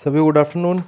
सभी good afternoon.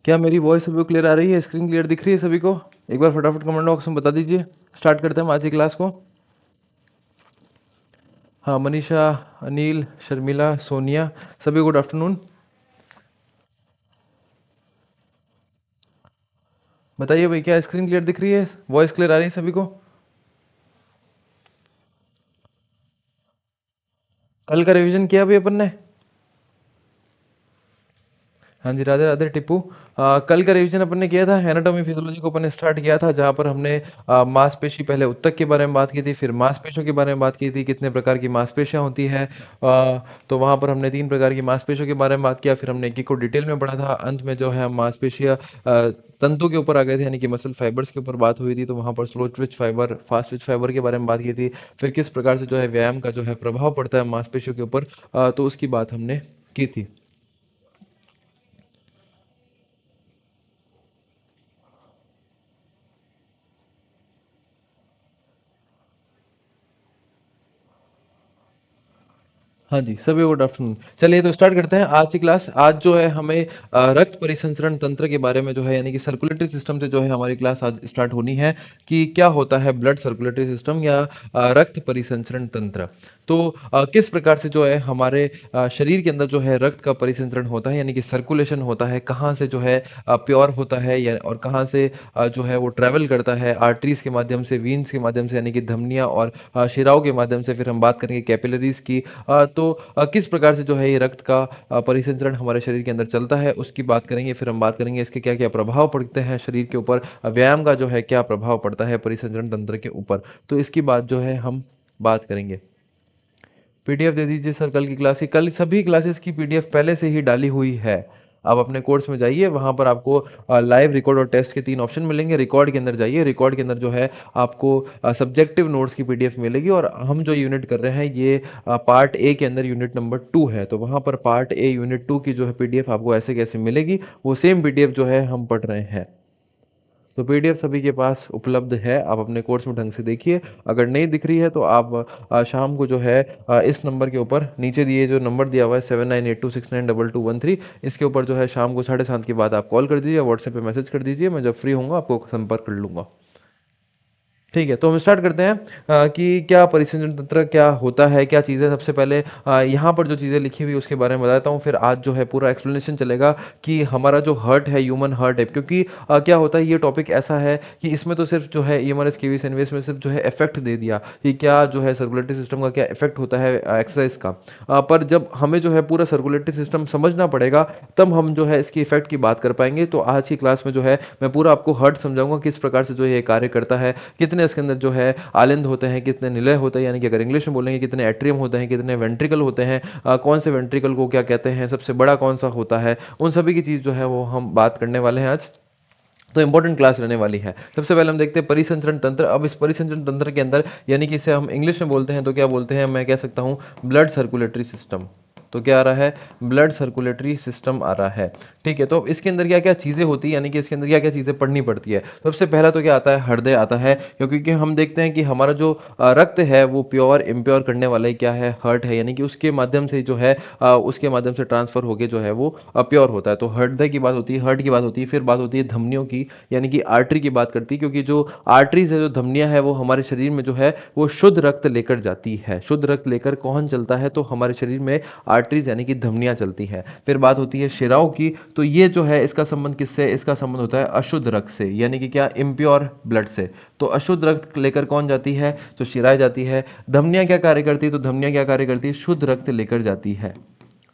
क्या मेरी वॉइस सभी को क्लियर आ रही है? स्क्रीन क्लियर दिख रही है सभी को? एक बार फटाफट कमेंट बॉक्स में बता दीजिए। स्टार्ट करते हैं हम आज की क्लास को। हाँ, मनीषा, अनिल, शर्मिला, सोनिया, सभी गुड आफ्टरनून। बताइए भाई, क्या स्क्रीन क्लियर दिख रही है? वॉइस क्लियर आ रही है सभी को? कल का रिवीजन किया भाई अपन ने? हाँ जी, राधे राधे टिप्पू। कल का रिवीजन अपन ने किया था, एनाटॉमी फिजियोलॉजी को अपन ने स्टार्ट किया था, जहाँ पर हमने मांसपेशी, पहले ऊतक के बारे में बात की थी, फिर मांसपेशियों के बारे में बात की थी, कितने प्रकार की मांसपेशियाँ होती है। तो वहाँ पर हमने 3 प्रकार की मांसपेशियों के बारे में बात किया, फिर हमने एक एक को डिटेल में पढ़ा था। अंत में जो है हम मांसपेशियाँ तंतु के ऊपर आ गए थे, यानी कि मसल फाइबर्स के ऊपर बात हुई थी। तो वहाँ पर slow Twitch fibre, fast Twitch fibre के बारे में बात की थी। फिर किस प्रकार से जो है व्यायाम का जो है प्रभाव पड़ता है मांसपेशियों के ऊपर, तो उसकी बात हमने की थी। हाँ जी, सभी गुड आफ्टरनून। चलिए तो स्टार्ट करते हैं आज की क्लास। आज जो है हमें रक्त परिसंचरण तंत्र के बारे में जो है, यानी कि सर्कुलेटरी सिस्टम से जो है हमारी क्लास आज स्टार्ट होनी है, कि क्या होता है ब्लड सर्कुलेटरी सिस्टम या रक्त परिसंचरण तंत्र। तो किस प्रकार से जो है हमारे शरीर के अंदर जो है रक्त का परिसंचरण होता है, यानी कि सर्कुलेशन होता है, कहाँ से जो है प्योर होता है, या और कहाँ से जो है वो ट्रैवल करता है आर्टरीज के माध्यम से, वीन्स के माध्यम से, यानी कि धमनियाँ और शिराओं के माध्यम से। फिर हम बात करेंगे कैपिलरीज की। तो किस प्रकार से जो है ये रक्त का परिसंचरण हमारे शरीर के अंदर चलता है, उसकी बात करेंगे। फिर हम बात करेंगे इसके क्या क्या प्रभाव पड़ते हैं शरीर के ऊपर, व्यायाम का जो है क्या प्रभाव पड़ता है परिसंचरण तंत्र के ऊपर, तो इसकी बात जो है हम बात करेंगे। पीडीएफ दे दीजिए सर कल की क्लास की। कल सभी क्लासेस की पीडीएफ पहले से ही डाली हुई है। आप अपने कोर्स में जाइए, वहाँ पर आपको लाइव, रिकॉर्ड और टेस्ट के 3 ऑप्शन मिलेंगे। रिकॉर्ड के अंदर जाइए, रिकॉर्ड के अंदर जो है आपको सब्जेक्टिव नोट्स की पीडीएफ मिलेगी। और हम जो यूनिट कर रहे हैं ये पार्ट ए के अंदर यूनिट नंबर 2 है, तो वहाँ पर पार्ट ए यूनिट 2 की जो है पीडीएफ आपको ऐसे कैसे मिलेगी, वो सेम पीडीएफ जो है हम पढ़ रहे हैं। तो पीडीएफ सभी के पास उपलब्ध है, आप अपने कोर्स में ढंग से देखिए। अगर नहीं दिख रही है तो आप शाम को जो है इस नंबर के ऊपर, नीचे दिए जो नंबर दिया हुआ है 7982692213, इसके ऊपर जो है शाम को 7:30 के बाद आप कॉल कर दीजिए, व्हाट्सएप पे मैसेज कर दीजिए। मैं जब फ्री होऊंगा आपको संपर्क कर लूंगा। ठीक है, तो हम स्टार्ट करते हैं कि क्या परिसंचरण तंत्र क्या होता है, क्या चीज़ें। सबसे पहले यहाँ पर जो चीज़ें लिखी हुई उसके बारे में बताता हूँ, फिर आज जो है पूरा एक्सप्लेनेशन चलेगा कि हमारा जो हार्ट है, ह्यूमन हार्ट है। क्योंकि क्या होता है, ये टॉपिक ऐसा है कि इसमें तो सिर्फ जो है ईएमआरएस केवीएस एनवीएस में सिर्फ जो है इफेक्ट दे दिया कि क्या जो है सर्कुलेटरी सिस्टम का क्या इफेक्ट होता है एक्सरसाइज का। पर जब हमें जो है पूरा सर्कुलेटरी सिस्टम समझना पड़ेगा, तब हम जो है इसकी इफेक्ट की बात कर पाएंगे। तो आज की क्लास में जो है मैं पूरा आपको हार्ट समझाऊंगा, किस प्रकार से जो है ये कार्य करता है, कितने इसके अंदर जो है आलिंद होते हैं, कितने निलय होते हैं, यानी कि अगर इंग्लिश में बोलेंगे कितने एट्रियम होते हैं, कितने वेंट्रिकल होते हैं, कौन से वेंट्रिकल को क्या कहते हैं, सबसे बड़ा कौन सा होता है, उन सभी की चीज़ जो है वो हम बात करने वाले हैं आज। तो इंपॉर्टेंट क्लास रहने वाली है। सबसे पहले हम देखते हैं परिसंचरण तंत्र। अब इस परिसंचरण तंत्र के अंदर, यानी कि इसे हम इंग्लिश में बोलते हैं तो क्या बोलते हैं, मैं कह सकता हूँ ब्लड सर्कुलेटरी सिस्टम। तो क्या आ रहा है, ब्लड सर्कुलेटरी सिस्टम आ रहा है। ठीक है, तो अब इसके अंदर क्या क्या चीज़ें होती है, यानी कि इसके अंदर क्या क्या चीज़ें पढ़नी पड़ती है। सबसे पहला तो क्या आता है, हृदय आता है। क्योंकि हम देखते हैं कि हमारा जो रक्त है वो प्योर इम्प्योर करने वाला ही क्या है, हार्ट है। यानी कि उसके माध्यम से जो है उसके माध्यम से ट्रांसफर होके जो है वो प्योर होता है। तो हृदय की बात होती है, हार्ट की बात होती है। फिर बात होती है धमनियों की, यानी कि आर्टरी की बात करती है। क्योंकि जो आर्टरीज है, जो धमनियां है, वो हमारे शरीर में जो है वो शुद्ध रक्त लेकर जाती है। शुद्ध रक्त लेकर कौन चलता है, तो हमारे शरीर में आर्टरीज यानी कि धमनियां चलती हैं। फिर बात होती है शिराओं की, तो ये जो है इसका संबंध किससे, इसका संबंध होता है अशुद्ध रक्त से, यानी कि क्या, इम्प्योर ब्लड से। तो अशुद्ध रक्त लेकर कौन जाती है, तो शिराएं जाती है। धमनियां क्या कार्य करती है, तो धमनियां क्या कार्य करती है, शुद्ध रक्त लेकर जाती है।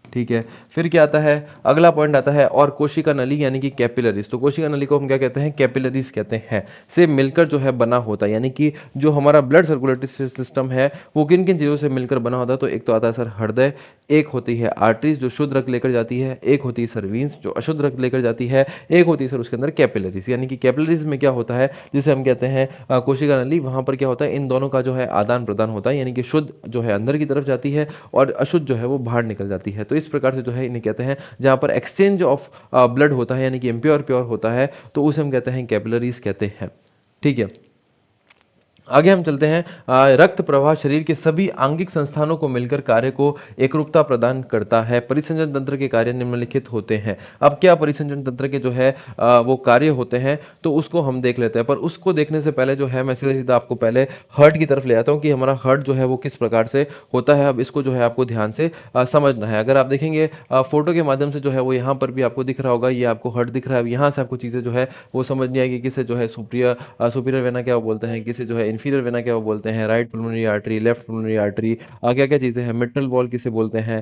ठीक है। फिर क्या आता है, अगला पॉइंट आता है और कोशिका नली यानी कि कैपिलरीज। तो कोशिका नली को हम क्या कहते हैं, कैपिलरीज कहते हैं। से मिलकर जो है बना होता है, यानी कि जो हमारा ब्लड सर्कुलेटरी सिस्टम है वो किन किन चीज़ों से मिलकर बना होता है, तो एक तो आता है सर हृदय, एक होती है आर्टरीज जो शुद्ध रक्त लेकर जाती है, एक होती है सर वीन्स जो अशुद्ध रक्त लेकर जाती है, एक होती है सर उसके अंदर कैपिलरीज। यानी कि कैपिलरीज में क्या होता है, जिसे हम कहते हैं कोशिका नली, वहां पर क्या होता है, इन दोनों का जो है आदान प्रदान होता है, यानी कि शुद्ध जो है अंदर की तरफ जाती है और अशुद्ध जो है वो बाहर निकल जाती है। तो इस प्रकार से जो है इन्हें कहते हैं, जहां पर एक्सचेंज ऑफ ब्लड होता है यानी कि इम्प्योर प्योर होता है, तो उसे हम कहते हैं कैपिलरीज कहते हैं। ठीक है। आगे हम चलते हैं। रक्त प्रवाह शरीर के सभी आंगिक संस्थानों को मिलकर कार्य को एकरूपता प्रदान करता है। परिसंचरण तंत्र के कार्य निम्नलिखित होते हैं। अब क्या परिसंचरण तंत्र के जो है वो कार्य होते हैं, तो उसको हम देख लेते हैं। पर उसको देखने से पहले जो है मैं सीधा सीधा आपको पहले हार्ट की तरफ ले आता हूँ कि हमारा हार्ट जो है वो किस प्रकार से होता है। अब इसको जो है आपको ध्यान से समझना है। अगर आप देखेंगे फोटो के माध्यम से जो है वो यहाँ पर भी आपको दिख रहा होगा, ये आपको हार्ट दिख रहा है। अब यहाँ से आपको चीज़ें जो है वो समझ नहीं आएगी, किसे जो है सुपीरियर वेना क्या वो बोलते हैं, किसे जो है इन्फीरियर वेना क्या वो बोलते हैं, राइट पुल्मोनरी आर्टरी, लेफ्ट पुल्मोनरी आर्टरी, क्या क्या चीज़ें हैं, मिट्रल वॉल किसे बोलते हैं।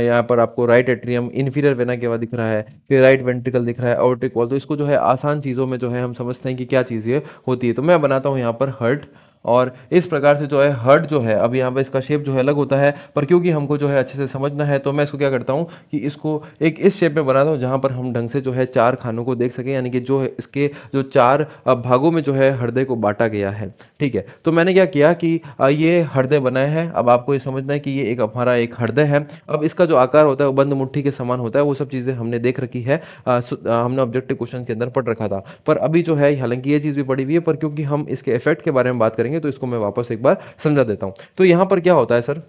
यहाँ पर आपको राइट एट्रियम, इन्फीरियर वेना क्या दिख रहा है, फिर राइट वेंट्रिकल दिख रहा है, आउटरिक वॉल। तो इसको जो है आसान चीज़ों में जो है हम समझते हैं कि क्या चीज़ ये होती है। तो मैं बनाता हूँ यहाँ पर हर्ट, और इस प्रकार से जो है हर्ट जो है, अब यहाँ पे इसका शेप जो है अलग होता है, पर क्योंकि हमको जो है अच्छे से समझना है तो मैं इसको क्या करता हूँ कि इसको एक इस शेप में बनाता हूँ जहाँ पर हम ढंग से जो है चार खानों को देख सकें, यानी कि जो है इसके जो चार भागों में जो है हृदय को बांटा गया है। ठीक है। तो मैंने क्या किया कि ये हृदय बनाए हैं। अब आपको ये समझना है कि ये एक हमारा एक हृदय है। अब इसका जो आकार होता है वो बंद मुट्ठी के समान होता है। वो सब चीज़ें हमने देख रखी है, हमने ऑब्जेक्टिव क्वेश्चन के अंदर पढ़ रखा था। पर अभी जो है हालांकि ये चीज़ भी पड़ी हुई है, पर क्योंकि हम इसके इफेक्ट के बारे में बात करेंगे तो इसको मैं वापस एक बार समझा देता हूं। तो यहां पर क्या होता है सर,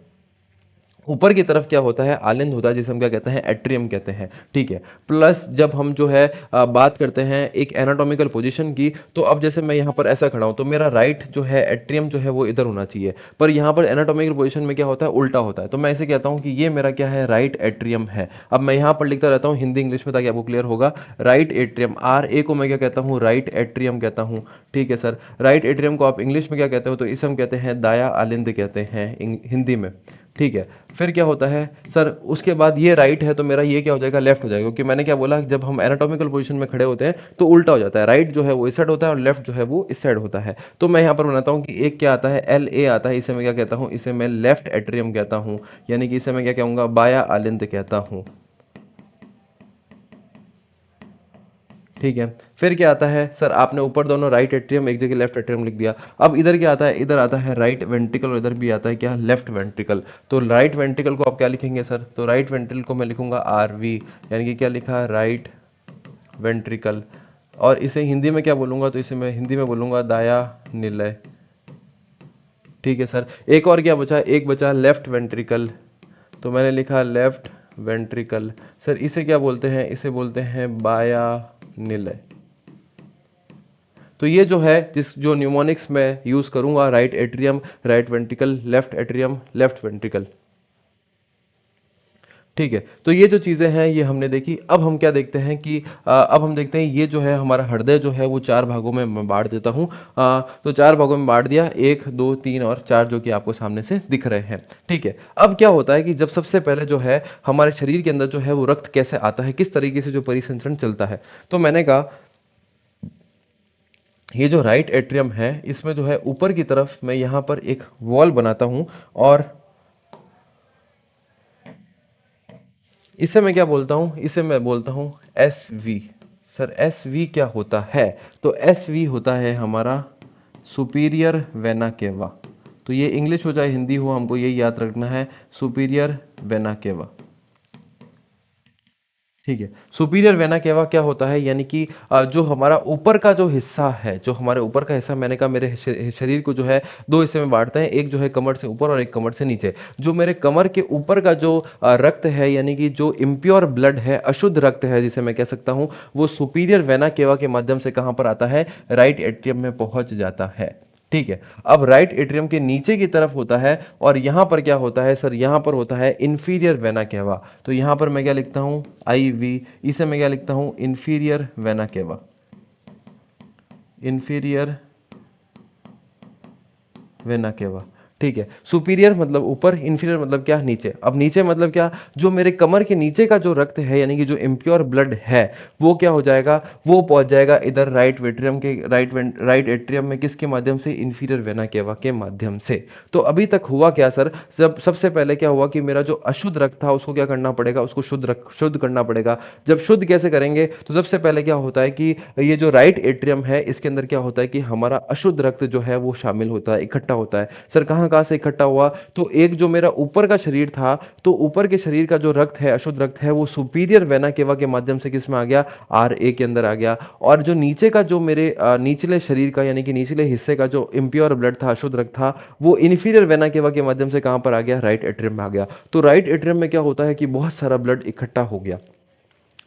ऊपर की तरफ क्या होता है, आलिंद होता है, जिसे हम क्या कहते हैं, एट्रियम कहते हैं। ठीक है। प्लस जब हम जो है बात करते हैं एक एनाटॉमिकल पोजीशन की, तो अब जैसे मैं यहाँ पर ऐसा खड़ा हूँ तो मेरा राइट जो है एट्रियम जो है वो इधर होना चाहिए, पर यहाँ पर एनाटॉमिकल पोजीशन में क्या होता है, उल्टा होता है। तो मैं ऐसे कहता हूँ कि ये मेरा क्या है, राइट एट्रियम है। अब मैं यहाँ पर लिखता रहता हूँ हिंदी इंग्लिश में ताकि आपको क्लियर होगा। राइट एट्रियम, आर ए को मैं क्या कहता हूँ, राइट एट्रियम कहता हूँ। ठीक है सर। राइट एट्रियम को आप इंग्लिश में क्या कहते हो, तो इसे हम कहते हैं दाया आलिंद कहते हैं हिंदी में। ठीक है। फिर क्या होता है सर, उसके बाद ये राइट है तो मेरा ये क्या हो जाएगा, लेफ्ट हो जाएगा, क्योंकि मैंने क्या बोला, जब हम एनाटॉमिकल पोजीशन में खड़े होते हैं तो उल्टा हो जाता है। राइट जो है वो इस साइड होता है और लेफ्ट जो है वो इस साइड होता है। तो मैं यहाँ पर बनाता हूँ कि एक क्या आता है, एल ए आता है, इसे मैं क्या कहता हूँ, इसे मैं लेफ्ट एट्रियम कहता हूँ, यानी कि इसे मैं क्या कहूँगा, बाया आलिंद कहता हूँ। ठीक है। फिर क्या आता है सर, आपने ऊपर दोनों राइट एट्रियम एक जगह लेफ्ट एट्रियम लिख दिया। अब इधर क्या आता है, इधर आता है राइट वेंट्रिकल और इधर भी आता है क्या, लेफ्ट वेंट्रिकल। तो राइट वेंट्रिकल को आप क्या लिखेंगे सर, तो राइट वेंट्रिकल को मैं लिखूंगा आर वी, यानी कि क्या लिखा, राइट वेंट्रिकल। और इसे हिंदी में क्या बोलूंगा, तो इसे मैं हिंदी में बोलूंगा दाया निलय। ठीक है सर। एक और क्या बचा, एक बचा लेफ्ट वेंट्रिकल, तो मैंने लिखा लेफ्ट वेंट्रिकल। सर इसे क्या बोलते हैं, इसे बोलते हैं बाया निलय। तो ये जो है जिस जो न्यूमोनिक्स में यूज करूंगा, right atrium, right ventricle, left atrium, left ventricle. ठीक है। तो ये जो चीजें हैं ये हमने देखी। अब हम क्या देखते हैं कि अब हम देखते हैं ये जो है हमारा हृदय जो है वो चार भागों में मैं बांट देता हूं। तो चार भागों में बांट दिया, एक दो तीन और चार, जो कि आपको सामने से दिख रहे हैं। ठीक है। अब क्या होता है कि जब सबसे पहले जो है हमारे शरीर के अंदर जो है वो रक्त कैसे आता है, किस तरीके से जो परिसंचरण चलता है, तो मैंने कहा ये जो राइट एट्रियम है इसमें जो है ऊपर की तरफ मैं यहाँ पर एक वॉल बनाता हूँ, और इसे मैं क्या बोलता हूँ, इसे मैं बोलता हूँ S V. Sir S V क्या होता है, तो एस वी होता है हमारा सुपीरियर वेना केवा। तो ये इंग्लिश हो चाहे हिंदी हो, हमको यही याद रखना है, सुपीरियर वेना केवा। ठीक है। सुपीरियर वेना केवा क्या होता है, यानी कि जो हमारा ऊपर का जो हिस्सा है, जो हमारे ऊपर का हिस्सा, मैंने कहा मेरे शरीर को जो है दो हिस्से में बांटते हैं, एक जो है कमर से ऊपर और एक कमर से नीचे। जो मेरे कमर के ऊपर का जो रक्त है, यानी कि जो इम्प्योर ब्लड है, अशुद्ध रक्त है जिसे मैं कह सकता हूं, वो सुपीरियर वेना केवा के माध्यम से कहां पर आता है, राइट एट्रियम में पहुंच जाता है। ठीक है। अब राइट एट्रियम के नीचे की तरफ होता है और यहां पर क्या होता है सर, यहां पर होता है इंफीरियर वेना केवा। तो यहां पर मैं क्या लिखता हूं, आई वी, इसे मैं क्या लिखता हूं, inferior vena cava, inferior vena केवा। ठीक है, सुपीरियर मतलब ऊपर, इंफीरियर मतलब क्या, नीचे। अब नीचे मतलब क्या, जो मेरे कमर के नीचे का जो रक्त है यानी कि जो इम्प्योर ब्लड है वो क्या हो जाएगा, वो पहुंच जाएगा इधर राइट वेट्रियम के, राइट एट्रियम में, किसके माध्यम से, इंफीरियर वेना केवा के माध्यम से। तो अभी तक हुआ क्या सर, सबसे पहले क्या हुआ कि मेरा जो अशुद्ध रक्त था उसको क्या करना पड़ेगा, उसको शुद्ध करना पड़ेगा। जब शुद्ध कैसे करेंगे, तो सबसे पहले क्या होता है कि ये जो राइट एट्रियम है इसके अंदर क्या होता है कि हमारा अशुद्ध रक्त जो है वो शामिल होता है, इकट्ठा होता है। सर कहाँ कहाँ से इकट्ठा हुआ, तो एक जो मेरा ऊपर का शरीर था, तो ऊपर के शरीर का जो रक्त है, अशुद्ध रक्त है, वो सुपीरियर वेना केवा के माध्यम से किस में आ गया, आर ए के अंदर आ गया। और जो नीचे का जो मेरे निचले शरीर का यानी कि निचले हिस्से का जो इम्प्योर ब्लड था, अशुद्ध रक्त था, वो इन्फीरियर वेना केवा के माध्यम से कहां पर आ गया, राइट एट्रियम में आ गया। तो राइट एट्रियम में क्या होता है कि बहुत सारा ब्लड इकट्ठा हो गया,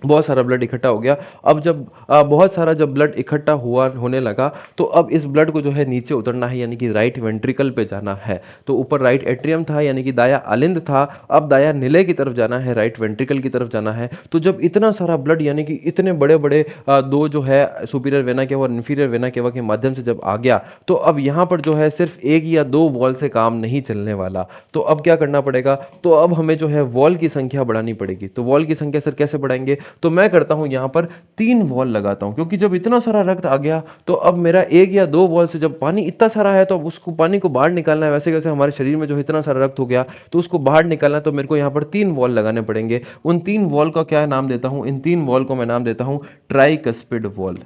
बहुत सारा ब्लड इकट्ठा हो गया। अब जब बहुत सारा जब ब्लड इकट्ठा हुआ होने लगा, तो अब इस ब्लड को जो है नीचे उतरना है यानी कि राइट वेंट्रिकल पे जाना है। तो ऊपर राइट एट्रियम था यानी कि दाया अलिंद था, अब दाया निलय की तरफ जाना है, राइट वेंट्रिकल की तरफ जाना है। तो जब इतना सारा ब्लड यानी कि इतने बड़े बड़े दो जो है सुपीरियर वेना केवा और इन्फीरियर वेना केवा के माध्यम से जब आ गया, तो अब यहाँ पर जो है सिर्फ एक या दो वॉल से काम नहीं चलने वाला। तो अब क्या करना पड़ेगा, तो अब हमें जो है वॉल की संख्या बढ़ानी पड़ेगी। तो वॉल की संख्या सर कैसे बढ़ाएंगे, तो मैं करता हूं यहां पर 3 वॉल लगाता हूं, क्योंकि जब इतना सारा रक्त आ गया तो अब मेरा एक या दो वॉल से, जब पानी इतना सारा है तो अब उसको पानी को बाहर निकालना है। वैसे कैसे हमारे शरीर में जो इतना सारा रक्त हो गया तो उसको बाहर निकालना है, तो मेरे को यहां पर 3 वॉल लगाने पड़ेंगे। उन 3 वॉल का क्या नाम देता हूं, इन 3 वॉल को मैं नाम देता हूं ट्राइकस्पिड वॉल।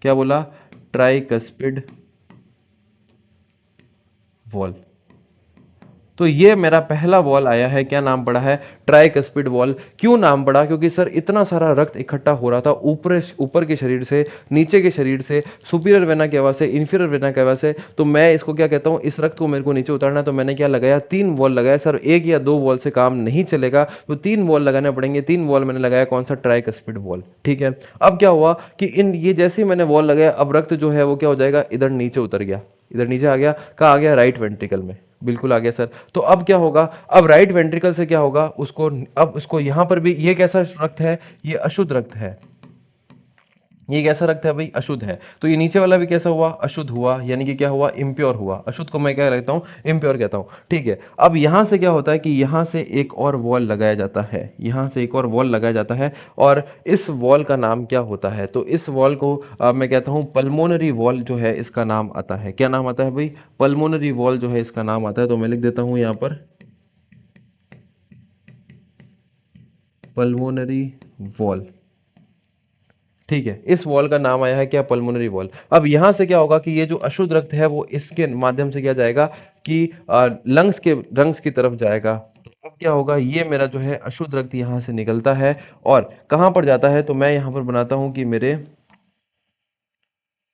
क्या बोला, ट्राइकस्पिड वॉल। तो ये मेरा पहला वॉल आया है, क्या नाम पड़ा है, ट्राइकस्पिड वॉल। क्यों नाम पड़ा, क्योंकि सर इतना सारा रक्त इकट्ठा हो रहा था ऊपर ऊपर के शरीर से, नीचे के शरीर से, सुपीरियर वेना केवा से, इंफीरियर वेना केवा से। तो मैं इसको क्या कहता हूं, इस रक्त को मेरे को नीचे उतारना है, तो मैंने क्या लगाया, 3 वॉल लगाया। सर एक या दो वॉल से काम नहीं चलेगा, तो 3 वॉल लगाने पड़ेंगे। 3 वॉल मैंने लगाया, कौन सा, ट्राइकस्पिड वॉल। ठीक है, अब क्या हुआ कि इन ये जैसे ही मैंने वॉल लगाया, अब रक्त जो है वो क्या हो जाएगा, इधर नीचे उतर गया, इधर नीचे आ गया। कहाँ आ गया, राइट वेंट्रिकल में, बिल्कुल आ गया सर। तो अब क्या होगा, अब राइट वेंट्रिकल से क्या होगा, उसको, अब उसको यहां पर भी, ये कैसा रक्त है, ये अशुद्ध रक्त है। ये कैसा रक्त है भाई, अशुद्ध है। तो ये नीचे वाला भी कैसा हुआ, अशुद्ध हुआ, यानी कि क्या हुआ, इम्प्योर हुआ। अशुद्ध को मैं क्या कहता हूं, इम्प्योर कहता हूं। ठीक है, अब यहां से क्या होता है कि यहां से एक और वॉल लगाया जाता है, यहां से एक और वॉल लगाया जाता है, और इस वॉल का नाम क्या होता है, तो इस वॉल को मैं कहता हूं पल्मोनरी वॉल जो है इसका नाम आता है। क्या नाम आता है भाई, पल्मोनरी वॉल जो है इसका नाम आता है। तो मैं लिख देता हूं यहां पर पल्मोनरी वॉल। ठीक है, इस वॉल का नाम आया है क्या, पल्मोनरी वॉल। अब यहां से क्या होगा कि ये जो अशुद्ध रक्त है वो इसके माध्यम से क्या जाएगा कि लंग्स की तरफ जाएगा। तो अब क्या होगा, ये मेरा जो है अशुद्ध रक्त यहां से निकलता है और कहां पर जाता है, तो मैं यहां पर बनाता हूं कि मेरे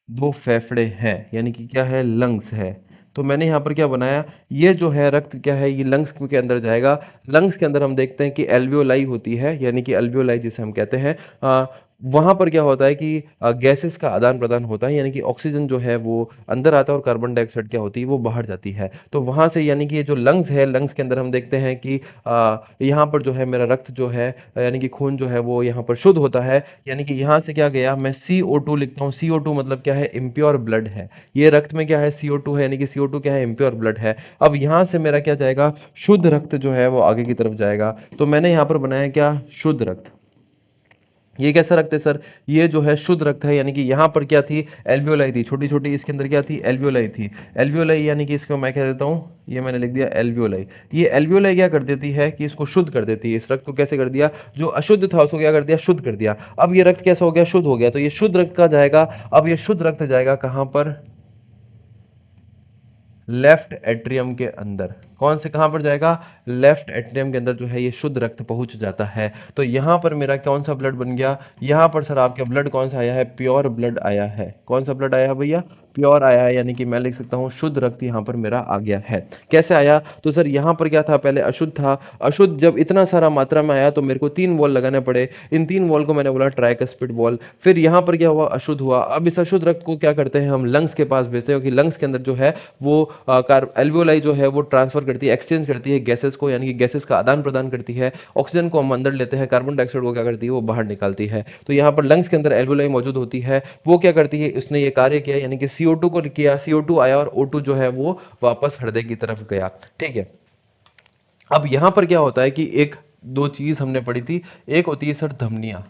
दो फेफड़े हैं, यानी कि क्या है, लंग्स है। तो मैंने यहाँ पर क्या बनाया, ये जो है रक्त क्या है, ये लंग्स के अंदर जाएगा। लंग्स के अंदर हम देखते हैं कि एल्वियोलाई होती है, यानी कि एल्वियोलाई जिसे हम कहते हैं, वहां पर क्या होता है कि गैसेस का आदान प्रदान होता है, यानी कि ऑक्सीजन जो है वो अंदर आता है और कार्बन डाइऑक्साइड क्या होती है, वो बाहर जाती है। तो वहां से यानी कि ये जो लंग्स है, लंग्स के अंदर हम देखते हैं कि यहाँ पर जो है मेरा रक्त जो है, यानी कि खून जो है वो यहाँ पर शुद्ध होता है। यानी कि यहाँ से क्या गया, मैं CO2 लिखता हूँ। CO2 मतलब क्या है, इम्प्योर ब्लड है। ये रक्त में क्या है, CO2 है, यानी कि CO2 क्या है, इम्प्योर ब्लड है। अब यहाँ से मेरा क्या जाएगा, शुद्ध रक्त जो है वो आगे की तरफ जाएगा। तो मैंने यहाँ पर बनाया क्या, शुद्ध रक्त। ये कैसा रक्त है सर, ये जो है शुद्ध रक्त है, यानी कि यहाँ पर क्या थी, एल्वियोलाई थी, छोटी छोटी, इसके अंदर क्या थी, एल्वियोलाई थी। एल्वियोलाई यानी कि इसको मैं कह देता हूँ, ये मैंने लिख दिया एल्वियोलाई। ये एल्वियोलाई क्या कर देती है कि इसको शुद्ध कर देती है। इस रक्त को कैसे कर दिया, जो अशुद्ध था उसको क्या कर दिया, शुद्ध कर दिया। अब ये रक्त कैसा हो गया, शुद्ध हो गया। तो ये शुद्ध रक्त का जाएगा, अब ये शुद्ध रक्त जाएगा कहाँ पर, लेफ्ट एट्रियम के अंदर। कौन से, कहां पर जाएगा, लेफ्ट एट्रियम के अंदर जो है ये शुद्ध रक्त पहुंच जाता है। तो यहाँ पर मेरा कौन सा ब्लड बन गया, यहाँ पर सर आपका ब्लड कौन सा आया है, प्योर ब्लड आया है। कौन सा ब्लड आया है भैया, प्योर आया है, यानी कि मैं लिख सकता हूँ शुद्ध रक्त यहाँ पर मेरा आ गया है। कैसे आया, तो सर यहाँ पर क्या था, पहले अशुद्ध था, अशुद्ध जब इतना सारा मात्रा में आया तो मेरे को 3 वॉल लगाने पड़े, इन 3 वॉल को मैंने बोला ट्राइकस्पिड वॉल। फिर यहाँ पर क्या हुआ, अशुद्ध हुआ। अब इस अशुद्ध रक्त को क्या करते हैं हम, लंग्स के पास भेजते हैं, क्योंकि लंग्स के अंदर जो है वो एल्वियोलाई जो है वो ट्रांसफर करती है, एक्सचेंज करती है गैसेस को, यानी कि गैसेस का आदान प्रदान करती है। ऑक्सीजन को हम अंदर लेते हैं, कार्बन डाइऑक्साइड को क्या करती है वो बाहर निकालती है। तो यहाँ पर लंग्स के अंदर एल्वियोलाई मौजूद होती है, वो क्या करती है, उसने ये कार्य किया, यानी कि CO2 को किया, CO2 आया और O2 जो है वो वापस हृदय की तरफ गया। ठीक है, अब यहां पर क्या होता है कि एक दो चीज हमने पढ़ी थी, एक होती है सर धमनियां,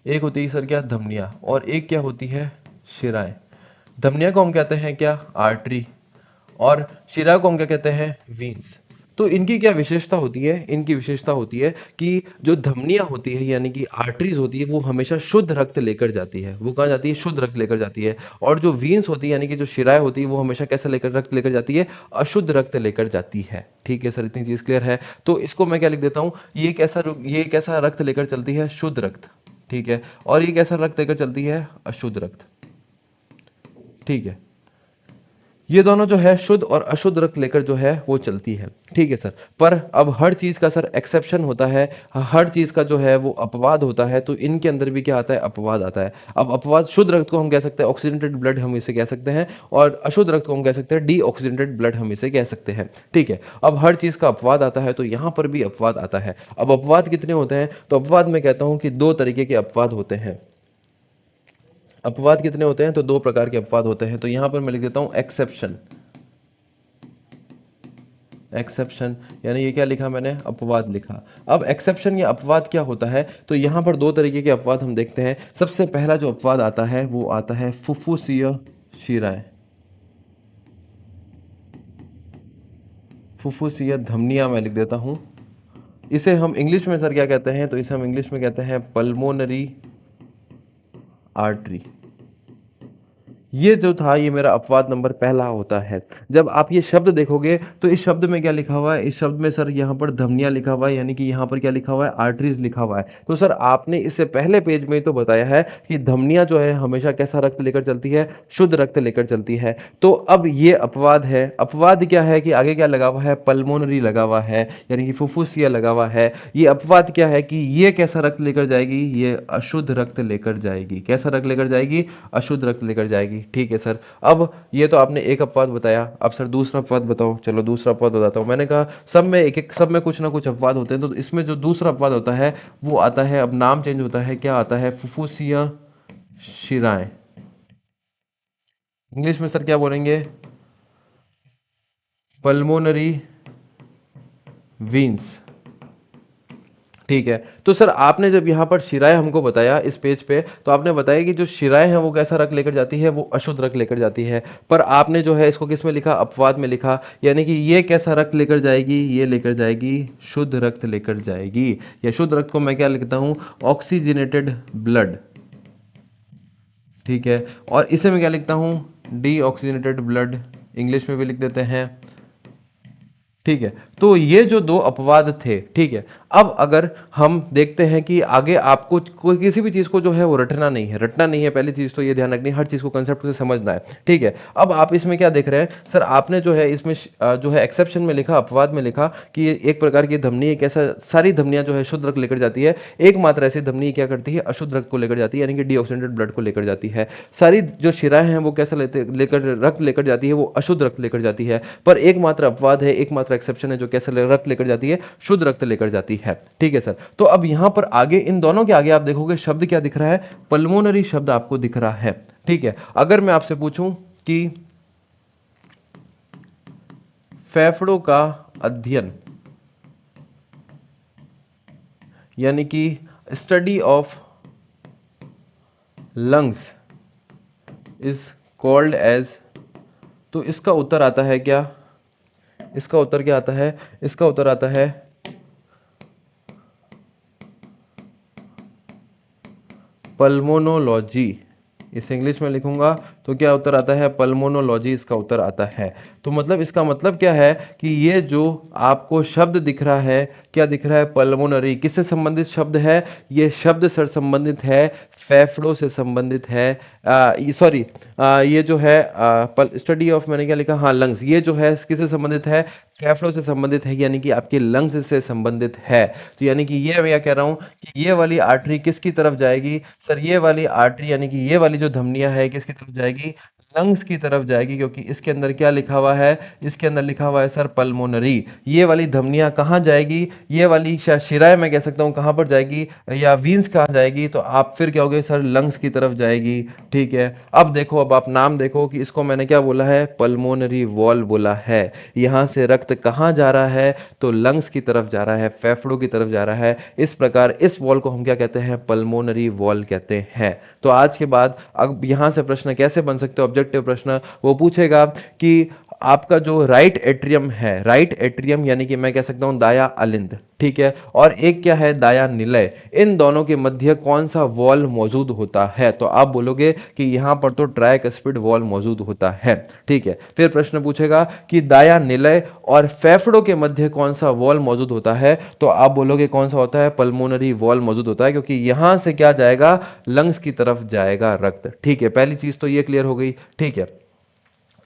एक होती है सर क्या, धमनियां, और एक क्या होती है, शिराएं। धमनिया को हम कहते हैं क्या, आर्टरी, और शिरा को हम क्या कहते हैं, वीन्स। तो इनकी क्या विशेषता होती है, इनकी विशेषता होती है कि जो धमनियां होती है यानी कि आर्टरीज होती है वो हमेशा शुद्ध रक्त लेकर जाती है, वो कहाँ जाती है, शुद्ध रक्त लेकर जाती है। और जो वीन्स होती है यानी कि जो शिराएं होती है वो हमेशा कैसे लेकर रक्त लेकर जाती है, अशुद्ध रक्त लेकर जाती है। ठीक है सर, इतनी चीज क्लियर है। तो इसको मैं क्या लिख देता हूं, ये कैसा रक्त लेकर चलती है, शुद्ध रक्त। ठीक है, और ये कैसा रक्त लेकर चलती है, अशुद्ध रक्त। ठीक है, ये दोनों जो है शुद्ध और अशुद्ध रक्त लेकर जो है वो चलती है। ठीक है सर, पर अब हर चीज का सर एक्सेप्शन होता है, हर चीज का जो है वो अपवाद होता है। तो इनके अंदर भी क्या आता है, अपवाद आता है। अब अपवाद, शुद्ध रक्त को हम कह सकते हैं ऑक्सीडेंटेड ब्लड, हम इसे कह सकते हैं, और अशुद्ध रक्त को हम कह सकते हैं डीऑक्सीडेंटेड ब्लड, हम इसे कह सकते हैं। ठीक है, अब हर चीज का अपवाद आता है, तो यहां पर भी अपवाद आता है। अब अपवाद कितने होते हैं, तो अपवाद मैं कहता हूं कि 2 तरीके के अपवाद होते हैं। अपवाद कितने होते हैं, तो 2 प्रकार के अपवाद होते हैं। तो यहां पर मैं लिख देता हूं एक्सेप्शन, एक्सेप्शन, यानी ये क्या लिखा मैंने, अपवाद लिखा। अब एक्सेप्शन या अपवाद क्या होता है, तो यहां पर 2 तरीके के अपवाद हम देखते हैं। सबसे पहला जो अपवाद आता है वो आता है फुफ्फुसीय शिराएं, फुफ्फुसीय धमनियां मैं लिख देता हूं। इसे हम इंग्लिश में सर क्या कहते हैं, तो इसे हम इंग्लिश में कहते हैं पल्मोनरी आर्टरी। ये जो था ये मेरा अपवाद नंबर पहला होता है। जब आप ये शब्द देखोगे तो इस शब्द में क्या लिखा हुआ है, इस शब्द में सर यहाँ पर धमनियां लिखा हुआ है, यानी कि यहाँ पर क्या लिखा हुआ है, आर्टरीज लिखा हुआ है। तो सर आपने इससे पहले पेज में तो बताया है कि धमनियां जो है हमेशा कैसा रक्त लेकर चलती है, शुद्ध रक्त लेकर चलती है। तो अब ये अपवाद है, अपवाद क्या है कि आगे क्या लगा हुआ है, पल्मोनरी लगा हुआ है, यानी कि फुफ्फुसिया लगा हुआ है। ये अपवाद क्या है कि ये कैसा रक्त लेकर जाएगी, ये अशुद्ध रक्त लेकर जाएगी। कैसा रक्त लेकर जाएगी, अशुद्ध रक्त लेकर जाएगी। ठीक है सर, अब ये तो आपने एक अपवाद बताया, अब सर दूसरा अपवाद बताओ। चलो दूसरा अपवाद बताता हूं। मैंने कहा सब में कुछ ना कुछ अपवाद होते हैं, तो इसमें जो दूसरा अपवाद होता है वो आता है, अब नाम चेंज होता है, क्या आता है, फुफ्फुसिया शिराएं। इंग्लिश में सर क्या बोलेंगे, पल्मोनरी वीन्स। ठीक है, तो सर आपने जब यहाँ पर शिराएं हमको बताया इस पेज पे, तो आपने बताया कि जो शिराएं हैं वो कैसा रक्त लेकर जाती है, वो अशुद्ध रक्त लेकर जाती है। पर आपने जो है इसको किस में लिखा, अपवाद में लिखा, यानी कि ये कैसा रक्त लेकर जाएगी, ये लेकर जाएगी शुद्ध रक्त लेकर जाएगी। या शुद्ध रक्त को मैं क्या लिखता हूँ, ऑक्सीजनेटेड ब्लड। ठीक है, और इसे मैं क्या लिखता हूँ, डीऑक्सीजनेटेड ब्लड, इंग्लिश में भी लिख देते हैं। ठीक है, तो ये जो 2 अपवाद थे। ठीक है, अब अगर हम देखते हैं कि आगे आपको कोई किसी भी चीज को जो है वो रटना नहीं है, रटना नहीं है, पहली चीज तो ये ध्यान रखनी है, हर चीज को कंसेप्ट से समझना है। ठीक है, अब आप इसमें क्या देख रहे हैं सर, आपने जो है इसमें जो है एक्सेप्शन में लिखा, अपवाद में लिखा कि ये एक प्रकार की धमनी एक ऐसा, सारी धमनियां जो है शुद्ध रक्त लेकर जाती है, एकमात्र ऐसी धमनी क्या करती है, अशुद्ध रक्त को लेकर जाती है, यानी कि डीऑक्सीडेंटेड ब्लड को लेकर जाती है। सारी जो शिराएं हैं वो कैसा लेकर रक्त लेकर जाती है, वो अशुद्ध रक्त लेकर जाती है। पर एकमात्र अपवाद है, एकमात्र एक्सेप्शन है जो कैसे रक्त लेकर जाती है, शुद्ध रक्त लेकर जाती है। ठीक है सर, तो अब यहां पर आगे इन दोनों के आगे आप देखोगे शब्द क्या दिख रहा है, पल्मोनरी शब्द आपको दिख रहा है। ठीक है, अगर मैं आपसे पूछूं कि फेफड़ों का अध्ययन, यानी कि study of lungs is called as, तो इसका उत्तर आता है क्या, इसका उत्तर क्या आता है, इसका उत्तर आता है पल्मोनोलॉजी। इसे इंग्लिश में लिखूंगा तो क्या उत्तर आता है, पल्मोनोलॉजी इसका उत्तर आता है। तो मतलब इसका मतलब क्या है कि ये जो आपको शब्द दिख रहा है, क्या दिख रहा है, पल्मोनरी, किससे संबंधित शब्द है, ये शब्द सर संबंधित है फेफड़ों से संबंधित है। सॉरी, ये जो है स्टडी ऑफ, मैंने क्या लिखा, हाँ लंग्स, ये जो है किससे संबंधित है, फेफड़ों से संबंधित है, यानी कि आपके लंग्स से संबंधित है। तो यानी कि ये मैं क्या कह रहा हूँ कि ये वाली आर्टरी किसकी तरफ जाएगी सर, ये वाली आर्टरी यानी कि ये वाली जो धमनियां है किसकी तरफ जाएगी, लंग्स की तरफ जाएगी, क्योंकि इसके अंदर क्या लिखा हुआ है, इसके अंदर लिखा हुआ है सर पल्मोनरी। ये वाली धमनियां कहाँ जाएगी, ये वाली शिराएं मैं कह सकता हूँ कहाँ पर जाएगी, या वीन्स कहाँ जाएगी, तो आप फिर क्या होगे सर, लंग्स की तरफ जाएगी। ठीक है, अब देखो, अब आप नाम देखो कि इसको मैंने क्या बोला है, पल्मोनरी वॉल बोला है। यहां से रक्त कहाँ जा रहा है, तो लंग्स की तरफ जा रहा है, फेफड़ों की तरफ जा रहा है। इस प्रकार इस वॉल को हम क्या कहते हैं, पल्मोनरी वॉल कहते हैं। तो आज के बाद अब यहां से प्रश्न कैसे बन सकते हो, ऑब्जेक्टिव प्रश्न, वो पूछेगा कि आपका जो राइट एट्रियम है, राइट एट्रियम यानी कि मैं कह सकता हूं दाया अलिंद, ठीक है, और एक क्या है, दाया निलय, इन दोनों के मध्य कौन सा वॉल मौजूद होता है, तो आप बोलोगे कि यहां पर तो ट्राइकस्पिड वॉल मौजूद होता है। ठीक है, फिर प्रश्न पूछेगा कि दाया निलय और फेफड़ों के मध्य कौन सा वॉल मौजूद होता है, तो आप बोलोगे कौन सा होता है, पल्मोनरी वॉल मौजूद होता है, क्योंकि यहां से क्या जाएगा, लंग्स की तरफ जाएगा रक्त। ठीक है, पहली चीज तो ये क्लियर हो गई। ठीक है,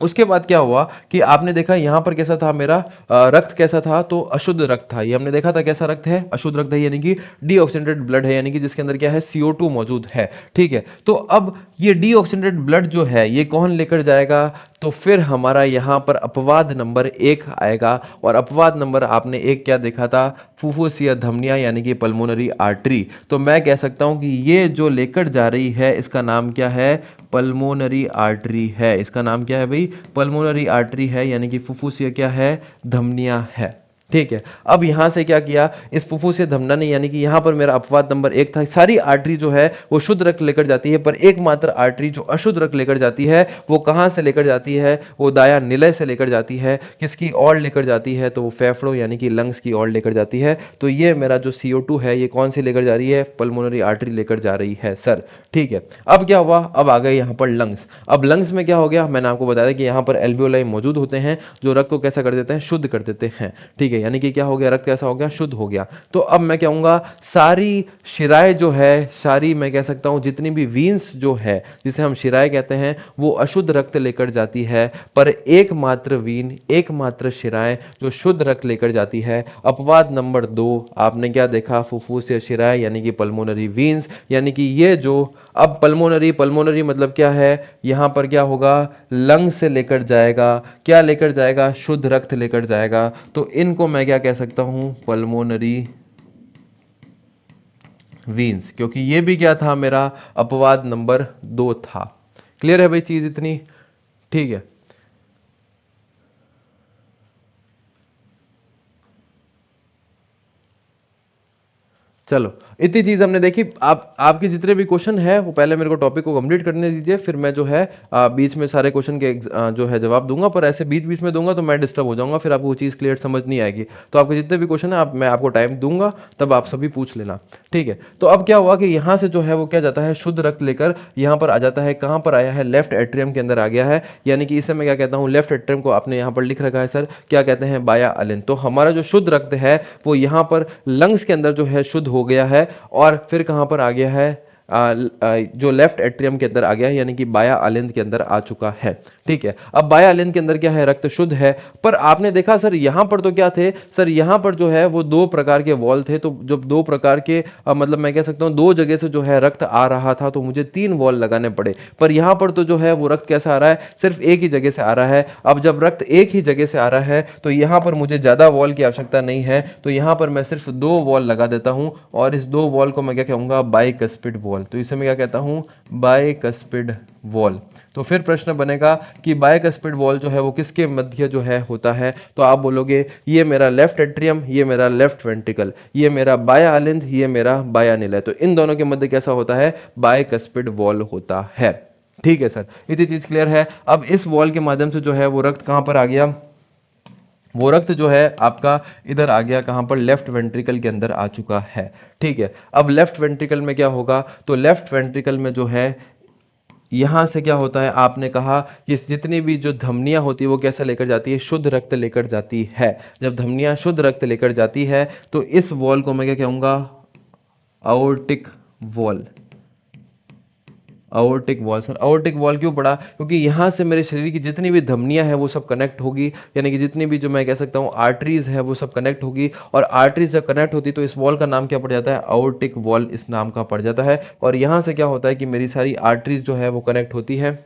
उसके बाद क्या हुआ कि आपने देखा यहां पर कैसा था मेरा रक्त कैसा था, तो अशुद्ध रक्त था। ये हमने देखा था कैसा रक्त है, अशुद्ध रक्त है, यानी कि डीऑक्सीडेंटेड ब्लड है, यानी कि जिसके अंदर क्या है, CO2 मौजूद है। ठीक है, तो अब ये डीऑक्सीडेंटेड ब्लड जो है ये कौन लेकर जाएगा, तो फिर हमारा यहां पर अपवाद नंबर 1 आएगा, और अपवाद नंबर आपने 1 क्या देखा था, फुफ्फुसीय धमनियां यानी कि पल्मोनरी आर्टरी। तो मैं कह सकता हूं कि ये जो लेकर जा रही है इसका नाम क्या है, पल्मोनरी आर्टरी है। इसका नाम क्या है भाई, पल्मोनरी आर्टरी है, यानी कि फुफ्फुसीय क्या है, धमनियां है। ठीक है, अब यहां से क्या किया, इस फुफ्फुसीय धमनियां ने, यानी कि यहां पर मेरा अपवाद नंबर 1 था, सारी आर्टरी जो है वो शुद्ध रक्त लेकर जाती है, पर एकमात्र आर्टरी जो अशुद्ध रक्त लेकर जाती है वो कहां से लेकर जाती है, वो दाया निलय से लेकर जाती है। किसकी ओर लेकर जाती है, तो वो फेफड़ों यानी कि लंग्स की ओर लेकर जाती है। तो ये मेरा जो CO2 है ये कौन सी लेकर जा रही है, पल्मोनरी आर्टरी लेकर जा रही है सर। ठीक है, अब क्या हुआ, अब आ गए यहाँ पर लंग्स। अब लंग्स में क्या हो गया, मैंने आपको बताया कि यहाँ पर एल्वियोलाई मौजूद होते हैं जो रक्त को कैसा कर देते हैं, शुद्ध कर देते हैं। ठीक है, यानी कि क्या हो गया, रक्त कैसा हो गया, शुद्ध हो गया। तो अब मैं कहूंगा सारी शिराएं जो है, सारी मैं कह सकता हूं जितनी भी वीन्स जो है जिसे हम शिराएं कहते हैं, वो अशुद्ध रक्त लेकर जाती है, पर एकमात्र वीन, एकमात्र शिराएं जो शुद्ध रक्त लेकर जाती है। अपवाद नंबर 2 आपने क्या देखा, फुफ्फुसीय शिराएं यानी कि पल्मोनरी वीन्स, यानी कि ये जो अब पल्मोनरी, पल्मोनरी मतलब क्या है, यहां पर क्या होगा, लंग से लेकर जाएगा, क्या लेकर जाएगा, शुद्ध रक्त लेकर जाएगा। तो इनको मैं क्या कह सकता हूं, पल्मोनरी वीन्स, क्योंकि ये भी क्या था, मेरा अपवाद नंबर 2 था। क्लियर है भाई चीज इतनी। ठीक है, चलो इतनी चीज हमने देखी। आप आपके जितने भी क्वेश्चन है वो पहले मेरे को टॉपिक को कंप्लीट करने दीजिए, फिर मैं जो है बीच में सारे क्वेश्चन के जो है जवाब दूंगा, पर ऐसे बीच बीच में दूंगा तो मैं डिस्टर्ब हो जाऊंगा, फिर आपको वो चीज़ क्लियर समझ नहीं आएगी। तो आपके जितने भी क्वेश्चन है मैं आपको टाइम दूंगा, तब आप सभी पूछ लेना। ठीक है, तो अब क्या हुआ कि यहाँ से जो है वो क्या जाता है, शुद्ध रक्त लेकर यहाँ पर आ जाता है, कहाँ पर आया है, लेफ्ट एट्रियम के अंदर आ गया है, यानी कि इसे मैं क्या कहता हूँ, लेफ्ट एट्रियम को आपने यहाँ पर लिख रखा है सर, क्या कहते हैं, बाया अलिन। तो हमारा जो शुद्ध रक्त है वो यहाँ पर लंग्स के अंदर जो है शुद्ध हो गया है, और फिर कहां पर आ गया है, जो लेफ्ट एट्रियम के अंदर आ गया है, यानी कि बाया अलिंद के अंदर आ चुका है। ठीक है, अब बाया अलिंद के अंदर क्या है, रक्त शुद्ध है। पर आपने देखा सर यहां पर तो क्या थे सर, यहां पर जो है वो 2 प्रकार के वॉल थे। तो जब 2 प्रकार के मतलब मैं कह सकता हूं 2 जगह से जो है रक्त आ रहा था, तो मुझे 3 वॉल लगाने पड़े। पर यहां पर तो जो है वो रक्त कैसा आ रहा है, सिर्फ एक ही जगह से आ रहा है। अब जब रक्त एक ही जगह से आ रहा है तो यहां पर मुझे ज्यादा वॉल की आवश्यकता नहीं है, तो यहां पर मैं सिर्फ 2 वॉल लगा देता हूं, और इस 2 वॉल को मैं क्या कहूंगा, बाइकस्पिड वॉल। तो इसे मैं क्या कहता हूं, बाइकस्पिड वॉल। तो फिर प्रश्न बनेगा कि बाइकस्पिड वॉल जो है वो किसके मध्य जो है होता है, तो आप बोलोगे ये मेरा लेफ्ट एट्रियम, ये मेरा लेफ्ट वेंट्रिकल, ये मेरा बाया अलिंद, ये मेरा बाया निलय। तो इन दोनों के मध्य कैसा होता है, बाइकस्पिड वॉल होता है। ठीक है सर, इतनी चीज क्लियर है। अब इस वॉल के माध्यम से जो है वो रक्त कहां पर आ गया, वो रक्त जो है आपका इधर आ गया, कहां पर, लेफ्ट वेंट्रिकल के अंदर आ चुका है। ठीक है, अब लेफ्ट वेंट्रिकल में क्या होगा, तो लेफ्ट वेंट्रिकल में जो है यहाँ से क्या होता है, आपने कहा कि जितनी भी जो धमनियाँ होती है वो कैसे लेकर जाती है, शुद्ध रक्त लेकर जाती है। जब धमनियाँ शुद्ध रक्त लेकर जाती है तो इस वॉल को मैं क्या कहूँगा, आओर्टिक वॉल। आवर्टिक वॉल, सर आवर्टिक वॉल क्यों पड़ा, क्योंकि यहाँ से मेरे शरीर की जितनी भी धमनियाँ हैं वो सब कनेक्ट होगी, यानी कि जितनी भी जो मैं कह सकता हूँ आर्टरीज है वो सब कनेक्ट होगी, और आर्टरीज जब कनेक्ट होती तो इस वॉल का नाम क्या पड़ जाता है, आवर्टिक वॉल इस नाम का पड़ जाता है। और यहाँ से क्या होता है कि मेरी सारी आर्टरीज जो है वो कनेक्ट होती है,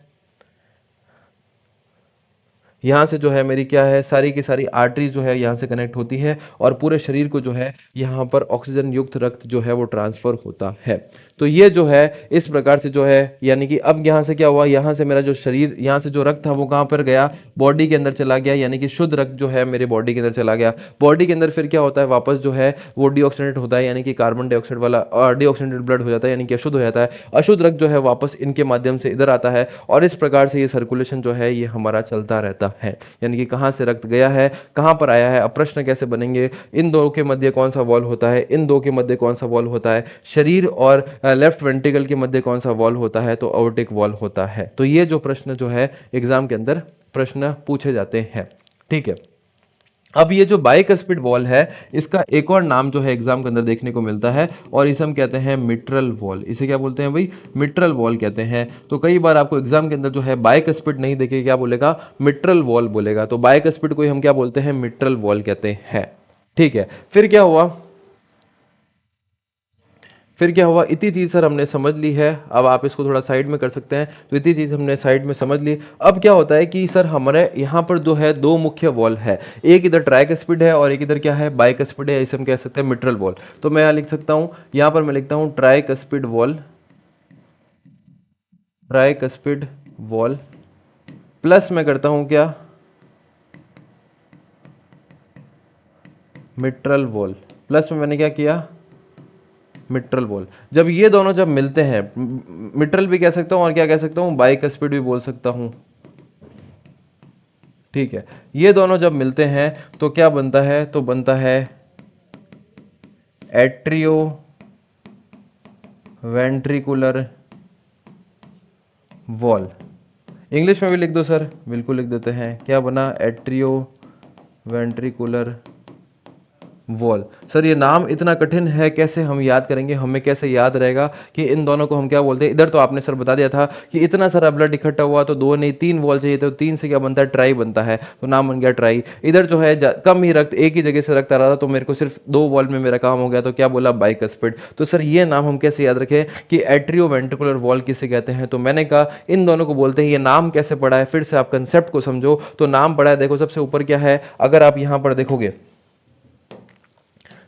यहाँ से जो है मेरी क्या है, सारी की सारी आर्टरीज जो है यहाँ से कनेक्ट होती है, और पूरे शरीर को जो है यहाँ पर ऑक्सीजन युक्त रक्त जो है वो ट्रांसफर होता है। तो ये जो है इस प्रकार से जो है, यानी कि अब यहाँ से क्या हुआ, यहाँ से मेरा जो शरीर, यहाँ से जो रक्त था वो कहाँ पर गया, बॉडी के अंदर चला गया, यानी कि शुद्ध रक्त जो है मेरे बॉडी के अंदर चला गया। बॉडी के अंदर फिर क्या होता है, वापस जो है वो डीऑक्सीनेट होता है, यानी कि कार्बन डाइऑक्साइड वाला डीऑक्सीनेटेड ब्लड हो जाता है, यानी कि अशुद्ध हो जाता है। अशुद्ध रक्त जो है वापस इनके माध्यम से इधर आता है, और इस प्रकार से ये सर्कुलेशन जो है ये हमारा चलता रहता है। यानी कि कहाँ से रक्त गया है, कहाँ पर आया है, अब प्रश्न कैसे बनेंगे, इन दो के मध्य कौन सा वॉल होता है, इन दो के मध्य कौन सा वॉल होता है, शरीर और लेफ्ट वेंट्रिकल के मध्य कौन सा वॉल होता है, तो आवर्टिक वॉल होता है। तो ये जो प्रश्न जो है एग्जाम के अंदर प्रश्न पूछे जाते हैं। ठीक है, अब ये जो बाइकस्पिड वॉल है इसका एक और नाम जो है एग्जाम के अंदर देखने को मिलता है, और इसे हम कहते हैं मिट्रल वॉल। इसे क्या बोलते हैं भाई, मिट्रल वॉल कहते हैं। तो कई बार आपको एग्जाम के अंदर जो है बाइकस्पिड नहीं देखे, क्या बोलेगा, मिट्रल वॉल बोलेगा। तो बाइकस्पिड को ही हम क्या बोलते हैं, मिट्रल वॉल कहते हैं। ठीक है, फिर क्या हुआ, फिर क्या हुआ, इतनी चीज़ सर हमने समझ ली है, अब आप इसको थोड़ा साइड में कर सकते हैं। तो इतनी चीज़ हमने साइड में समझ ली। अब क्या होता है कि सर हमारे यहाँ पर जो है दो मुख्य वॉल है, एक इधर ट्राइकस्पिड है और एक इधर क्या है, बाइकस्पिड है, इसे हम कह सकते हैं मिट्रल वॉल। तो मैं यहाँ लिख सकता हूँ, यहाँ पर मैं लिखता हूँ tricuspid wall, tricuspid wall plus मैं करता हूँ क्या, मिट्रल वॉल। प्लस में मैंने क्या किया, मिट्रल वॉल। जब ये दोनों जब मिलते हैं, मिट्रल भी कह सकता हूं और क्या कह सकता हूं, बाइकस्पिड भी बोल सकता हूं। ठीक है, ये दोनों जब मिलते हैं तो क्या बनता है, तो बनता है एट्रियो वेंट्रिकुलर वॉल। इंग्लिश में भी लिख दो सर, बिल्कुल लिख देते हैं, क्या बना, एट्रियो वेंट्रिकुलर वॉल। सर ये नाम इतना कठिन है, कैसे हम याद करेंगे, हमें कैसे याद रहेगा कि इन दोनों को हम क्या बोलते हैं। इधर तो आपने सर बता दिया था कि इतना सारा ब्लड इकट्ठा हुआ तो दो नहीं तीन वॉल चाहिए, तो तीन से क्या बनता है, ट्राई बनता है, तो नाम बन गया ट्राई। इधर जो है कम ही रक्त, एक ही जगह से रक्त आ रहा था, तो मेरे को सिर्फ दो वॉल में मेरा काम हो गया, तो क्या बोला, बाइकस्पिड। तो सर ये नाम हम कैसे याद रखें कि एट्रियो वेंट्रिकुलर वॉल किसे कहते हैं, तो मैंने कहा इन दोनों को बोलते हैं। ये नाम कैसे पड़ा है, फिर से आप कंसेप्ट को समझो। तो नाम पड़ा है, देखो सबसे ऊपर क्या है, अगर आप यहां पर देखोगे,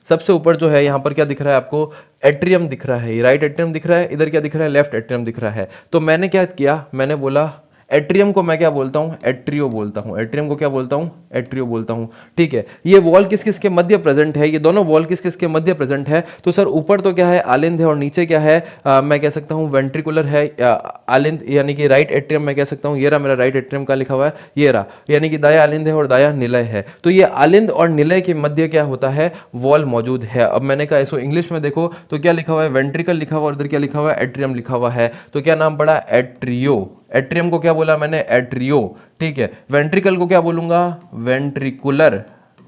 सबसे ऊपर जो है यहां पर क्या दिख रहा है आपको, एट्रियम दिख रहा है, ये राइट एट्रियम दिख रहा है, इधर क्या दिख रहा है, लेफ्ट एट्रियम दिख रहा है। तो मैंने क्या किया, मैंने बोला एट्रियम को मैं क्या बोलता हूं, एट्रियो बोलता हूं। एट्रियम को क्या बोलता हूं, एट्रियो बोलता हूं। ठीक है, ये वॉल किस किस के मध्य प्रेजेंट है, ये दोनों वॉल किस किस के मध्य प्रेजेंट है, तो सर ऊपर तो क्या है, आलिंद है, और नीचे क्या है, मैं कह सकता हूं वेंट्रिकुलर है, आलिंद, यानी कि राइट एट्रियम मैं कह सकता हूं। ये रहा मेरा राइट एट्रियम का लिखा हुआ है, ये रहा, यानी कि दाया आलिंद है और दाया निलय है। तो ये आलिंद और निलय के मध्य क्या होता है, वॉल मौजूद है। अब मैंने कहा इसको इंग्लिश में देखो तो क्या लिखा हुआ है, वेंट्रिकल लिखा हुआ, और इधर क्या लिखा हुआ है, एट्रियम लिखा हुआ है। तो क्या नाम पड़ा, एट्रियो। एट्रियम को क्या बोला मैंने, एट्रियो। ठीक है, वेंट्रिकल को क्या बोलूंगा, वेंट्रिकुलर।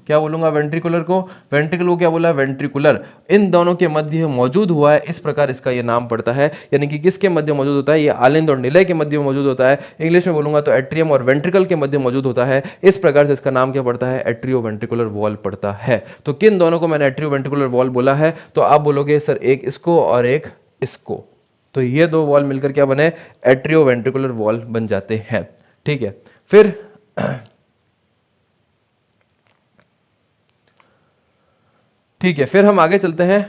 क्या बोलूंगा, वेंट्रिकुलर को, वेंट्रिकल को क्या बोला, वेंट्रिकुलर। इन दोनों के मध्य मौजूद हुआ है, इस प्रकार इसका ये नाम पड़ता है। यानी कि किसके मध्य मौजूद होता है, ये आलिंद और निलय के मध्य मौजूद होता है। इंग्लिश में बोलूंगा तो एट्रियम और वेंट्रिकल के मध्य मौजूद होता है। इस प्रकार से इसका नाम क्या पड़ता है, एट्रियो वेंट्रिकुलर वॉल पड़ता है। तो किन दोनों को मैंने एट्रियो वेंट्रिकुलर वॉल बोला है, तो आप बोलोगे सर एक इसको और एक इसको। तो ये दो वॉल मिलकर क्या बने, एट्रियो वेंट्रिकुलर वॉल बन जाते हैं। ठीक है, फिर ठीक है, फिर हम आगे चलते हैं।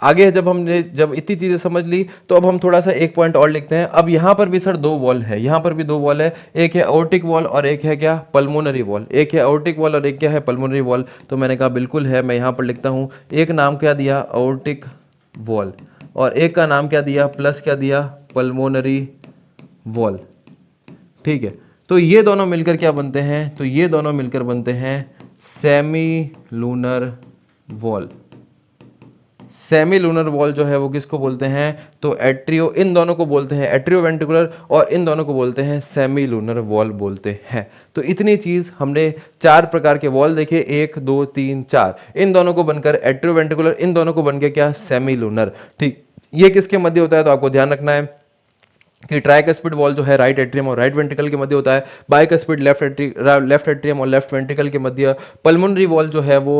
आगे जब इतनी चीजें समझ ली तो अब हम थोड़ा सा एक पॉइंट और लिखते हैं। अब यहां पर भी सर दो वॉल है, यहां पर भी दो वॉल है, एक है aortic वॉल और एक है क्या, पल्मोनरी वॉल। एक है aortic वॉल और एक क्या है, पल्मोनरी वॉल। तो मैंने कहा बिल्कुल है, मैं यहां पर लिखता हूं, एक नाम क्या दिया, aortic वॉल, और एक का नाम क्या दिया, प्लस क्या दिया, पल्मोनरी वॉल। ठीक है, तो ये दोनों मिलकर क्या बनते हैं, तो ये दोनों मिलकर बनते हैं semi lunar wall. Semi lunar wall जो है वो किसको बोलते हैं, तो एट्रियो, इन दोनों को बोलते हैं एट्रियो वेंट्रिकुलर, और इन दोनों को बोलते हैं सेमी लूनर वॉल बोलते हैं। तो इतनी चीज हमने 4 प्रकार के वॉल देखे, 1 2 3 4, इन दोनों को बनकर एट्रियो वेंट्रिकुलर, इन दोनों को बन के क्या, सेमी लूनर। ठीक, ये किसके मध्य होता है, तो आपको ध्यान रखना है कि ट्राइकस्पिड वॉल जो है राइट एट्रियम और राइट वेंट्रिकल के मध्य होता है, बाइकस्पिड लेफ्ट एट्रियम और लेफ्ट वेंट्रिकल के मध्य, पल्मोनरी वॉल जो है वो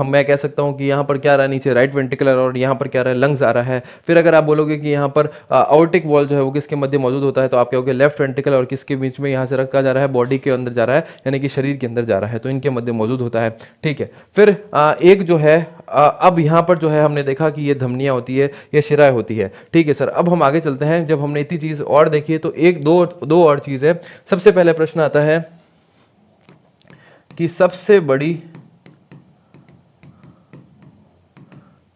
मैं कह सकता हूं कि यहां पर क्या रहा है, नीचे राइट वेंट्रिकल और यहां पर क्या रहा है, लंग्स आ रहा है। फिर अगर आप बोलोगे कि यहां पर आउटिक वॉल जो है वो किसके मध्य मौजूद होता है, तो आप कहोगे लेफ्ट वेंट्रिकल और किसके बीच में, यहां से रक्त जा रहा है, बॉडी के अंदर जा रहा है, यानी कि शरीर के अंदर जा रहा है, तो इनके मध्य मौजूद होता है। ठीक है, फिर एक जो है अब यहां पर जो है हमने देखा कि ये धमनियां होती है, ये शिराएं होती है। ठीक है सर, अब हम आगे चलते हैं। जब हमने इतनी चीज और देखी है तो एक दो दो और चीज है। सबसे पहले प्रश्न आता है कि सबसे बड़ी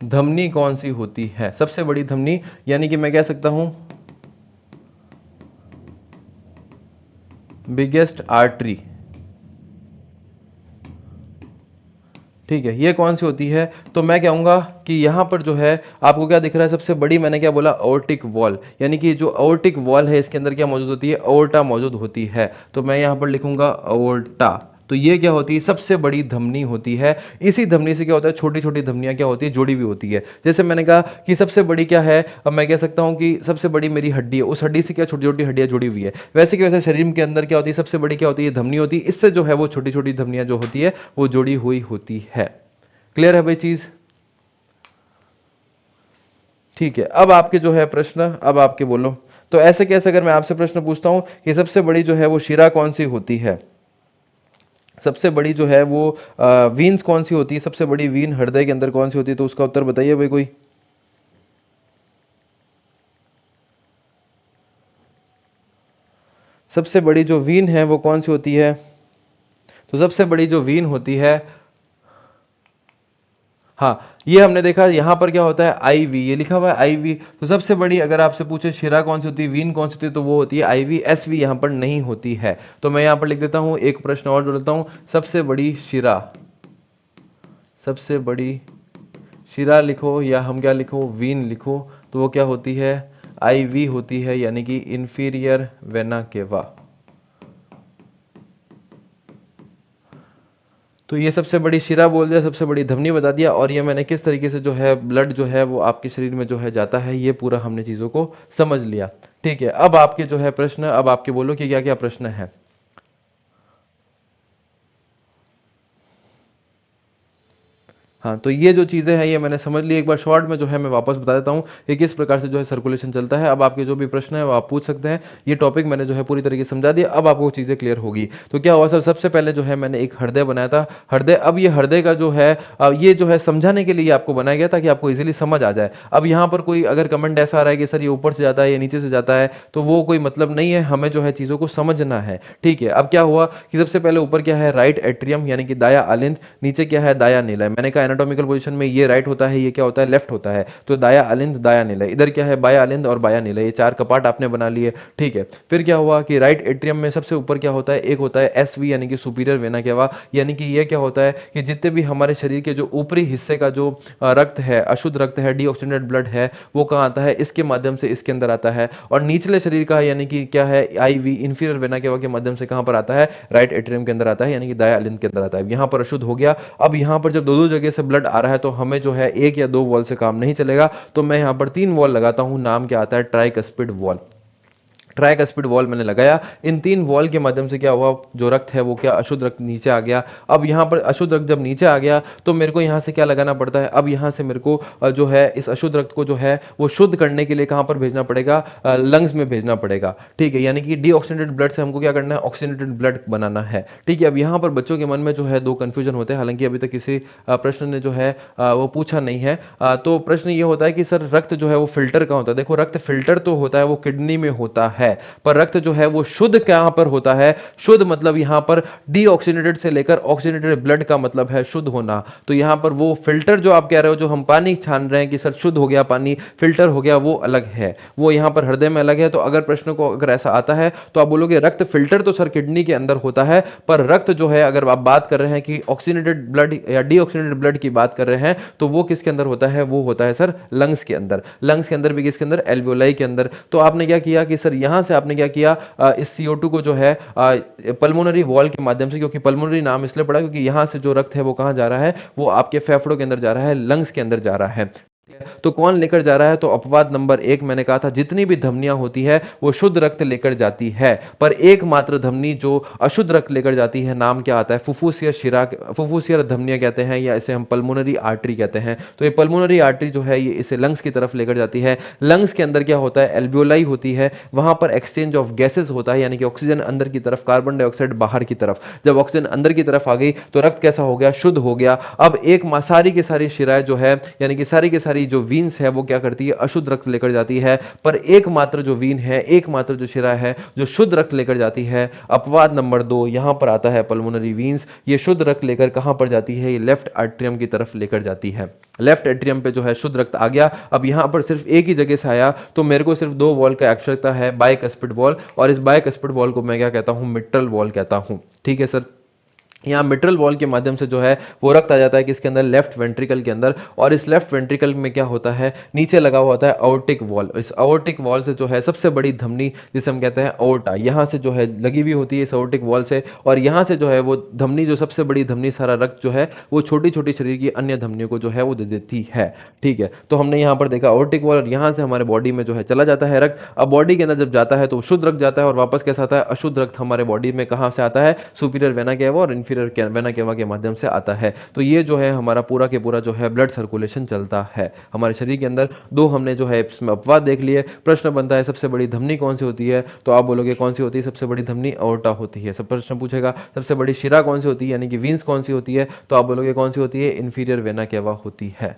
धमनी कौन सी होती है, सबसे बड़ी धमनी, यानी कि मैं कह सकता हूं बिगेस्ट आर्टरी। ठीक है, ये कौन सी होती है, तो मैं कहूंगा कि यहां पर जो है आपको क्या दिख रहा है, सबसे बड़ी, मैंने क्या बोला, ओर्टिक वॉल, यानी कि जो ओर्टिक वॉल है इसके अंदर क्या मौजूद होती है, ओर्टा मौजूद होती है। तो मैं यहां पर लिखूंगा ओर्टा। तो ये क्या होती है, सबसे बड़ी धमनी होती है। इसी धमनी से क्या होता है, छोटी छोटी धमनियां क्या होती है, जुड़ी हुई होती है। जैसे मैंने कहा कि सबसे बड़ी क्या है, अब मैं कह सकता हूं कि सबसे बड़ी मेरी हड्डी है, उस हड्डी से क्या छोटी छोटी हड्डियां जुड़ी हुई है। वैसे कि वैसे शरीर के अंदर क्या होती है, सबसे बड़ी क्या होती है, धमनी होती है, इससे जो है वो छोटी छोटी धमनियां जो होती है वो जुड़ी हुई होती है। क्लियर है भाई चीज। ठीक है, अब आपके जो है प्रश्न, अब आपके बोलो। तो ऐसे कैसे, अगर मैं आपसे प्रश्न पूछता हूं कि सबसे बड़ी जो है वो शिरा कौन सी होती है, सबसे बड़ी जो है वो वीन्स कौन सी होती है, सबसे बड़ी वीन हृदय के अंदर कौन सी होती है, तो उसका उत्तर बताइए भाई कोई। सबसे बड़ी जो वीन है वो कौन सी होती है, तो सबसे बड़ी जो वीन होती है, हाँ, ये हमने देखा यहां पर क्या होता है, आईवी, ये लिखा हुआ है आईवी। तो सबसे बड़ी अगर आपसे पूछे शिरा कौन सी होती है, वीन कौन सी होती है, तो वो होती है आईवी। एसवी यहां पर नहीं होती है। तो मैं यहां पर लिख देता हूं, एक प्रश्न और जोड़ देता हूं, सबसे बड़ी शिरा, सबसे बड़ी शिरा लिखो या हम क्या लिखो, वीन लिखो, तो वो क्या होती है, आईवी होती है, यानी कि इंफीरियर वेना केवा। तो ये सबसे बड़ी शिरा बोल दिया, सबसे बड़ी धमनी बता दिया, और ये मैंने किस तरीके से जो है ब्लड जो है वो आपके शरीर में जो है जाता है, ये पूरा हमने चीज़ों को समझ लिया। ठीक है, अब आपके जो है प्रश्न, अब आपके बोलो कि क्या क्या प्रश्न है। हाँ, तो ये जो चीज़ें हैं ये मैंने समझ ली। एक बार शॉर्ट में जो है मैं वापस बता देता हूँ कि किस प्रकार से जो है सर्कुलेशन चलता है। अब आपके जो भी प्रश्न है वो आप पूछ सकते हैं। ये टॉपिक मैंने जो है पूरी तरीके से समझा दिया, अब आपको चीज़ें क्लियर होगी। तो क्या हुआ सर, सबसे पहले जो है मैंने एक हृदय बनाया था, हृदय। अब ये हृदय का जो है ये जो है समझाने के लिए आपको बनाया गया ताकि आपको इजीली समझ आ जाए। अब यहाँ पर कोई अगर कमेंट ऐसा आ रहा है कि सर ये ऊपर से जाता है या नीचे से जाता है, तो वो कोई मतलब नहीं है, हमें जो है चीज़ों को समझना है। ठीक है, अब क्या हुआ कि सबसे पहले ऊपर क्या है, राइट एट्रियम यानी कि दाया अलिंद, नीचे क्या है, दाया नीलय। मैंने कहा एनाटॉमिकल पोजीशन में ये राइट होता है, ये क्या होता है, लेफ्ट होता है। तो दाया अलिंद, दाया नीलय, इधर क्या है, बाया अलिंद और बाया नीलय, ये 4 कपाट आपने बना लिए। ठीक है, फिर क्या हुआ कि राइट एट्रियम में सबसे ऊपर क्या होता है, एक होता है एसवी यानी कि सुपीरियर वेना केवा, यानी कि ये क्या होता है कि जितने भी हमारे शरीर के जो ऊपरी हिस्से का जो रक्त है, अशुद्ध रक्त है, डीऑक्सीडेंटेड ब्लड है, वो कहाँ आता है, इसके माध्यम से इसके अंदर आता है। और निचले शरीर का यानी कि क्या है, आईवी इंफीरियर वेना केवा के माध्यम से कहाँ पर आता है, राइट एट्रियम के अंदर आता है, यानी कि दाया अलिंद के अंदर आता है। यहाँ पर अशुद्ध हो गया। अब यहाँ पर जब दो दो जगह से ब्लड आ रहा है तो हमें जो है एक या दो वॉल से काम नहीं चलेगा, तो मैं यहाँ पर 3 वॉल लगाता हूँ। नाम क्या आता है, ट्राइकस्पिड वॉल। ट्राइकस्पिड वॉल मैंने लगाया। इन 3 वॉल के माध्यम से क्या हुआ, जो रक्त है वो क्या, अशुद्ध रक्त नीचे आ गया। अब यहाँ पर अशुद्ध रक्त जब नीचे आ गया तो मेरे को यहाँ से क्या लगाना पड़ता है, अब यहाँ से मेरे को जो है इस अशुद्ध रक्त को जो है वो शुद्ध करने के लिए कहाँ पर भेजना पड़ेगा, लंग्स में भेजना पड़ेगा। ठीक है, यानी कि डीऑक्सीडेंटेड ब्लड से हमको क्या करना है, ऑक्सीडेंटेड ब्लड बनाना है। ठीक है, अब यहाँ पर बच्चों के मन में जो है 2 कंफ्यूजन होते हैं, हालांकि अभी तक किसी प्रश्न ने जो है वो पूछा नहीं है। तो प्रश्न ये होता है कि सर रक्त जो है वो फिल्टर का होता है। देखो, रक्त फिल्टर तो होता है वो किडनी में होता है, है। पर रक्त जो है वो शुद्ध कहां पर होता है? शुद्ध मतलब यहां पर डीऑक्सीनेटेड से लेकर ऑक्सीनेटेड ब्लड का मतलब है शुद्ध होना। तो यहां पर वो फिल्टर जो आप कह रहे हो, जो हम पानी छान रहे हैं कि सर शुद्ध हो गया पानी, फिल्टर हो गया, वो अलग है, वो यहां पर हृदय में अलग है। तो अगर प्रश्न को अगर ऐसा आता है तो आप बोलोगे रक्त फिल्टर तो सर किडनी के अंदर होता है, पर रक्त जो है अगर आप बात कर रहे हैं कि ऑक्सीनेटेड ब्लड या डीऑक्सीनेटेड ब्लड की बात कर रहे हैं, तो वो किसके अंदर होता है? वो होता है सर लंग्स के अंदर। लंग्स के अंदर भी किसके अंदर? एल्वियोलाई के अंदर। तो आपने क्या किया कि सर यहां से आपने क्या किया, इस CO2 को जो है पल्मोनरी वॉल के माध्यम से, क्योंकि पल्मोनरी नाम इसलिए पड़ा क्योंकि यहां से जो रक्त है वो कहां जा रहा है? वो आपके फेफड़ों के अंदर जा रहा है, लंग्स के अंदर जा रहा है। तो कौन लेकर जा रहा है? तो अपवाद नंबर एक मैंने कहा था, जितनी भी धमनियां होती है वो शुद्ध रक्त लेकर जाती है, पर एकमात्र धमनी जो अशुद्ध रक्त लेकर जाती है, नाम क्या आता है? फुफ्फुसिया शिरा, फुफ्फुसिया धमनियां कहते हैं, या इसे हम पल्मोनरी आर्टरी कहते हैं। तो ये पल्मोनरी आर्टरी जो है ये इसे लंग्स की तरफ लेकर जाती है। लंग्स के अंदर क्या होता है? एल्वियोलाई होती है, वहां पर एक्सचेंज ऑफ गैसेस होता है, यानी कि ऑक्सीजन अंदर की तरफ, कार्बन डाइऑक्साइड बाहर की तरफ। जब ऑक्सीजन अंदर की तरफ आ गई तो रक्त कैसा हो गया? शुद्ध हो गया। अब एक सारी की सारी शिराएं जो है, यानी कि सारी की सारी जो वीन्स है वो क्या करती है? अशुद्ध रक्त लेकर जाती है। पर एकमात्र जो वीन है, एकमात्र जो शिरा है जो शुद्ध रक्त लेकर जाती है, अपवाद नंबर दो, यहां पर आता है पल्मोनरी वीन्स। ये शुद्ध रक्त लेकर कहां पर जाती है? ये लेफ्ट एट्रियम की तरफ लेकर जाती है। लेफ्ट एट्रियम पे जो है शुद्ध रक्त आ गया। अब यहां पर सिर्फ एक ही जगह से आया, तो मेरे को सिर्फ दो वॉल का आवश्यकता है, बाइकस्पिड वॉल, और इस बाइकस्पिड वॉल को मैं क्या कहता हूं? मिट्रल वॉल कहता हूं। ठीक है सर। यहाँ मिट्रल वॉल के माध्यम से जो है वो रक्त आ जाता है किसके अंदर? लेफ्ट वेंट्रिकल के अंदर। और इस लेफ्ट वेंट्रिकल में क्या होता है? नीचे लगा हुआ होता है अओर्टिक वॉल। इस अओर्टिक वॉल से जो है सबसे बड़ी धमनी, जिसे हम कहते हैं अओर्टा, यहाँ से जो है लगी हुई होती है इस अओर्टिक वॉल से, और यहाँ से जो है वो धमनी, जो सबसे बड़ी धमनी, सारा रक्त जो है वो छोटी छोटी शरीर की अन्य धमनियों को जो है वो दे देती है। ठीक है, तो हमने यहाँ पर देखा अओर्टिक वॉल, और यहाँ से हमारे बॉडी में जो है चला जाता है रक्त। अब बॉडी के अंदर जब जाता है तो शुद्ध रक्त जाता है, और वापस कैसा आता है? अशुद्ध रक्त हमारे बॉडी में कहाँ से आता है? सुपीरियर वेना केवा और इंफीरियर वेना केवा के माध्यम से आता है। तो ये जो है हमारा पूरा के पूरा जो है ब्लड सर्कुलेशन चलता है हमारे शरीर के अंदर। दो हमने जो है इसमें अपवाद देख लिए। प्रश्न बनता है सबसे बड़ी धमनी कौन सी होती है? तो आप बोलोगे कौन सी होती है सबसे बड़ी धमनी? अओर्टा होती है। सब प्रश्न पूछेगा सबसे बड़ी शिरा कौन सी होती है, यानी कि वीन्स कौन सी होती है? तो आप बोलोगे कौन सी होती है? इंफीरियर वेना केवा होती है।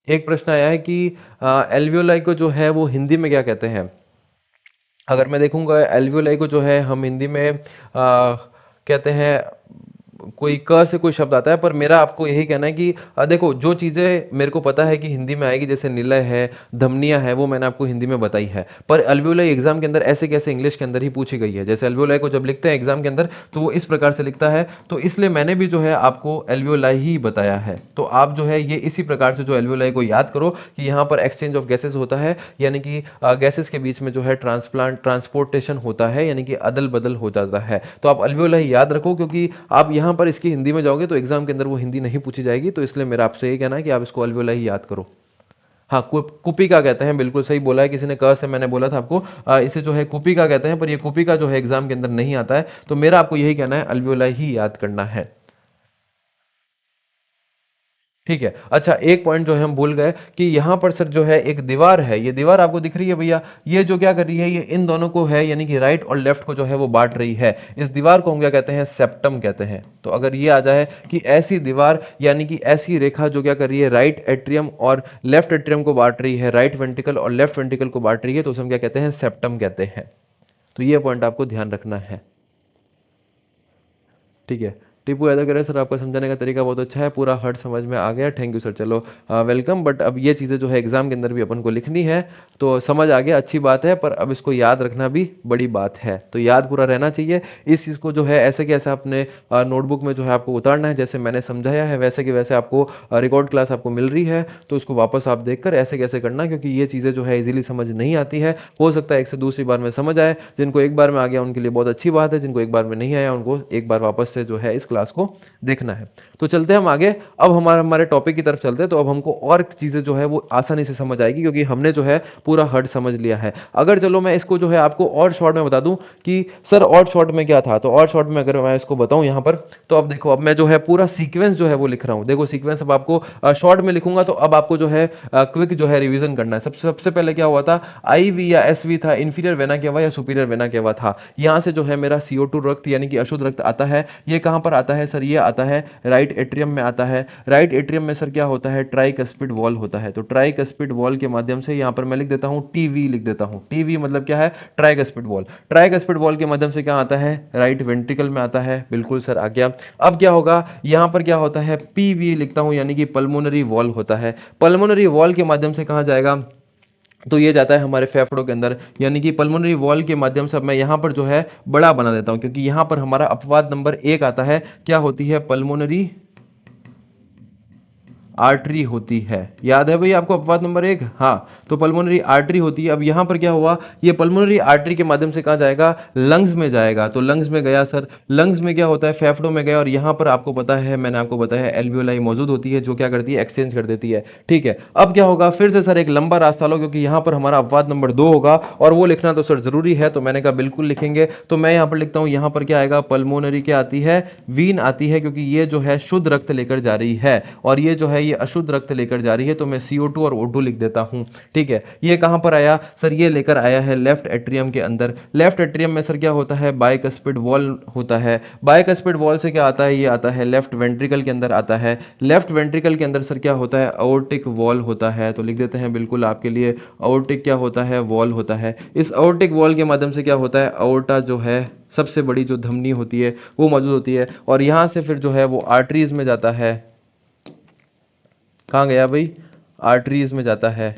एक प्रश्न आया है कि एल्वियोलाई को जो है वो हिंदी में क्या कहते हैं? अगर मैं देखूंगा एल्वियोलाई को जो है हम हिंदी में कहते हैं, कोई क से कोई शब्द आता है, पर मेरा आपको यही कहना है कि देखो जो चीज़ें मेरे को पता है कि हिंदी में आएगी, जैसे निलय है, धमनियां है, वो मैंने आपको हिंदी में बताई है। पर एल्वियोलाई एग्जाम के अंदर ऐसे कैसे इंग्लिश के अंदर ही पूछी गई है। जैसे एल्वियोलाई को जब लिखते हैं एग्जाम के अंदर तो वो इस प्रकार से लिखता है, तो इसलिए मैंने भी जो है आपको एल्वियोलाई ही बताया है। तो आप जो है ये इसी प्रकार से जो एल्वियोलाई को याद करो कि यहाँ पर एक्सचेंज ऑफ गैसेस होता है, यानी कि गैसेस के बीच में जो है ट्रांसपोर्टेशन होता है, यानी कि अदल बदल हो जाता है। तो आप एल्वियोलाई याद रखो, क्योंकि आप यहाँ पर इसकी हिंदी में जाओगे तो एग्जाम के अंदर वो हिंदी नहीं पूछी जाएगी। तो इसलिए मेरा आपसे ये कहना है कि आप इसको एल्वियोलाई ही याद करो। हाँ, कुपिका कहते हैं, बिल्कुल सही बोला है किसी ने, क से मैंने बोला था आपको, इसे जो है कुपिका कहते हैं, पर ये कुपिका जो है एग्जाम के अंदर नहीं आता है। तो मेरा आपको यही कहना है, एल्वियोलाई ही याद करना है। ठीक है। अच्छा, एक पॉइंट जो है हम भूल गए कि यहां पर सर जो है एक दीवार है, ये दीवार आपको दिख रही है भैया? ये जो क्या कर रही है, ये इन दोनों को है, यानी कि राइट और लेफ्ट को जो है वो बांट रही है। इस दीवार को हम क्या कहते हैं? सेप्टम कहते हैं। तो अगर ये आ जाए कि ऐसी दीवार, यानी कि ऐसी रेखा जो क्या कर रही है, राइट एट्रियम और लेफ्ट एट्रियम को बांट रही है, राइट वेंट्रिकल और लेफ्ट वेंट्रिकल को बांट रही है, तो उसे हम क्या कहते हैं? सेप्टम कहते हैं। तो ये पॉइंट आपको ध्यान रखना है। ठीक है। टीपू यादव कह रहे हैं सर आपका समझाने का तरीका बहुत अच्छा है, पूरा हर्ट समझ में आ गया, थैंक यू सर। चलो वेलकम। बट अब ये चीज़ें जो है एग्जाम के अंदर भी अपन को लिखनी है, तो समझ आ गया, अच्छी बात है, पर अब इसको याद रखना भी बड़ी बात है। तो याद पूरा रहना चाहिए। इस चीज़ को जो है ऐसे कि ऐसे अपने नोटबुक में जो है आपको उतारना है, जैसे मैंने समझाया है वैसे कि वैसे आपको रिकॉर्ड क्लास आपको मिल रही है, तो उसको वापस आप देखकर ऐसे कैसे करना, क्योंकि ये चीज़ें जो है इजीली समझ नहीं आती है। हो सकता है एक से दूसरी बार में समझ आए, जिनको एक बार में आ गया उनके लिए बहुत अच्छी बात है, जिनको एक बार में नहीं आया उनको एक बार वापस से जो है इस क्लास को देखना है। तो चलते हैं हम आगे। अब हमारे टॉपिक की तरफ चलते हैं, तो अब हमको और चीजें जो है वो आसानी से समझ आएगी, क्योंकि हमने जो है पूरा हर्ट समझ लिया है। अगर चलो मैं इसको जो है आपको और शॉर्ट में बता दूं कि सर और शॉर्ट में क्या था, तो और शॉर्ट में अगर मैं इसको बताऊं यहां पर, तो अब देखो, अब मैं जो है पूरा सीक्वेंस जो है वो लिख रहा हूं। देखो सीक्वेंस अब आपको शॉर्ट में लिखूंगा, तो अब आपको जो है क्विक जो है रिवीजन करना है। सबसे पहले क्या हुआ था? IV या SV था, इंफीरियर वेना केवा या सुपीरियर वेना केवा था। यहां से जो है मेरा CO2 रक्त, यानी कि अशुद्ध रक्त आता है। ये कहां पर आता है सर, ये आता है राइट एट्रियम में आता है। राइट एट्रियम में सर क्या होता है, ट्राइकस्पिड वॉल होता है। तो ट्राइकस्पिड वॉल के माध्यम से यहाँ पर मैं लिख देता हूँ टीवी, लिख देता हूँ टीवी मतलब क्या है, ट्राइकस्पिड वॉल। ट्राइकस्पिड वॉल के माध्यम से क्या आता है, राइट वेंट्रिकल में आता है। बिल्कुल सर आ गया। अब क्या होगा, यहाँ पर क्या होता है, पीवी लिखता हूँ, यानी कि पल्मोनरी वॉल होता है। पल्मोनरी वॉल के माध्यम से कहाँ जाएगा, तो ये जाता है हमारे फेफड़ों के अंदर, यानी कि पल्मोनरी वॉल के माध्यम से। अब मैं यहाँ पर जो है बड़ा बना देता हूँ, क्योंकि यहाँ पर हमारा अपवाद नंबर 1 आता है, क्या होती है, पल्मोनरी आर्टरी होती है। याद है भाई आपको अपवाद नंबर 1? हाँ, तो पल्मोनरी आर्टरी होती है। अब यहां पर क्या हुआ, ये पल्मोनरी आर्टरी के माध्यम से कहां जाएगा, लंग्स में जाएगा। तो लंग्स में गया सर, लंग्स में क्या होता है, फेफड़ों में गया। और यहां पर आपको पता है, मैंने आपको बताया एल्वियोलाई मौजूद होती है, जो क्या करती है, एक्सचेंज कर देती है। ठीक है, अब क्या होगा, फिर से सर एक लंबा रास्ता लो, क्योंकि यहां पर हमारा अपवाद नंबर 2 होगा, और वो लिखना तो सर जरूरी है। तो मैंने कहा बिल्कुल लिखेंगे। तो मैं यहां पर लिखता हूं, यहां पर क्या आएगा, पल्मोनरी क्या आती है, वीन आती है, क्योंकि ये जो है शुद्ध रक्त लेकर जा रही है, और ये जो है ये अशुद्ध रक्त लेकर जा रही है। तो मैं CO2 और O2 लिख देता हूं। ठीक है, ये कहां पर आया सर, ये लेकर आया है लेफ्ट एट्रियम के अंदर। लेफ्ट एट्रियम में सर क्या होता है, बाइकस्पिड वॉल होता है। बाइकस्पिड वॉल से क्या आता है, ये आता है लेफ्ट वेंट्रिकल के अंदर आता है। लेफ्ट वेंट्रिकल के अंदर सर क्या होता है, अओर्टिक वॉल होता है। तो लिख देते हैं बिल्कुल आपके लिए, अओर्टिक क्या होता है, वॉल होता है। इस अओर्टिक वॉल के माध्यम से क्या होता है, अओर्टा जो है सबसे बड़ी जो धमनी होती है वो मौजूद होती है, और यहां से फिर जो है वो आर्टरीज में जाता है। कहाँ गया भाई, आर्टरीज में जाता है।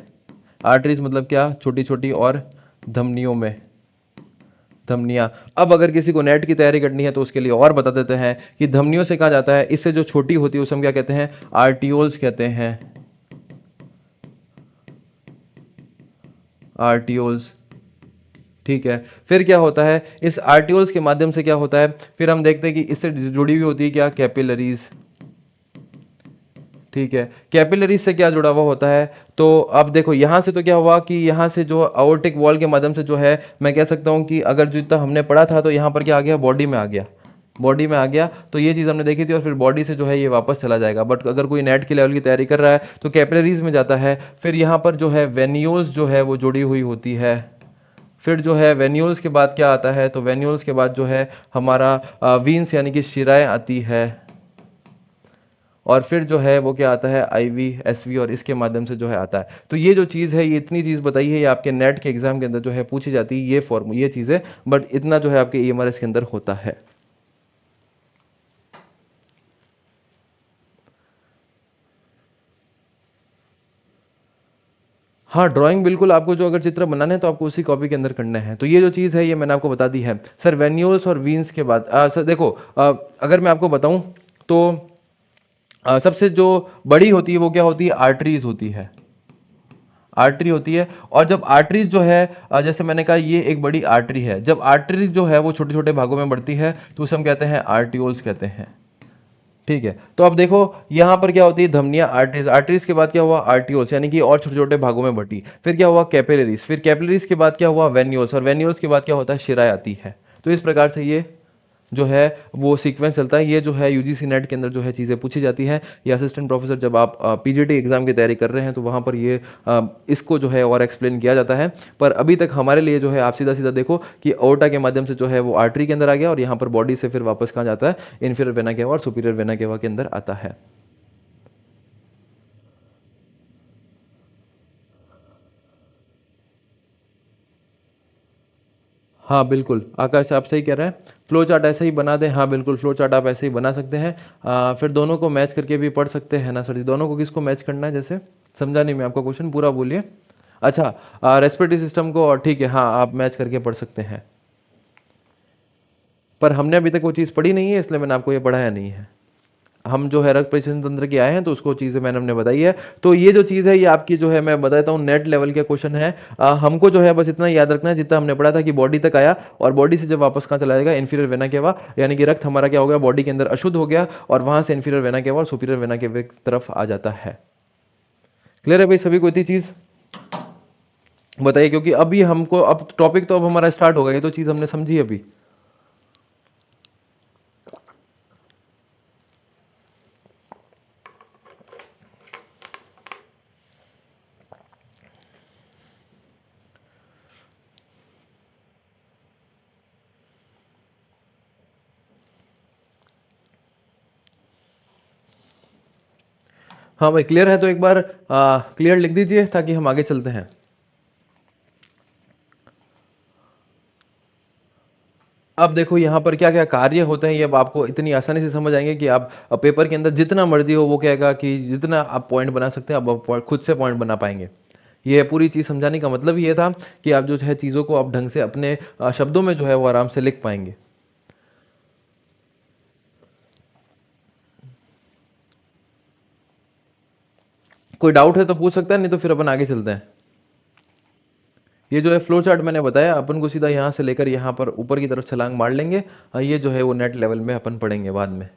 आर्टरीज मतलब क्या, छोटी छोटी, और धमनियों में, धमनियां। अब अगर किसी को नेट की तैयारी करनी है तो उसके लिए और बता देते हैं कि धमनियों से कहा जाता है, इससे जो छोटी होती है उसे हम क्या कहते हैं, आर्टियोल्स कहते हैं, आर्टियोल्स। ठीक है, फिर क्या होता है, इस आर्टियोल्स के माध्यम से क्या होता है, फिर हम देखते हैं कि इससे जुड़ी हुई होती है क्या, कैपिलरीज। ठीक है, कैपिलरीज से क्या जुड़ा हुआ होता है, तो अब देखो यहां से तो क्या हुआ कि यहां से जो अओर्टिक वॉल के माध्यम से जो है, मैं कह सकता हूं कि अगर जितना हमने पढ़ा था, तो यहां पर क्या आ गया, बॉडी में आ गया, बॉडी में आ गया। तो ये चीज हमने देखी थी, और फिर बॉडी से जो है ये वापस चला जाएगा। बट अगर कोई नेट के लेवल की तैयारी कर रहा है तो कैपिलरीज में जाता है। फिर यहां पर जो है वेन्यूल्स जो है वो जुड़ी हुई होती है। फिर जो है वेन्यूल्स के बाद क्या आता है, तो वेन्यूल्स के बाद जो है हमारा वीन्स यानी कि शिराएं आती है। और फिर जो है वो क्या आता है, IV SV, और इसके माध्यम से जो है आता है। तो ये जो चीज़ है, ये इतनी चीज़ बताई है, ये आपके नेट के एग्जाम के अंदर जो है पूछी जाती है, ये फॉर्म, ये चीज़ें। बट इतना जो है आपके EMRS के अंदर होता है। हाँ, ड्राइंग बिल्कुल आपको जो अगर चित्र बनाने हैं तो आपको उसी कॉपी के अंदर करना है। तो ये जो चीज़ है ये मैंने आपको बता दी है सर। वेन्यूल्स और वीन्स के बाद सर देखो, अगर मैं आपको बताऊं तो सबसे जो बड़ी होती है वो क्या होती है, आर्टरीज होती है, आर्टरी होती है। और जब आर्टरीज जो है, जैसे मैंने कहा ये एक बड़ी आर्टरी है, जब आर्टरीज जो है वो छोटे छोटे भागों में बढ़ती है तो उसे हम कहते हैं आर्टियोल्स कहते हैं। ठीक है, तो अब देखो यहां पर क्या होती है, धमनियां, आर्टरीज, आर्टरीज के बाद क्या हुआ, आर्टियोल्स, यानी कि और छोटे छोटे भागों में बटी। फिर क्या हुआ, कैपिलरीज, फिर कैपिलरीज के बाद क्या हुआ, वेन्यूल्स, और वेन्यूल्स के बाद क्या होता है, शिराएं आती है। तो इस प्रकार से ये जो है वो सीक्वेंस चलता है। ये जो है UGC नेट के अंदर जो है चीज़ें पूछी जाती हैं। ये असिस्टेंट प्रोफेसर जब आप PGT एग्जाम की तैयारी कर रहे हैं तो वहाँ पर ये इसको जो है और एक्सप्लेन किया जाता है। पर अभी तक हमारे लिए जो है आप सीधा सीधा देखो कि ओटा के माध्यम से जो है वो आर्टरी के अंदर आ गया, और यहाँ पर बॉडी से फिर वापस कहाँ जाता है, इन्फीरियर वेना केवा और सुपीरियर वेना केवा के अंदर आता है। हाँ बिल्कुल आकाश, आप सही कह रहे हैं, फ्लो चार्ट ऐसे ही बना दें। हाँ बिल्कुल, फ्लो चार्ट आप ऐसे ही बना सकते हैं। फिर दोनों को मैच करके भी पढ़ सकते हैं ना सर जी, दोनों को किसको मैच करना है, जैसे समझा नहीं मैं आपका क्वेश्चन, पूरा बोलिए। अच्छा, रेस्पिरेटरी सिस्टम को, और ठीक है, हाँ आप मैच करके पढ़ सकते हैं। पर हमने अभी तक वो चीज़ पढ़ी नहीं है, इसलिए मैंने आपको ये पढ़ाया नहीं है। हम जो है रक्त परिवहन तंत्र के आए हैं तो उसको चीज़ें मैंने हमने बताई है। तो ये जो चीज़ है ये आपकी जो है मैं बताता हूँ नेट लेवल के क्वेश्चन है। हमको जो है बस इतना याद रखना है जितना हमने पढ़ा था कि बॉडी तक आया, और बॉडी से जब वापस कहाँ चला जाएगा, इन्फीरियर वेना केवा, यानी कि रक्त हमारा क्या हो गया, बॉडी के अंदर अशुद्ध हो गया, और वहां से इन्फीरियर वेना केवा और सुपीरियर वेना केवा की तरफ आ जाता है। क्लियर है भाई सभी को इतनी चीज़ बताइए, क्योंकि अभी हमको अब टॉपिक तो अब हमारा स्टार्ट होगा, ये तो चीज़ हमने समझी अभी। हाँ भाई, क्लियर है तो एक बार क्लियर लिख दीजिए ताकि हम आगे चलते हैं। अब देखो यहाँ पर क्या क्या कार्य होते हैं, ये अब आपको इतनी आसानी से समझ आएंगे कि आप पेपर के अंदर जितना मर्जी हो वो कहेगा कि जितना आप पॉइंट बना सकते हैं अब आप खुद से पॉइंट बना पाएंगे। ये पूरी चीज़ समझाने का मतलब ये था कि आप जो है चीज़ों को आप ढंग से अपने शब्दों में जो है वो आराम से लिख पाएंगे। कोई डाउट है तो पूछ सकता है, नहीं तो फिर अपन आगे चलते हैं। ये जो है फ्लो चार्ट मैंने बताया, अपन को सीधा यहाँ से लेकर यहाँ पर ऊपर की तरफ छलांग मार लेंगे। ये जो है वो नेट लेवल में अपन पढ़ेंगे बाद में।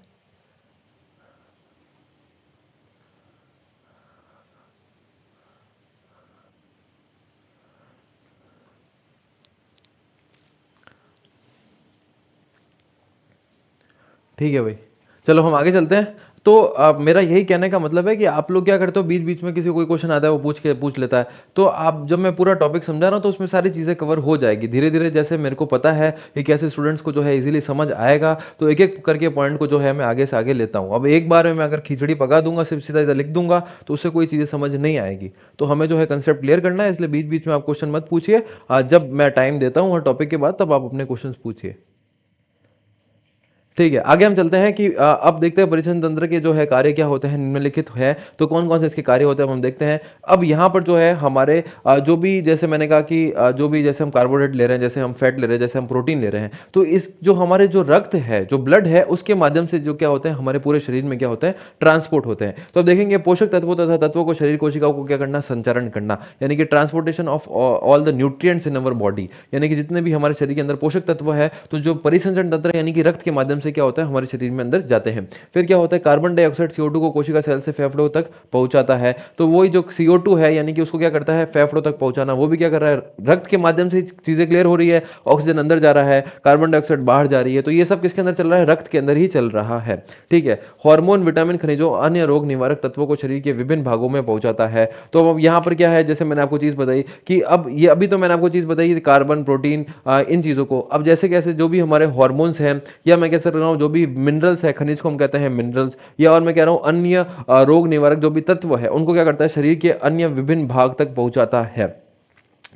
ठीक है भाई, चलो हम आगे चलते हैं। तो मेरा यही कहने का मतलब है कि आप लोग क्या करते हो, बीच बीच में किसी को कोई क्वेश्चन आता है वो पूछ लेता है, तो आप जब मैं पूरा टॉपिक समझा रहा हूँ तो उसमें सारी चीज़ें कवर हो जाएगी धीरे धीरे। जैसे मेरे को पता है कि कैसे स्टूडेंट्स को जो है इजीली समझ आएगा, तो एक एक करके पॉइंट को जो है मैं आगे से आगे लेता हूँ। अब एक बार में मैं अगर खिचड़ी पका दूंगा, सिर्फ सीधा सीधा लिख दूंगा, तो उससे कोई चीज़ें समझ नहीं आएगी। तो हमें जो है कंसेप्ट क्लियर करना है, इसलिए बीच बीच में आप क्वेश्चन मत पूछिए। जब मैं टाइम देता हूँ हर टॉपिक के बाद तब आप अपने क्वेश्चन पूछिए। ठीक है, आगे हम चलते हैं कि अब देखते हैं परिचलन तंत्र के जो है कार्य क्या होते हैं, निम्नलिखित है तो कौन कौन से इसके कार्य होते हैं, अब हम देखते हैं। अब यहाँ पर जो है हमारे जो भी, जैसे मैंने कहा कि जो भी, जैसे हम कार्बोहाइड्रेट ले रहे हैं, जैसे हम फैट ले रहे हैं, जैसे हम प्रोटीन ले रहे हैं, तो इस जो हमारे जो रक्त है, जो ब्लड है, उसके माध्यम से जो क्या होते हैं हमारे पूरे शरीर में क्या होते हैं, ट्रांसपोर्ट होते हैं। तो अब देखेंगे पोषक तत्वों तथा तत्वों को शरीर कोशिकाओं को क्या करना, संचारण करना, यानी कि transportation of all the nutrients in our body, यानी कि जितने भी हमारे शरीर के अंदर पोषक तत्व है, तो जो परिसंचरण तंत्र यानी कि रक्त के माध्यम से क्या होता है हमारे शरीर में अंदर जाते हैं। फिर क्या होता है, कार्बन डाइऑक्साइड CO2 को कोशिका सेल से फेफड़ों तक पहुंचाता है। तो वही जो CO2 है यानी कि उसको क्या करता है, फेफड़ों तक पहुंचाना, वो भी क्या कर रहा है, रक्त के माध्यम से चीजें क्लियर हो रही है। ऑक्सीजन अंदर जा रहा है, कार्बन डाइऑक्साइड बाहर जा रही है, तो ये सब किसके अंदर चल रहा है, रक्त के अंदर ही चल रहा है। ठीक है, हार्मोन, विटामिन, खनिजों, अन्य रोग निवारक तत्वों को शरीर के विभिन्न भागों में पहुंचाता है। तो अब यहाँ पर क्या है, जैसे मैंने आपको चीज बताई कि अब ये, अभी तो मैंने आपको चीज बताई कि कार्बन, प्रोटीन, इन चीजों को, अब जैसे कैसे जो भी हमारे हार्मोन्स हैं, या मैं कह सकता हूँ जो भी मिनरल्स है, खनिज को हम कहते हैं मिनरल्स, या और मैं कह रहा हूँ अन्य रोग निवारक जो भी तत्व है, उनको क्या करता है, शरीर के अन्य विभिन्न भाग तक पहुंचाता है।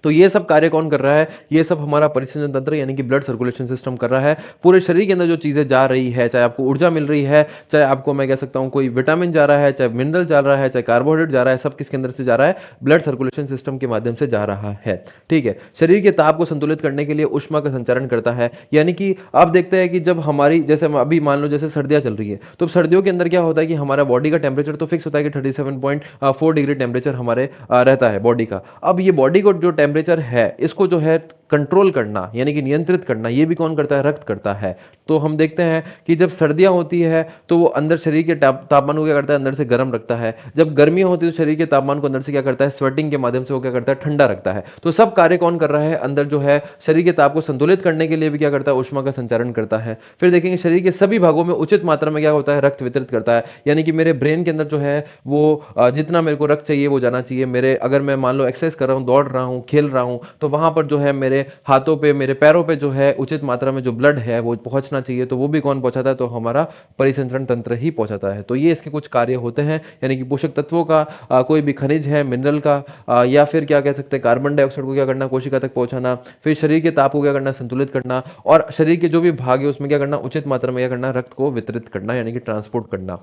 तो ये सब कार्य कौन कर रहा है, ये सब हमारा परिसंचरण तंत्र यानी कि ब्लड सर्कुलेशन सिस्टम कर रहा है। पूरे शरीर के अंदर जो चीजें जा रही है, चाहे आपको ऊर्जा मिल रही है, चाहे आपको मैं कह सकता हूं कोई विटामिन जा रहा है, चाहे मिनरल जा रहा है, चाहे कार्बोहाइड्रेट जा रहा है, सब किसके अंदर से जा रहा है, ब्लड सर्कुलेशन सिस्टम के माध्यम से जा रहा है। ठीक है, शरीर के ताप को संतुलित करने के लिए ऊष्मा का संचारण करता है। यानी कि आप देखते हैं कि जब हमारी, जैसे अभी मान लो जैसे सर्दियां चल रही है, तो सर्दियों के अंदर क्या होता है कि हमारा बॉडी का टेम्परेचर तो फिक्स होता है कि 37.4 डिग्री टेम्परेचर हमारे रहता है बॉडी का। अब ये बॉडी को जो टेम्परेचर है इसको जो है कंट्रोल करना यानी कि नियंत्रित करना, ये भी कौन करता है, रक्त करता है। तो हम देखते हैं कि जब सर्दियां होती है तो वो अंदर शरीर के तापमान को क्या करता है, अंदर से गर्म रखता है। जब गर्मियां होती है तो शरीर के तापमान को अंदर से क्या करता है, स्वेटिंग के माध्यम से वो क्या करता है, ठंडा रखता है। तो सब कार्य कौन कर रहा है, अंदर जो है शरीर के ताप को संतुलित करने के लिए भी क्या करता है, ऊष्मा का संचारण करता है। फिर देखेंगे शरीर के सभी भागों में उचित मात्रा में क्या होता है, रक्त वितरित करता है। यानी कि मेरे ब्रेन के अंदर जो है वो जितना मेरे को रक्त चाहिए वो जाना चाहिए। मेरे, अगर मैं मान लो एक्सरसाइज कर रहा हूँ, दौड़ रहा हूँ, खेल रहा हूँ, तो वहां पर जो है मेरे हाथों पे, मेरे पैरों पे जो है उचित मात्रा में जो ब्लड है वो पहुंचना चाहिए। तो वो भी कौन पहुंचाता है, तो हमारा परिसंचरण तंत्र ही पहुंचाता है। तो ये इसके कुछ कार्य होते हैं, यानी कि पोषक तत्वों का, कोई भी खनिज है, मिनरल का, या फिर क्या कह सकते हैं कार्बन डाइऑक्साइड को क्या करना, कोशिका तक पहुंचाना। फिर शरीर के ताप को क्या करना, संतुलित करना, और शरीर के जो भी भाग है उसमें क्या करना, उचित मात्रा में क्या करना, रक्त को वितरित करना यानी कि ट्रांसपोर्ट करना।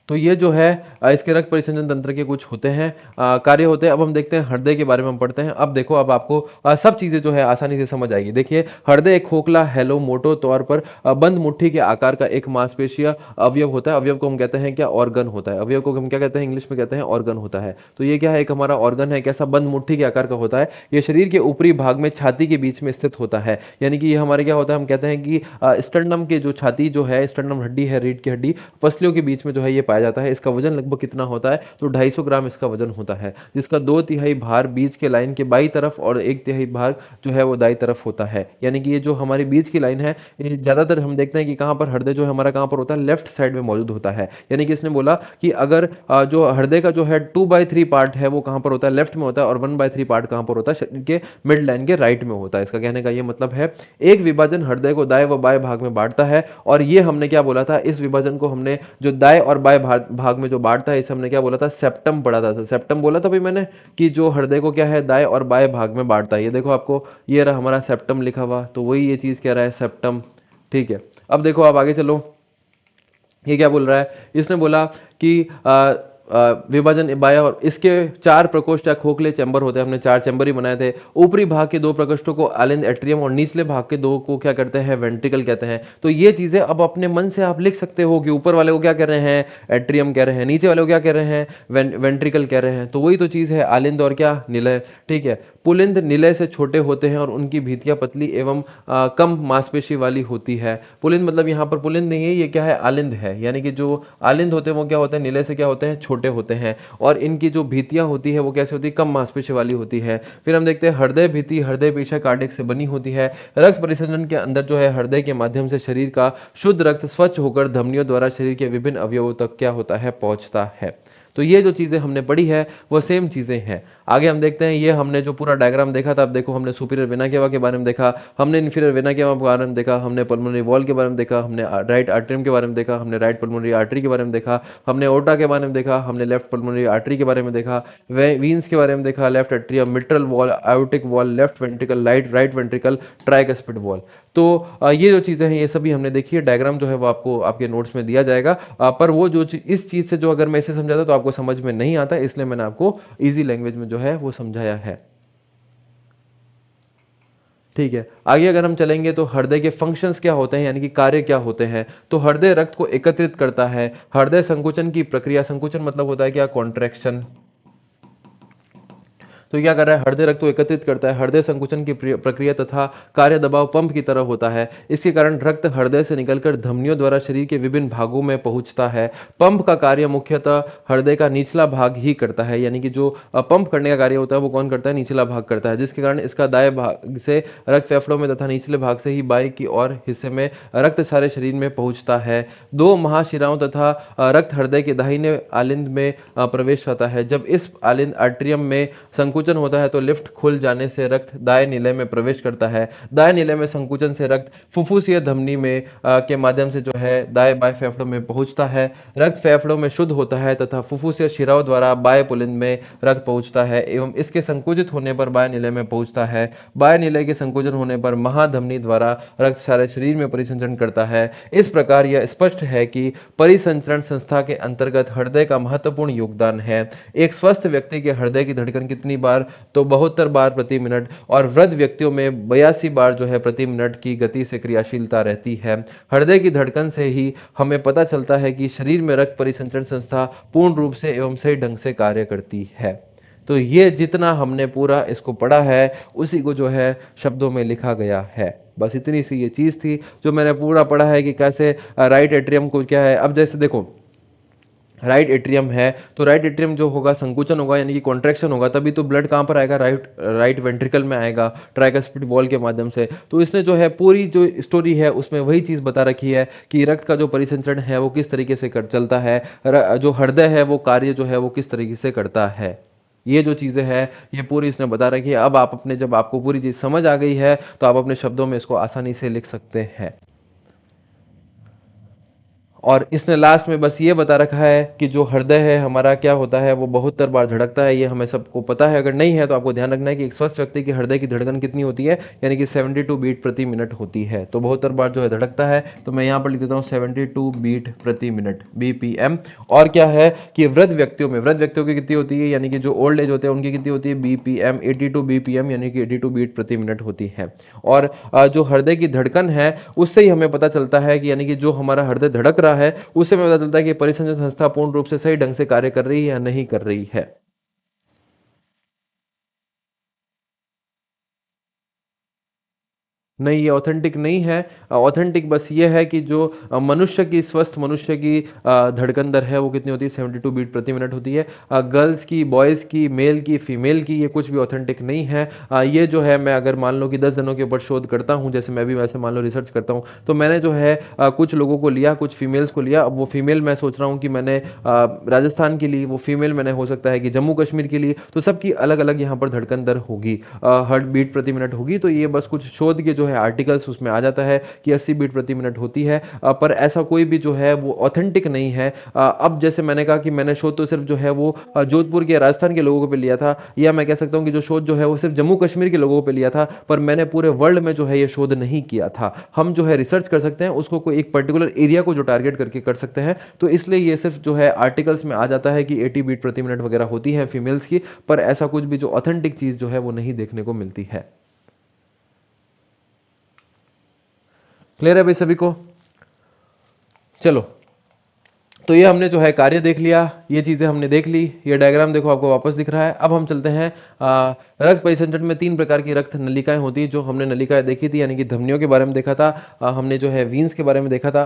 तो ये जो है इसके रक्त परिसंचरण तंत्र के कुछ होते हैं, कार्य होते हैं। अब हम देखते हैं हृदय के बारे में हम पढ़ते हैं। अब देखो, अब आपको सब चीजें जो है आसानी से समझ आएगी। देखिए, हृदय एक खोखला, हेलो, मोटो तौर पर बंद मुट्ठी के आकार का एक मांसपेशीय अवयव होता है। अवयव को हम कहते हैं क्या, ऑर्गन होता है। अवयव को हम क्या कहते हैं, इंग्लिश में कहते हैं ऑर्गन होता है। तो ये क्या है, एक हमारा ऑर्गन है, कैसा, बंद मुट्ठी के आकार का होता है। ये शरीर के ऊपरी भाग में छाती के बीच में स्थित होता है। यानी कि ये हमारे क्या होता है, हम कहते हैं कि स्टर्नम के जो छाती जो है, स्टर्नम हड्डी है, रीढ़ की हड्डी, पसलियों के बीच में जो है ये पाया जाता है। इसका वजन लगभग कितना होता है, तो 250 ग्राम इसका वजन होता है, जिसका 2/3 भार बीच के लाइन के बाई तरफ और 1/3 भाग जो है वो दाई तरफ होता है। यानी कि ये जो हमारी बीच की लाइन है, ये ज्यादातर हम देखते हैं कि कहां पर, हृदय जो है हमारा कहां पर होता है, लेफ्ट साइड में मौजूद होता है। यानी कि इसने बोला कि अगर जो हृदय का जो है 2/3 पार्ट है वो कहां पर होता है, लेफ्ट में होता है, और 1/3 पार्ट कहां पर होता है, शरीर के मिड लाइन के राइट में होता है। इसका कहने का ये मतलब है, एक विभाजन हृदय को दाएं व बाएं भाग में बांटता है। और ये हमने क्या बोला था, इस विभाजन को हमने जो दाएं और बाएं भाग में जो बांटता है, इसे हमने क्या बोला था, सेप्टम पढ़ा था। सेप्टम बोला था भाई मैंने कि जो हृदय को क्या है, दाएं और बाएं भाग में बांटता है। ये देखो आपको, ये रहा हमारा सेप्टम लिखा हुआ, तो वही ये चीज कह रहा है, सेप्टम। ठीक है, अब देखो आप आगे चलो, ये क्या बोल रहा है, इसने बोला कि विभाजन बाया, और इसके चार प्रकोष्ठ या खोखले चैम्बर होते हैं, हमने चार चैम्बर ही बनाए थे। ऊपरी भाग के दो प्रकोष्ठों को आलिंद एट्रियम और निचले भाग के दो को क्या कहते हैं, वेंट्रिकल कहते हैं। तो ये चीजें अब अपने मन से आप लिख सकते हो कि ऊपर वाले को क्या कह रहे हैं, एट्रियम कह रहे हैं, नीचे वाले को क्या कह रहे हैं, वेंट्रिकल कह रहे हैं। तो वही तो चीज है, आलिंद और क्या, निलय। ठीक है, पुलिंद निलय से छोटे होते हैं और उनकी भित्तियां पतली एवं कम मांसपेशी वाली होती है। पुलिंद मतलब यहाँ पर पुलिंद नहीं है, ये क्या है, आलिंद है। यानी कि जो आलिंद होते हैं वो क्या होते हैं, निलय से क्या होते हैं, छोटे होते हैं, और इनकी जो भित्तियां होती है वो कैसे होती है, कम मांसपेशी वाली होती है। फिर हम देखते हैं हृदय भित्ति हृदय पेशा कार्डियक से बनी होती है। रक्त परिसंचरण के अंदर जो है, हृदय के माध्यम से शरीर का शुद्ध रक्त स्वच्छ होकर धमनियों द्वारा शरीर के विभिन्न अवयवों तक क्या होता है, पहुंचता है। तो ये जो चीजें हमने पढ़ी है वो सेम चीजें हैं। आगे हम देखते हैं, ये हमने जो पूरा डायग्राम देखा था, अब देखो हमने सुपीरियर वेना केवा के बारे में देखा, हमने इन्फीरियर वेना केवा के बारे में देखा, हमने पल्मोनरी वॉल के बारे में देखा, हमने राइट आर्टरियम के बारे में देखा, हमने राइट पल्मोनरी आर्टरी के बारे में देखा, हमने ओटा के बारे में देखा, हमने लेफ्ट पल्मोनरी आर्टरी के बारे में देखा, वीन्स के बारे में देखा, left atrium, mitral valve, aortic wall, left ventricle, right ventricle, tricuspid wall. तो ये जो चीज़ें हैं ये सभी हमने देखी है। डायग्राम जो है वो आपको आपके नोट्स में दिया जाएगा, पर वो जो इस चीज़ से जो अगर मैं इसे समझाता तो आपको समझ में नहीं आता, इसलिए मैंने आपको इजी लैंग्वेज में जो है वो समझाया है। ठीक है, आगे अगर हम चलेंगे तो हृदय के फंक्शंस क्या होते हैं, यानी कि कार्य क्या होते हैं। तो हृदय रक्त को एकत्रित करता है, हृदय संकुचन की प्रक्रिया, संकुचन मतलब होता है क्या, कॉन्ट्रैक्शन। तो क्या कर रहा है, हृदय रक्त को एकत्रित करता है, हृदय संकुचन की प्रक्रिया तथा कार्य दबाव पंप की तरह होता है। इसके कारण रक्त हृदय से निकलकर धमनियों द्वारा शरीर के विभिन्न भागों में पहुंचता है। पंप का कार्य मुख्यतः हृदय का निचला भाग ही करता है, यानी कि जो पंप करने का कार्य होता है वो कौन करता है, निचला भाग करता है, जिसके कारण इसका दाएं भाग से रक्त फेफड़ों में तथा निचले भाग से ही बाएं की और हिस्से में रक्त सारे शरीर में पहुंचता है। दो महाशिराओं तथा रक्त हृदय के दाहिने आलिंद में प्रवेश पाता है। जब इस आलिंद आर्टरियम में संकुचन होता है तो लिफ्ट खुल जाने से रक्त दाएं नीले में प्रवेश करता है। दाएं नीले में संकुचन से रक्त फुफ्फुसीय धमनी में के माध्यम से जो है दाएं बाएं फेफड़ों में पहुंचता है। रक्त फेफड़ों में शुद्ध होता है तथा फुफ्फुसीय शिराओं द्वारा बाएं पुलिंद में रक्त पहुंचता है एवं इसके संकुचित होने पर बाएं नीले में पहुंचता है। बाएं नीले के संकुचन होने पर महाधमनी द्वारा रक्त सारे शरीर में परिसंचरण करता है। इस प्रकार यह स्पष्ट है कि परिसंचरण संस्था के अंतर्गत हृदय का महत्वपूर्ण योगदान है। एक स्वस्थ व्यक्ति के हृदय की धड़कन कितनी बार, तो 72 बार प्रति मिनट, और वृद्ध व्यक्तियों में 82 बार जो है प्रति मिनट की गति से क्रियाशीलता रहती है। हृदय की धड़कन से ही हमें पता चलता है कि शरीर में रक्त परिसंचरण संस्था पूर्ण रूप से एवं सही ढंग से कार्य करती है। तो ये जितना हमने पूरा इसको पढ़ा है उसी को जो है शब्दों में लिखा गया है। बस इतनी सी ये चीज थी जो मैंने पूरा पढ़ा है कि कैसे राइट एट्रियम को क्या है। अब जैसे देखो, राइट एट्रियम है तो राइट एट्रियम जो होगा संकुचन होगा, यानी कि कॉन्ट्रैक्शन होगा, तभी तो ब्लड कहाँ पर आएगा, राइट वेंट्रिकल में आएगा, ट्राइकस्पिड वॉल के माध्यम से। तो इसने जो है पूरी जो स्टोरी है उसमें वही चीज़ बता रखी है कि रक्त का जो परिसंचरण है वो किस तरीके से चलता है, जो हृदय है वो कार्य जो है वो किस तरीके से करता है। ये जो चीज़ें हैं ये पूरी इसने बता रखी है। अब आप अपने, जब आपको पूरी चीज़ समझ आ गई है तो आप अपने शब्दों में इसको आसानी से लिख सकते हैं। और इसने लास्ट में बस ये बता रखा है कि जो हृदय है हमारा क्या होता है, वो 72 बार धड़कता है। ये हमें सबको पता है, अगर नहीं है तो आपको ध्यान रखना है कि एक स्वस्थ व्यक्ति की हृदय की धड़कन कितनी होती है, यानी कि 72 बीट प्रति मिनट होती है। तो 72 बार जो है धड़कता है, तो मैं यहाँ पर लिख देता हूँ 72 बीट प्रति मिनट, BPM। और क्या है कि वृद्ध व्यक्तियों की कितनी होती है, यानी कि जो ओल्ड एज होते हैं उनकी कितनी होती है, BPM 82 BPM, यानी कि 82 बीट प्रति मिनट होती है। और जो हृदय की धड़कन है उससे ही हमें पता चलता है कि, यानी कि जो हमारा हृदय धड़क रहा है उससे हमें पता चलता है कि परिसंचरण संस्था पूर्ण रूप से सही ढंग से कार्य कर रही है या नहीं कर रही है। नहीं, ये ऑथेंटिक नहीं है। ऑथेंटिक बस ये है कि जो मनुष्य की, स्वस्थ मनुष्य की धड़कन दर है वो कितनी होती है, 72 बीट प्रति मिनट होती है। गर्ल्स की, बॉयज़ की, मेल की, फीमेल की, ये कुछ भी ऑथेंटिक नहीं है। ये जो है, मैं अगर मान लो कि 10 जनों के ऊपर शोध करता हूँ, जैसे मैं भी वैसे मान लो रिसर्च करता हूँ, तो मैंने जो है कुछ लोगों को लिया, कुछ फीमेल्स को लिया। अब वो फीमेल मैं सोच रहा हूँ कि मैंने राजस्थान के लिए, वो फीमेल मैंने हो सकता है कि जम्मू कश्मीर के लिए, तो सबकी अलग अलग यहाँ पर धड़कन दर होगी, हार्ट बीट प्रति मिनट होगी। तो ये बस कुछ शोध के जो है आर्टिकल्स उसमें आ जाता है कि 80 बीट प्रति मिनट होती है, पर ऐसा कोई भी जो है वो ऑथेंटिक नहीं है। अब जैसे मैंने कहा कि मैंने शोध तो सिर्फ जो है वो जोधपुर के राजस्थान के लोगों पे लिया था, या मैं कह सकता हूँ कि जो शोध जो है वो सिर्फ जम्मू कश्मीर के लोगों पे लिया था, पर मैंने पूरे वर्ल्ड में जो है ये शोध नहीं किया था। हम जो है रिसर्च कर सकते हैं उसको कोई एक पर्टिकुलर एरिया को जो टारगेट करके कर सकते हैं, तो इसलिए ये सिर्फ जो है आर्टिकल्स में आ जाता है कि 80 बीट प्रति मिनट वगैरह होती है फीमेल्स की, पर ऐसा कुछ भी जो ऑथेंटिक चीज जो है वो नहीं देखने को मिलती है। क्लियर है भाई सभी को? चलो, तो ये हमने जो है कार्य देख लिया, ये चीजें हमने देख ली, ये डायग्राम देखो आपको वापस दिख रहा है। अब हम चलते हैं रक्त परिसंचरण में तीन प्रकार की रक्त नलिकाएं होती है, जो हमने नलिकाएं देखी थी, यानी कि धमनियों के बारे में देखा था, हमने जो है वीन्स के बारे में देखा था,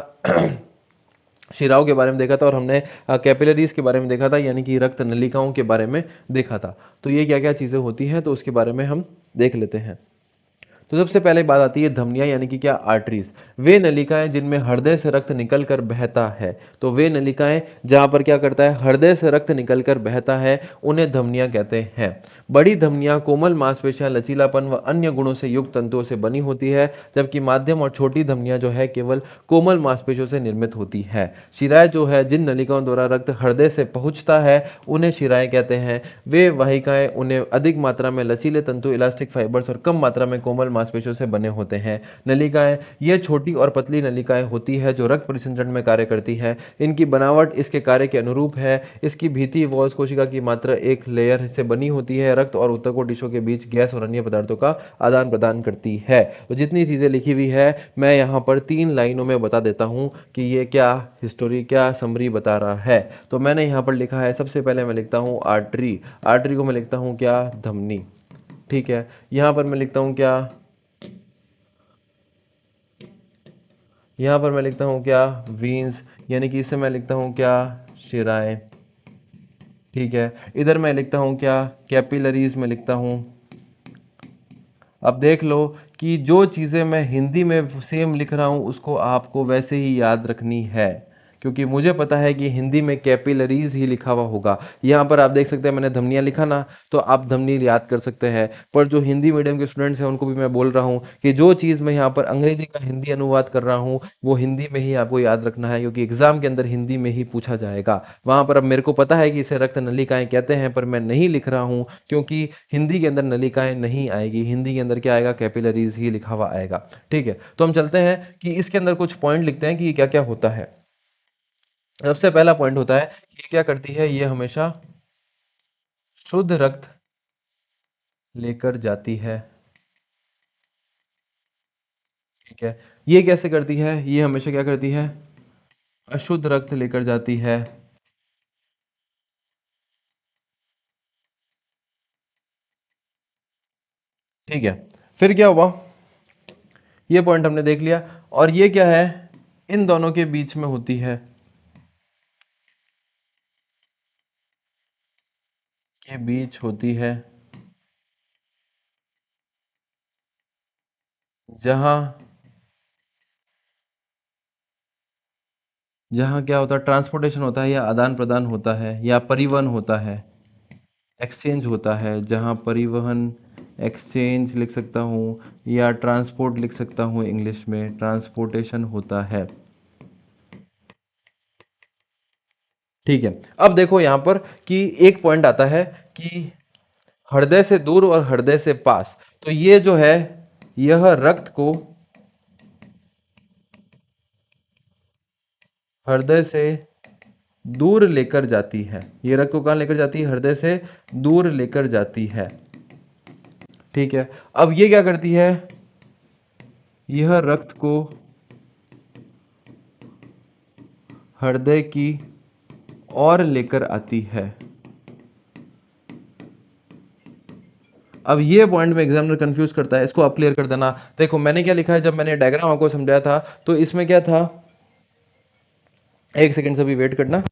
शिराओं के बारे में देखा था, और हमने कैपिलरीज के बारे में देखा था, यानी कि रक्त नलिकाओं के बारे में देखा था। तो ये क्या क्या चीजें होती हैं, तो उसके बारे में हम देख लेते हैं। तो सबसे पहले बात आती है धमनियां, यानी कि क्या, आर्टरीज। वे नलिकाएं जिनमें हृदय से रक्त निकलकर बहता है। तो वे नलिकाएं जहां पर क्या करता है, हृदय से रक्त निकलकर बहता है, उन्हें धमनियां कहते हैं। बड़ी धमनियां कोमल मांसपेशियां, लचीलापन व अन्य गुणों से युक्त तंतुओं से बनी होती है, जबकि माध्यम और छोटी धमनियां जो है केवल कोमल मांसपेशियों से निर्मित होती है। शिराएं जो है, जिन नलिकाओं द्वारा रक्त हृदय से पहुंचता है उन्हें शिराएं कहते हैं। वे वाहिकाएं उन्हें अधिक मात्रा में लचीले तंतु, इलास्टिक फाइबर्स और कम मात्रा में कोमल मांसपेशियों से बने होते हैं। नलिकाएं, ये छोटी और पतली नलिकाएं होती है जो रक्त परिसंचरण में कार्य करती है। इनकी बनावट इसके कार्य के अनुरूप है। इसकी भीति वॉल्स कोशिका की मात्र एक लेयर से बनी होती है, रक्त और ऊतकों टिश्यू के बीच गैस और अन्य पदार्थों का आदान प्रदान करती है। तो जितनी चीजें लिखी हुई है मैं यहाँ पर 3 लाइनों में बता देता हूँ कि ये क्या हिस्टोरी, क्या समरी बता रहा है। तो मैंने यहाँ पर लिखा है, सबसे पहले मैं लिखता हूँ आर्टरी। आर्टरी को मैं लिखता हूँ क्या, धमनी। ठीक है, यहाँ पर मैं लिखता हूँ क्या, यहाँ पर मैं लिखता हूँ क्या, वीन्स, यानी कि इसे मैं लिखता हूँ क्या, शिराएं। ठीक है, इधर मैं लिखता हूँ क्या, कैपिलरीज में लिखता हूँ। अब देख लो कि जो चीज़ें मैं हिंदी में सेम लिख रहा हूँ उसको आपको वैसे ही याद रखनी है, क्योंकि मुझे पता है कि हिंदी में कैपिलरीज ही लिखा हुआ होगा। यहाँ पर आप देख सकते हैं मैंने धमनियाँ लिखा ना, तो आप धमनी याद कर सकते हैं। पर जो हिंदी मीडियम के स्टूडेंट्स हैं उनको भी मैं बोल रहा हूँ कि जो चीज़ मैं यहाँ पर अंग्रेजी का हिंदी अनुवाद कर रहा हूँ वो हिंदी में ही आपको याद रखना है, क्योंकि एग्जाम के अंदर हिंदी में ही पूछा जाएगा। वहां पर अब मेरे को पता है कि इसे रक्त नलिकाएं कहते हैं, पर मैं नहीं लिख रहा हूं क्योंकि हिंदी के अंदर नलिकाएं नहीं आएगी, हिंदी के अंदर क्या आएगा, कैपिलरीज ही लिखा हुआ आएगा। ठीक है, तो हम चलते हैं कि इसके अंदर कुछ पॉइंट लिखते हैं कि क्या क्या होता है। सबसे पहला पॉइंट होता है कि ये क्या करती है, ये हमेशा शुद्ध रक्त लेकर जाती है। ठीक है, ये कैसे करती है, ये हमेशा क्या करती है, अशुद्ध रक्त लेकर जाती है। ठीक है, फिर क्या हुआ, ये पॉइंट हमने देख लिया। और ये क्या है, इन दोनों के बीच में होती है, के बीच होती है, जहां जहां क्या होता है, ट्रांसपोर्टेशन होता है, या आदान प्रदान होता है, या परिवहन होता है, एक्सचेंज होता है। जहां परिवहन, एक्सचेंज लिख सकता हूँ, या ट्रांसपोर्ट लिख सकता हूँ, इंग्लिश में ट्रांसपोर्टेशन होता है। ठीक है, अब देखो यहां पर कि एक पॉइंट आता है कि हृदय से दूर और हृदय से पास। तो ये जो है, यह रक्त को हृदय से दूर लेकर जाती है। ये रक्त को कहां लेकर जाती है, हृदय से दूर लेकर जाती है। ठीक है, अब ये क्या करती है, यह रक्त को हृदय की ओर लेकर आती है। अब ये पॉइंट में एग्जामिनर कंफ्यूज करता है, इसको आप क्लियर कर देना। देखो मैंने क्या लिखा है, जब मैंने डायग्राम आपको समझाया था तो इसमें क्या था, एक सेकंड से भी वेट करना।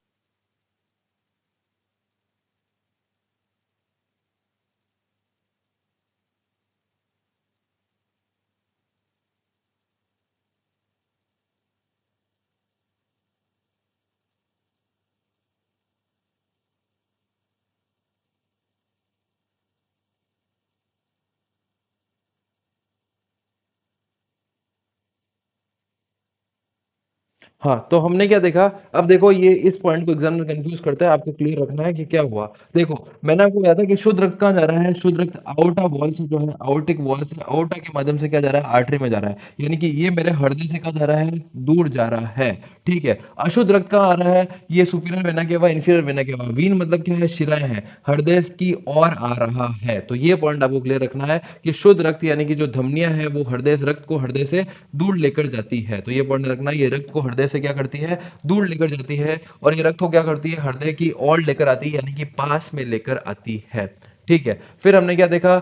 हाँ, तो हमने क्या देखा, अब देखो ये इस पॉइंट को एग्जामिनर कंफ्यूज करता है, आपको क्लियर रखना है कि क्या हुआ। देखो, मैंने आपको बताया था कि शुद्ध रक्त कहाँ जा रहा है, शुद्ध रक्त आउटा वॉल से जो है, आउटिक वॉल से आउटा के माध्यम से क्या जा रहा है, आर्टरी में जा रहा है, यानी कि ये मेरे हृदय से कहाँ जा रहा है, दूर जा रहा है। ठीक है, अशुद्ध रक्त कहाँ आ रहा है, ये superior vena cava, inferior vena cava, vein मतलब क्या है, शिराएं हैं, हृदय की ओर आ रहा है। तो ये पॉइंट आपको क्लियर रखना है कि शुद्ध रक्त यानी कि जो धमनियां है वो हृदय रक्त को हृदय से दूर लेकर जाती है। तो ये पॉइंट रखना है, ये रक्त को हृदय से क्या करती है, दूर लेकर जाती है, और ये रक्त को क्या करती है, हृदय की ओर लेकर आती है, यानी कि पास में लेकर आती है। ठीक है, फिर हमने क्या देखा,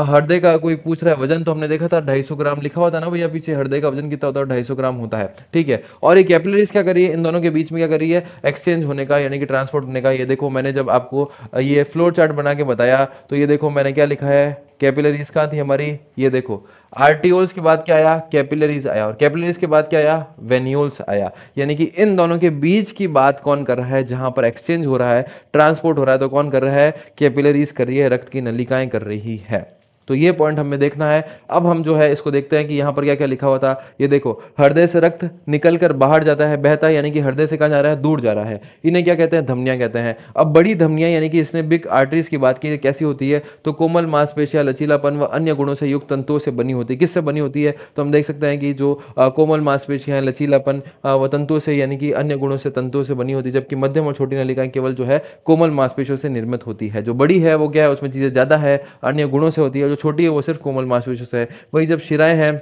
हृदय का कोई पूछ रहा है वजन, तो हमने देखा था 250 ग्राम लिखा हुआ था ना भैया पीछे, हृदय का वजन कितना होता है, 250 ग्राम होता है। ठीक है, और ये कैपिलरीज क्या कर रही है, इन दोनों के बीच में क्या कर रही है, एक्सचेंज होने का, यानी कि ट्रांसपोर्ट होने का। ये देखो मैंने जब आपको ये फ्लो चार्ट बना के बताया, तो ये देखो मैंने क्या लिखा है, कैपिलरीज कहाँ थी हमारी, ये देखो आर्टियोल्स के बाद क्या आया, कैपिलरीज आया, और कैपिलरीज के बाद क्या आया, वेन्यूल्स आया। यानी कि इन दोनों के बीच की बात कौन कर रहा है, जहां पर एक्सचेंज हो रहा है, ट्रांसपोर्ट हो रहा है, तो कौन कर रहा है, कैपिलरीज कर रही है, रक्त की नलिकाएं कर रही है। तो ये पॉइंट हमें देखना है। अब हम जो है इसको देखते हैं कि यहाँ पर क्या क्या लिखा हुआ था। ये देखो, हृदय से रक्त निकलकर बाहर जाता है, बहता है, यानी कि हृदय से कहाँ जा रहा है, दूर जा रहा है। इन्हें क्या कहते हैं, धमनियां कहते हैं। अब बड़ी धमनियां, यानी कि इसने बिग आर्टरीज की बात की, कैसी होती है, तो कोमल मांसपेशियां, लचीलापन व अन्य गुणों से युक्त तंतुओं से बनी होती है। किससे बनी होती है, तो हम देख सकते हैं कि जो कोमल मांसपेशियां, लचीलापन व तंतुओं से, यानी कि अन्य गुणों से, तंतुओं से बनी होती है, जबकि मध्यम और छोटी नलिकाएं केवल जो है कोमल मांसपेशियों से निर्मित होती है। जो बड़ी है वो क्या है, उसमें चीजें ज्यादा है, अन्य गुणों से होती है, जो छोटी है वो सिर्फ कोमल मांसपेशियों से है। वही जब शिराएं हैं,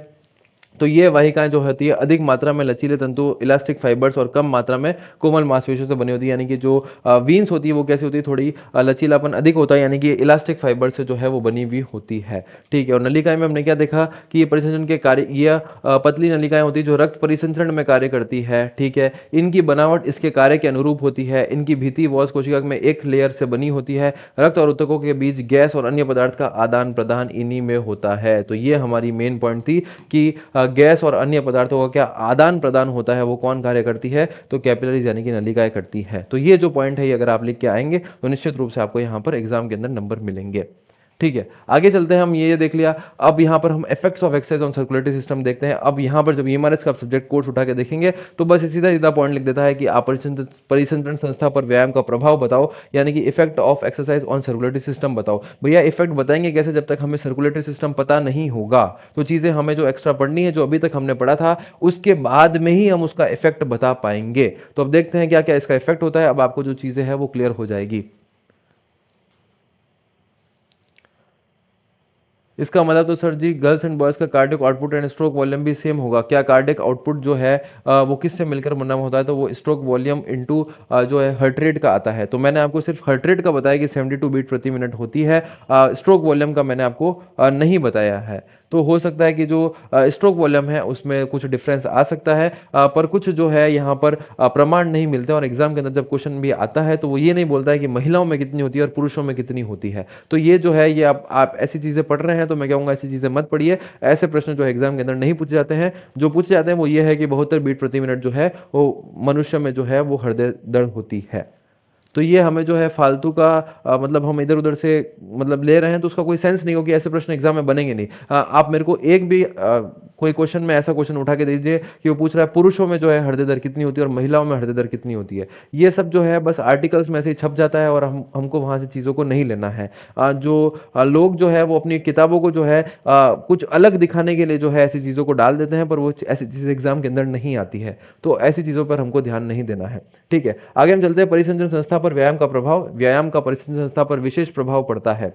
तो ये वाहिकाएं जो होती है अधिक मात्रा में लचीले तंतु, इलास्टिक फाइबर्स, और कम मात्रा में कोमल मांसपेशियों से बनी होती है। यानी कि जो वीन्स होती है वो कैसी होती है, थोड़ी लचीलापन अधिक होता है, यानी कि इलास्टिक फाइबर से जो है वो बनी हुई होती है। ठीक है, और नलिकाएं में हमने क्या देखा कि ये परिसंचरण के कार्य, ये पतली नलिकाएं होती है जो रक्त परिसंचरण में कार्य करती है। ठीक है, इनकी बनावट इसके कार्य के अनुरूप होती है। इनकी भीति वॉस कोशिका में एक लेयर से बनी होती है। रक्त और ऊतकों के बीच गैस और अन्य पदार्थ का आदान प्रदान इन्हीं में होता है। तो ये हमारी मेन पॉइंट थी कि गैस और अन्य पदार्थों का क्या आदान प्रदान होता है, वो कौन कार्य करती है, तो कैपिलरीज यानी कि नलिकाएं करती है। तो ये जो पॉइंट है, ये अगर आप लिख के आएंगे तो निश्चित रूप से आपको यहाँ पर एग्जाम के अंदर नंबर मिलेंगे। ठीक है, आगे चलते हैं, हम ये देख लिया। अब यहाँ पर हम effects of exercise on circulatory system देखते हैं। अब यहाँ पर जब ईएमआरएस का सब्जेक्ट कोर्स उठा के देखेंगे तो बस सीधा सीधा पॉइंट लिख देता है कि आप परिसंचरण संस्था पर व्यायाम का प्रभाव बताओ, यानी कि effect of exercise on circulatory system बताओ। भैया इफेक्ट बताएंगे कैसे, जब तक हमें सर्कुलेटरी सिस्टम पता नहीं होगा। तो चीजें हमें जो एक्स्ट्रा पढ़नी है, जो अभी तक हमने पढ़ा था, उसके बाद में ही हम उसका इफेक्ट बता पाएंगे। तो अब देखते हैं क्या क्या इसका इफेक्ट होता है। अब आपको जो चीजें हैं वो क्लियर हो जाएगी। इसका मतलब तो sir ji girls and boys का cardiac output and stroke volume भी सेम होगा क्या? कार्डियक आउटपुट जो है वो किससे मिलकर बना होता है, तो वो स्ट्रोक वॉल्यूम इनटू जो है हार्ट रेट का आता है। तो मैंने आपको सिर्फ हार्ट रेट का बताया कि 72 बीट प्रति मिनट होती है। स्ट्रोक वॉल्यूम का मैंने आपको नहीं बताया है। तो हो सकता है कि जो स्ट्रोक वॉल्यूम है उसमें कुछ डिफरेंस आ सकता है, पर कुछ जो है यहाँ पर प्रमाण नहीं मिलते। और एग्जाम के अंदर जब क्वेश्चन भी आता है तो वो ये नहीं बोलता है कि महिलाओं में कितनी होती है और पुरुषों में कितनी होती है। तो ये जो है, ये आप ऐसी चीजें पढ़ रहे हैं तो मैं कहूँगा ऐसी चीजें मत पढ़िए। ऐसे प्रश्न जो एग्जाम के अंदर नहीं पूछे जाते हैं। जो पूछे जाते हैं वो ये है कि 72 बीट प्रति मिनट जो है वो मनुष्य में जो है वो हृदय दर होती है। तो ये हमें जो है फालतू का मतलब हम इधर उधर से मतलब ले रहे हैं तो उसका कोई सेंस नहीं होगी। ऐसे प्रश्न एग्जाम में बनेंगे नहीं। आप मेरे को एक भी कोई क्वेश्चन में ऐसा क्वेश्चन उठा के दीजिए कि वो पूछ रहा है पुरुषों में जो है हृदय दर कितनी होती है और महिलाओं में हृदय दर कितनी होती है। ये सब जो है बस आर्टिकल्स में ऐसे ही छप जाता है और हमको वहां से चीज़ों को नहीं लेना है। जो लोग जो है वो अपनी किताबों को जो है कुछ अलग दिखाने के लिए जो है ऐसी चीज़ों को डाल देते हैं, पर वो ऐसी चीज़ एग्जाम के अंदर नहीं आती है। तो ऐसी चीज़ों पर हमको ध्यान नहीं देना है। ठीक है, आगे हम चलते हैं। परिसंचरण संस्था पर व्यायाम का प्रभाव। व्यायाम का परिसंचरण संस्था पर विशेष प्रभाव पड़ता है।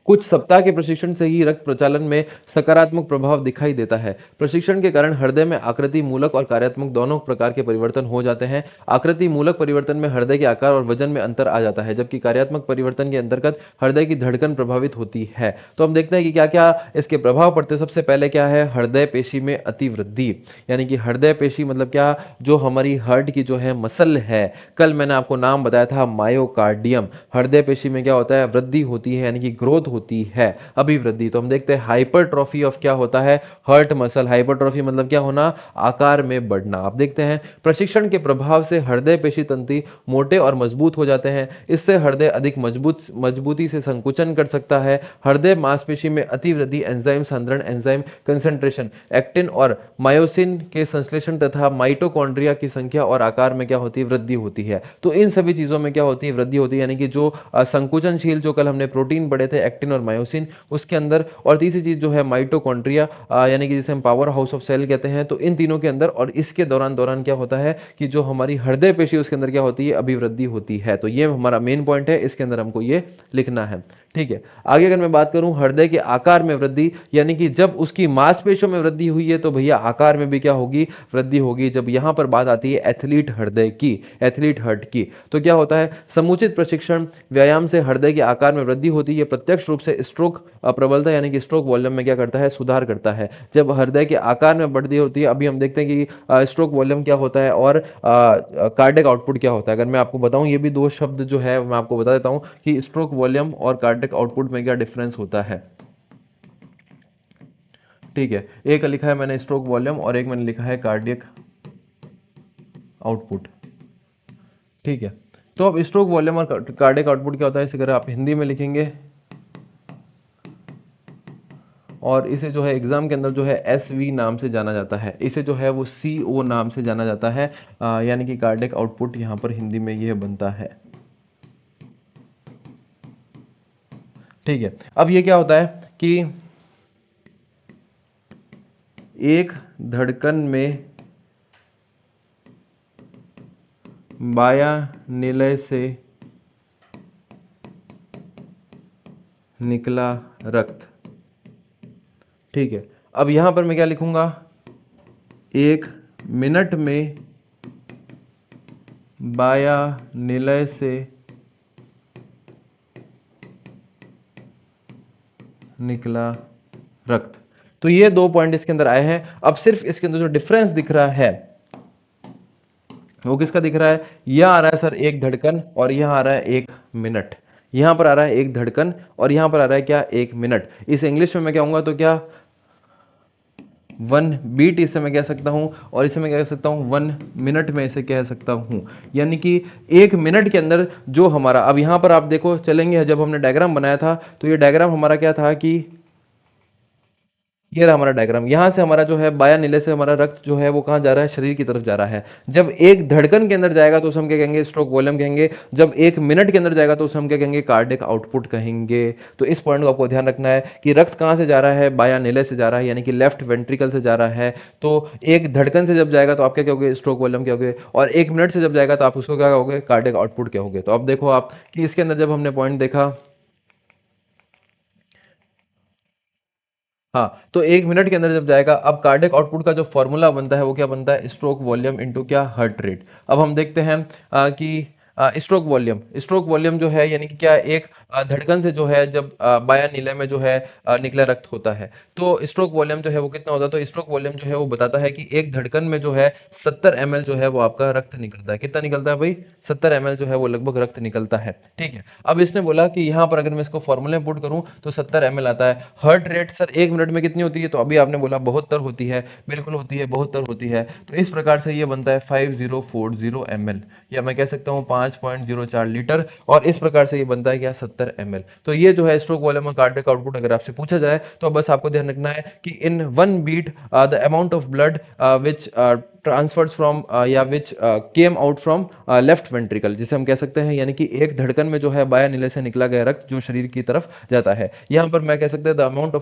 कुछ सप्ताह के प्रशिक्षण से ही रक्त प्रचालन में सकारात्मक प्रभाव दिखाई देता है। प्रशिक्षण के कारण हृदय में आकृति मूलक और कार्यात्मक दोनों प्रकार के परिवर्तन हो जाते हैं। आकृति मूलक परिवर्तन में हृदय के आकार और वजन में अंतर आ जाता है, जबकि कार्यात्मक परिवर्तन के अंतर्गत हृदय की धड़कन प्रभावित होती है। तो हम देखते हैं कि क्या क्या इसके प्रभाव पड़ते हैं। सबसे पहले क्या है, हृदय पेशी में अतिवृद्धि। यानी कि हृदय पेशी मतलब क्या, जो हमारी हार्ट की जो है मसल है, कल मैंने आपको नाम बताया था मायोकार्डियम। हृदय पेशी में क्या होता है, वृद्धि होती है, यानी कि ग्रोथ होती है अभिवृद्धि। तो हम देखते हैं हाइपरट्रॉफी ऑफ क्या होता है, हर्ट मसल। हाइपरट्रॉफी मतलब क्या होना, आकार में बढ़ना। आप देखते हैं प्रशिक्षण के प्रभाव से हृदय पेशी तंतु मोटे और मजबूत हो जाते हैं। इससे हृदय अधिक मजबूती से संकुचन कर सकता है। हृदय मांसपेशी में अतिवृद्धि, एंजाइम सांद्रण, एंजाइम कंसंट्रेशन, एक्टिन और मायोसिन के संश्लेषण तथा माइटोकॉन्ड्रिया की संख्या और आकार में क्या होती है, वृद्धि होती है। तो इन सभी चीजों में क्या होती है, वृद्धि होती है। यानी कि जो संकुचनशील, जो कल हमने प्रोटीन पढ़े थे, एक्टिन और मायोसिन, उसके अंदर। और तीसरी चीज जो है माइटोकॉन्ड्रिया, यानी कि जिसे हम पावर हाउस ऑफ सेल कहते हैं। तो इन तीनों के अंदर और इसके दौरान दौरान क्या होता है कि जो हमारी हृदय पेशी उसके अंदर क्या होती है, अभिवृद्धि होती है। तो ये हमारा मेन पॉइंट है, इसके अंदर हमको ये लिखना है। ठीक है, आगे अगर मैं बात करूं हृदय के आकार में वृद्धि, यानी कि जब उसकी मांसपेशियों में वृद्धि हुई है तो भैया आकार में भी क्या होगी, वृद्धि होगी। जब यहां पर बात आती है एथलीट हृदय की, एथलीट हार्ट की, तो क्या होता है, समुचित प्रशिक्षण व्यायाम से हृदय के आकार में वृद्धि होती है। प्रत्यक्ष रूप से स्ट्रोक प्रबलता यानी कि स्ट्रोक वॉल्यूम में क्या करता है, सुधार करता है जब हृदय के आकार में वृद्धि होती है। अभी हम देखते हैं कि स्ट्रोक वॉल्यूम क्या होता है और कार्डियक आउटपुट क्या होता है। अगर मैं आपको बताऊं, ये भी दो शब्द जो है मैं आपको बता देता हूं कि स्ट्रोक वॉल्यूम और कार्डियक आउटपुट में क्या डिफरेंस होता है। ठीक है, एक लिखा है मैंने स्ट्रोक वॉल्यूम और एक मैंने लिखा है कार्डियक आउटपुट। ठीक है, तो अब स्ट्रोक वॉल्यूम और कार्डियक आउटपुट क्या होता है, इसे अगर आप हिंदी में लिखेंगे और इसे जो है एग्जाम के अंदर जो है एसवी नाम से जाना जाता है, इसे जो है वो सीओ नाम से जाना जाता है। यानी कि कार्डियक आउटपुट यहां पर हिंदी में यह बनता है। ठीक है, अब ये क्या होता है कि एक धड़कन में बाह्य से निकला रक्त। ठीक है, अब यहां पर मैं क्या लिखूंगा, एक मिनट में बाह्य से निकला रक्त। तो ये दो पॉइंट इसके अंदर आए हैं। अब सिर्फ इसके अंदर जो डिफरेंस दिख रहा है वो किसका दिख रहा है, यह आ रहा है सर एक धड़कन और यहां आ रहा है एक मिनट। यहां पर आ रहा है एक धड़कन और यहां पर आ रहा है क्या, एक मिनट। इसे इंग्लिश में मैं कहूंगा तो क्या, वन बीट इसे मैं कह सकता हूं और इसे मैं कह सकता हूं वन मिनट में इसे कह सकता हूं। यानी कि एक मिनट के अंदर जो हमारा, अब यहां पर आप देखो चलेंगे, जब हमने डायग्राम बनाया था तो ये डायग्राम हमारा क्या था कि ये रहा हमारा डायग्राम। यहां से हमारा जो है बाया नीले से हमारा रक्त जो है वो कहां जा रहा है, शरीर की तरफ जा रहा है। जब एक धड़कन के अंदर जाएगा तो उसे हम क्या कहेंगे, स्ट्रोक वॉल्यूम कहेंगे। जब एक मिनट के अंदर जाएगा तो उसे हम क्या कहेंगे, कार्डियक आउटपुट कहेंगे। तो इस पॉइंट को आपको ध्यान रखना है कि रक्त कहां से जा रहा है, बाया नीले से जा रहा है, यानी कि लेफ्ट वेंट्रिकल से जा रहा है। तो एक धड़कन से जब जाएगा तो आप क्या कहोगे, स्ट्रोक वॉल्यूम कहोगे, और एक मिनट से जब जाएगा तो आप उसको क्या कहोगे, कार्डियक आउटपुट कहोगे। तो अब देखो आप कि इसके अंदर जब हमने पॉइंट देखा, हाँ, तो एक मिनट के अंदर जब जाएगा, अब कार्डियक आउटपुट का जो फॉर्मूला बनता है वो क्या बनता है, स्ट्रोक वॉल्यूम इनटू क्या, हार्ट रेट। अब हम देखते हैं कि स्ट्रोक वॉल्यूम जो है यानी कि क्या, एक धड़कन से जो है जब बाया नीले में जो है निकला रक्त होता है तो स्ट्रोक वॉल्यूम जो है वो कितना होता है, तो स्ट्रोक वॉल्यूम जो है वो बताता है कि एक धड़कन में जो है 70 ml जो है वो आपका रक्त निकलता है। कितना निकलता है भाई, 70 ml जो है वो लगभग रक्त निकलता है। ठीक है, अब इसने बोला कि यहाँ पर अगर मैं इसको फॉर्मूले में पुट करूं तो 70 ml आता है। हार्ट रेट सर एक मिनट में कितनी होती है, तो अभी आपने बोला 72 होती है, बिल्कुल होती है, 72 होती है। तो इस प्रकार से ये बनता है 5040 ml, या मैं कह सकता हूँ 5.04 लीटर। और इस प्रकार से ये बनता है क्या, 70 ml। तो ये जो है स्ट्रोक वॉल्यूम और कार्डियक आउटपुट अगर आपसे पूछा जाए तो बस आपको ध्यान रखना है कि in one beat the amount of blood which transfers from या which came out from left ventricle, जिसे हम कह सकते हैं, यानी कि एक धड़कन में जो है बाया नीले से निकला गया रक्त जो शरीर की तरफ जाता है। यहाँ पर मैं कह सकते हैं the amount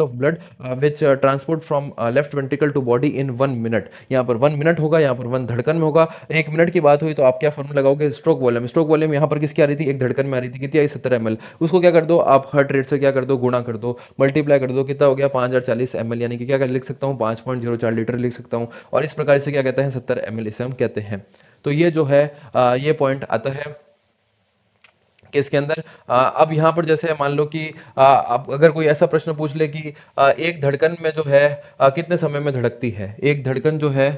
of blood which transport from left ventricle to body in 1 minute. यहाँ पर 1 मिनट होगा, यहाँ पर 1 धड़कन में होगा। एक मिनट की बात हुई तो आप क्या फॉर्मूला लगाओगे, स्ट्रोक वॉल्यूम। स्ट्रोक वॉल्यूम यहाँ पर किसकी आ रही थी, एक धड़कन में आ रही थी, कितनी आई, 70 ml। उसको क्या कर दो आप, हार्ट रेट से क्या कर दो, गुणा कर दो, मल्टीप्लाई कर दो, कितना हो गया, 5040 ml, यानी कि क्या लिख सकता हूँ, 5.04 लीटर लिख सकता हूँ। और इस प्रकार से क्या कहते हैं, 70 ml इसे हम कहते हैं। तो ये जो है ये पॉइंट आता है कि इसके अंदर अब यहाँ पर जैसे मान लो कि अब अगर कोई ऐसा प्रश्न पूछ ले कि एक धड़कन में जो है कितने समय में धड़कती है, एक धड़कन जो है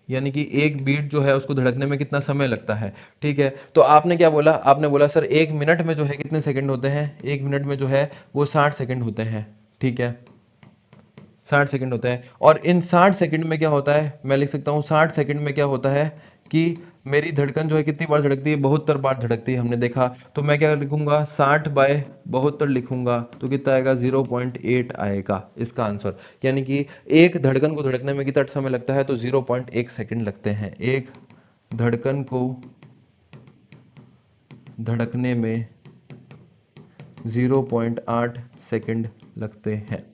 यानी कि एक बीट जो है उसको धड़कने में कितना समय लगता है। ठीक है, तो आपने क्या बोला, आपने बोला सर 1 मिनट में जो है कितने सेकंड होते हैं, 1 मिनट में जो है वो 60 सेकंड होते हैं। ठीक है, 60 सेकंड होते हैं, और इन 60 सेकंड में क्या होता है, मैं लिख सकता हूँ 60 सेकंड में क्या होता है कि मेरी धड़कन जो है कितनी बार धड़कती है, 72 बार धड़कती है, हमने देखा। तो मैं क्या लिखूंगा, 60/72 लिखूंगा, तो कितना आएगा, 0.8 आएगा इसका आंसर। यानी कि एक धड़कन को धड़कने में कितना समय लगता है, तो 0.1 सेकंड लगते हैं। एक धड़कन को धड़कने में 0.8 सेकंड लगते हैं।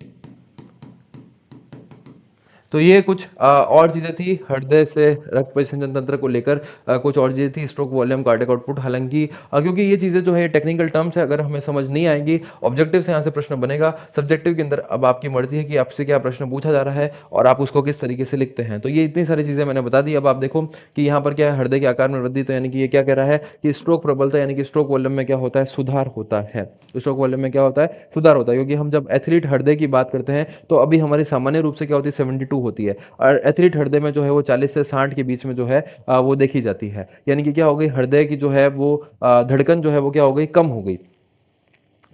तो ये कुछ और चीज़ें थी हृदय से रक्त परिसंचरण तंत्र को लेकर, कुछ और चीज़ें थी, स्ट्रोक वॉल्यूम, कार्डियक आउटपुट। हालांकि क्योंकि ये चीज़ें जो है टेक्निकल टर्म्स है, अगर हमें समझ नहीं आएंगी, ऑब्जेक्टिव से यहाँ से प्रश्न बनेगा, सब्जेक्टिव के अंदर अब आपकी मर्जी है कि आपसे क्या प्रश्न पूछा जा रहा है और आप उसको किस तरीके से लिखते हैं। तो ये इतनी सारी चीज़ें मैंने बता दी। अब आप देखो कि यहाँ पर क्या है, हृदय के आकार में वृद्धि, तो यानी कि ये क्या कह रहा है कि स्ट्रोक प्रबलता यानी कि स्ट्रोक वॉल्यूम में क्या होता है, सुधार होता है। स्ट्रोक वॉल्यूम में क्या होता है, सुधार होता है। क्योंकि हम जब एथलीट हृदय की बात करते हैं तो अभी हमारी सामान्य रूप से क्या होती है, 72 होती है, और एथलीट हृदय में जो है वो 40 से 60 के बीच में जो है वो देखी जाती है। यानी कि क्या हो गई, हृदय की जो है वो धड़कन जो है वो क्या हो गई, कम हो गई,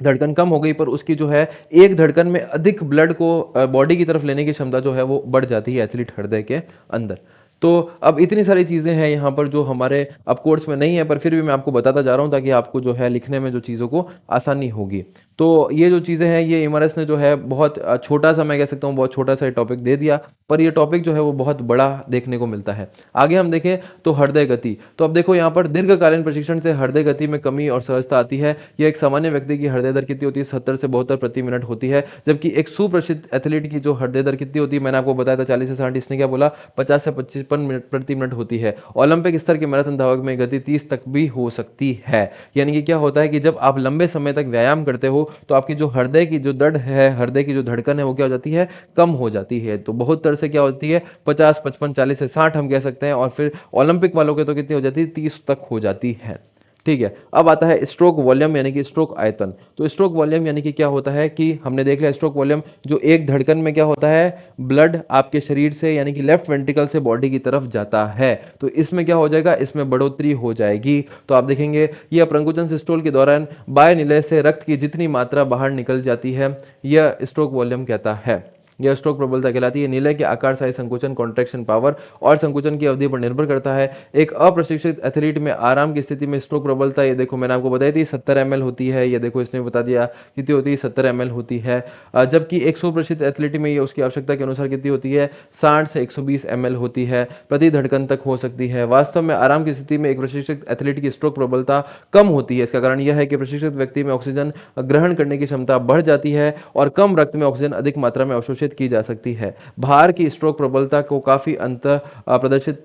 धड़कन कम हो गई, पर उसकी जो है एक धड़कन में अधिक ब्लड को बॉडी की तरफ लेने की क्षमता जो है वो बढ़ जाती है एथलीट हृदय के अंदर। तो अब इतनी सारी चीज़ें हैं यहाँ पर जो हमारे अब कोर्स में नहीं है, पर फिर भी मैं आपको बताता जा रहा हूँ ताकि आपको जो है लिखने में जो चीज़ों को आसानी होगी। तो ये जो चीज़ें हैं, ये एमआरएस ने जो है बहुत छोटा सा, मैं कह सकता हूँ बहुत छोटा सा टॉपिक दे दिया, पर ये टॉपिक जो है वो बहुत बड़ा देखने को मिलता है। आगे हम देखें तो हृदय गति। तो अब देखो यहाँ पर दीर्घकालीन प्रशिक्षण से हृदय गति में कमी और सहजता आती है। यह एक सामान्य व्यक्ति की हृदय दर कितनी होती है, 70 से 72 प्रति मिनट होती है, जबकि एक सुप्रसिद्ध एथलीट की जो हृदय दर कितनी होती है, मैंने आपको बताया था 40 से 60, इसने क्या बोला, 50 से 55 मिनट प्रति मिनट होती है। ओलंपिक स्तर के मैराथन धावक में गति 30 तक भी हो सकती है। यानी कि क्या होता है कि जब आप लंबे समय तक व्यायाम करते हो तो आपकी जो हृदय की जो दर है, हृदय की जो धड़कन है, वो क्या हो जाती है, कम हो जाती है। तो बहुत तरह से क्या होती है, 50, 55, 40 से 60 हम कह सकते हैं, और फिर ओलंपिक वालों के तो कितनी हो जाती है, 30 तक हो जाती है। ठीक है, अब आता है स्ट्रोक वॉल्यूम यानी कि स्ट्रोक आयतन। तो स्ट्रोक वॉल्यूम यानी कि क्या होता है कि हमने देख लिया स्ट्रोक वॉल्यूम, जो एक धड़कन में क्या होता है, ब्लड आपके शरीर से यानी कि लेफ्ट वेंट्रिकल से बॉडी की तरफ जाता है, तो इसमें क्या हो जाएगा, इसमें बढ़ोतरी हो जाएगी। तो आप देखेंगे ये अपरंकुचन सिस्टोल के दौरान बाह्य निलय से रक्त की जितनी मात्रा बाहर निकल जाती है, यह स्ट्रोक वॉल्यूम कहता है। यह स्ट्रोक प्रबलता कहलाती है। निलय के आकार, साइज, संकुचन, कॉन्ट्रैक्शन पावर और संकुचन की अवधि पर निर्भर करता है। एक अप्रशिक्षित एथलीट में आराम की स्थिति में स्ट्रोक प्रबलता, ये देखो मैंने आपको बताई थी 70 ml होती है, ये देखो इसने बता दिया कितनी होती है, 70 ml होती है। जबकि एक सुप्रशिक्षित एथलीट में ये उसकी आवश्यकता के अनुसार कितनी होती है, 60 से 120 ml होती है, प्रति धड़कन तक हो सकती है। वास्तव में आराम की स्थिति में एक प्रशिक्षित एथलीट की स्ट्रोक प्रबलता कम होती है। इसका कारण यह है कि प्रशिक्षित व्यक्ति में ऑक्सीजन ग्रहण करने की क्षमता बढ़ जाती है और कम रक्त में ऑक्सीजन अधिक मात्रा में अवशोषित की जा सकती है। भार की स्ट्रोक प्रबलता को काफी अंत प्रदर्शित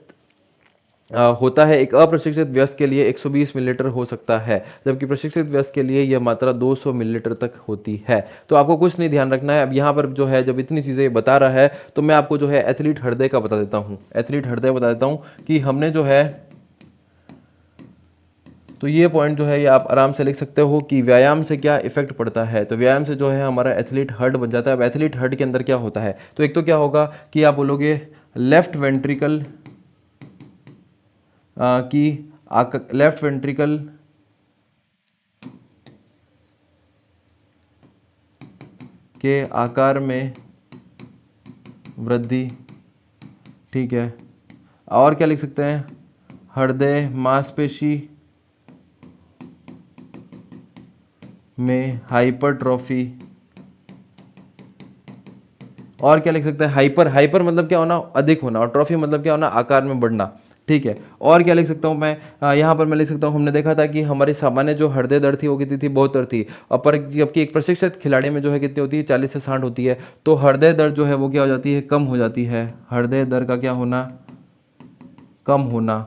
होता है। एक अप्रशिक्षित व्यस्क के लिए 120 मिलीलीटर हो सकता है, जबकि प्रशिक्षित व्यस्क के लिए यह मात्रा 200 मिलीलीटर तक होती है। तो आपको कुछ नहीं ध्यान रखना है। अब यहाँ पर जो है जब इतनी चीज़ें बता रहा है तो मैं आपको जो है एथलीट हृदय का बता देता हूँ, एथलीट हृदय बता देता हूँ कि हमने जो है, तो ये पॉइंट जो है ये आप आराम से लिख सकते हो कि व्यायाम से क्या इफेक्ट पड़ता है। तो व्यायाम से जो है हमारा एथलीट हार्ट बन जाता है। अब एथलीट हार्ट के अंदर क्या होता है, तो एक तो क्या होगा कि आप बोलोगे लेफ्ट वेंट्रिकल की लेफ्ट वेंट्रिकल के आकार में वृद्धि। ठीक है, और क्या लिख सकते हैं, हृदय मांसपेशी में हाइपरट्रॉफी। और क्या लिख सकते हैं, हाइपर, हाइपर मतलब क्या होना, अधिक होना, और ट्रॉफी मतलब क्या होना, आकार में बढ़ना। ठीक है, और क्या लिख सकता हूं मैं, यहाँ पर मैं लिख सकता हूँ, हमने देखा था कि हमारी सामान्य जो हृदय दर थी वो कितनी थी, 72 थी, और पर जबकि एक प्रशिक्षित खिलाड़ी में जो है कितनी होती है, 40 से 60 होती है। तो हृदय दर जो है वो क्या हो जाती है, कम हो जाती है। हृदय दर का क्या होना, कम होना।